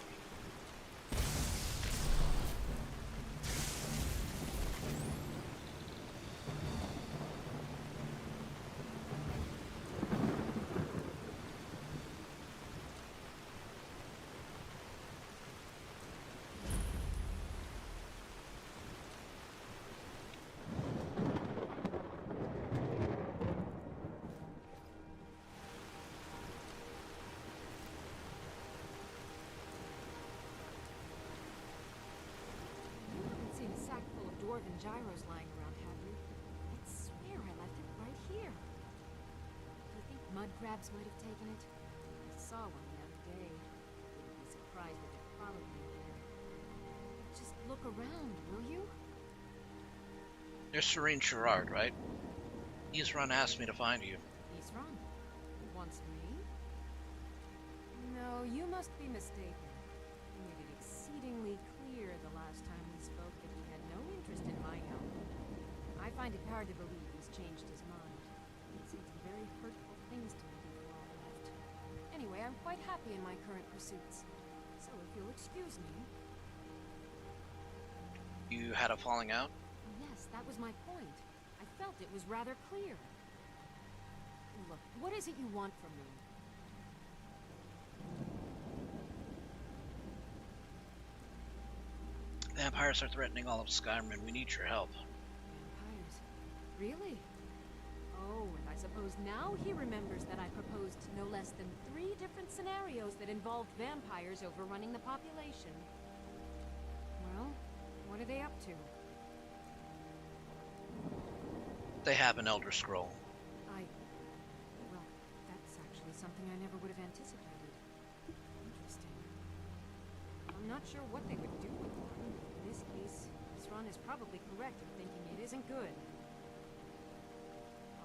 Dwarven gyros lying around, have you? I swear I left it right here. Do you think mud crabs might have taken it? I saw one the other day. Wouldn't be surprised if it followed me here. Just look around, will you? There's Serene Sherrard, right? Isran asked me to find you. Isran? Wants me? No, you must be mistaken. He made it exceedingly clear the last time we spoke that he had no interest in my help. I find it hard to believe he's changed his mind. He said some very hurtful things to me before I left. Anyway, I'm quite happy in my current pursuits. So if you'll excuse me... You had a falling out? Yes, that was my point. I felt it was rather clear. Look, what is it you want from me? Vampires are threatening all of Skyrim, and we need your help. Vampires? Really? Oh, and I suppose now he remembers that I proposed no less than 3 different scenarios that involved vampires overrunning the population. Well, what are they up to? They have an Elder Scroll. Well, that's actually something I never would have anticipated. Interesting. I'm not sure what they would do with one. In this case, Isran is probably correct in thinking it isn't good.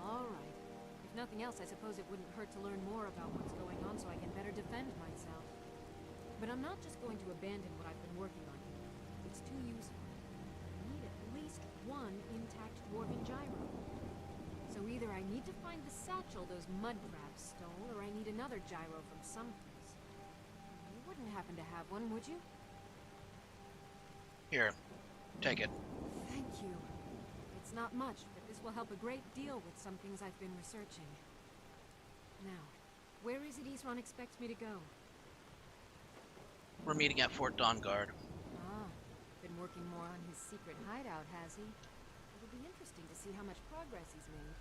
Alright. If nothing else, I suppose it wouldn't hurt to learn more about what's going on so I can better defend myself. But I'm not just going to abandon what I've been working on here. It's too useful. I need at least one intact dwarven gyro. So either I need to find the satchel those mud crabs stole, or I need another gyro from someplace. You wouldn't happen to have one, would you? Here, take it. Thank you. It's not much, but this will help a great deal with some things I've been researching. Now, where is it Isran expects me to go? We're meeting at Fort Dawnguard. Ah, been working more on his secret hideout, has he? It'll be interesting to see how much progress he's made.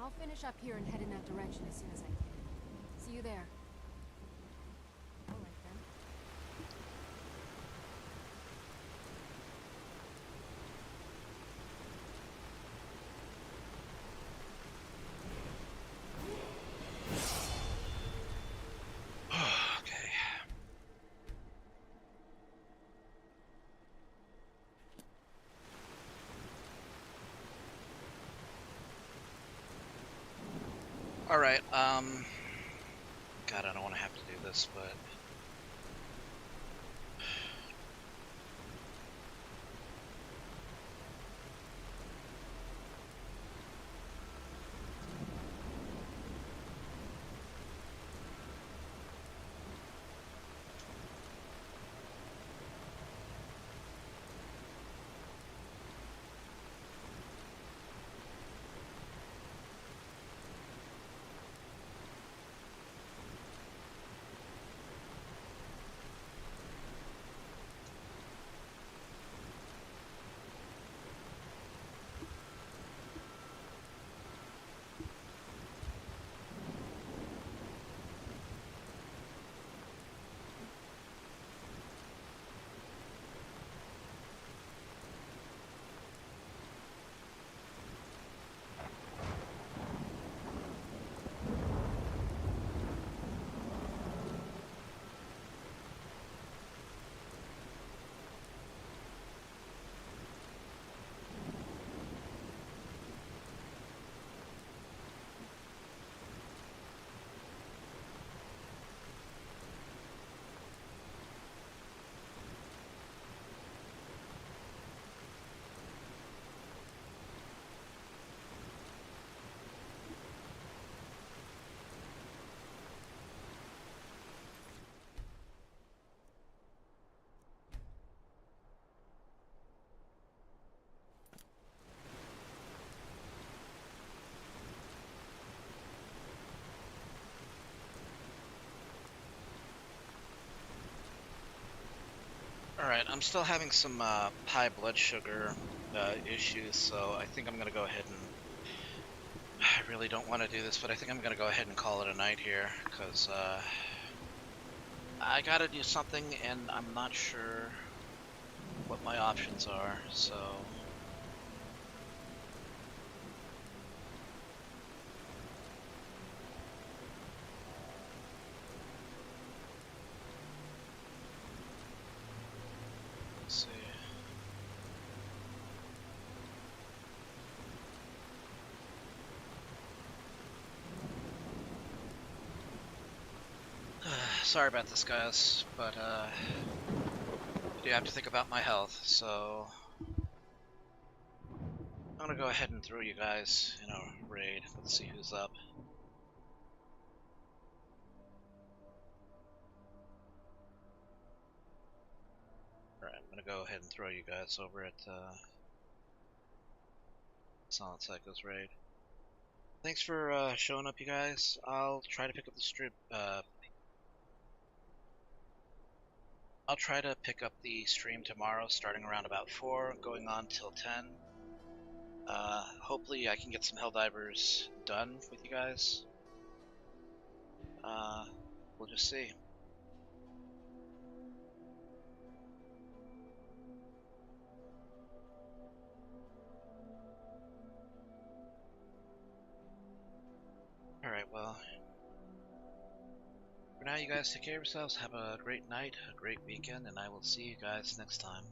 I'll finish up here and head in that direction as soon as I can. See you there. All right, then. Okay. Alright, God, I don't want to have to do this, but... Alright, I'm still having some high blood sugar issues, so I think I'm gonna go ahead and... I really don't want to do this, but I think I'm gonna go ahead and call it a night here, because I gotta do something, and I'm not sure what my options are, so... Let's see. Sorry about this, guys, but I do have to think about my health, so I'm gonna go ahead and throw you guys in a raid. Let's see who's up. Alright, I'm gonna go ahead and throw you guys over at Solid Psycho's raid. Thanks for showing up, you guys. I'll try to pick up the stream. I'll try to pick up the stream tomorrow, starting around about 4, going on till 10. Hopefully I can get some Helldivers done with you guys. We'll just see. Alright, well, for now you guys take care of yourselves, have a great night, a great weekend, and I will see you guys next time.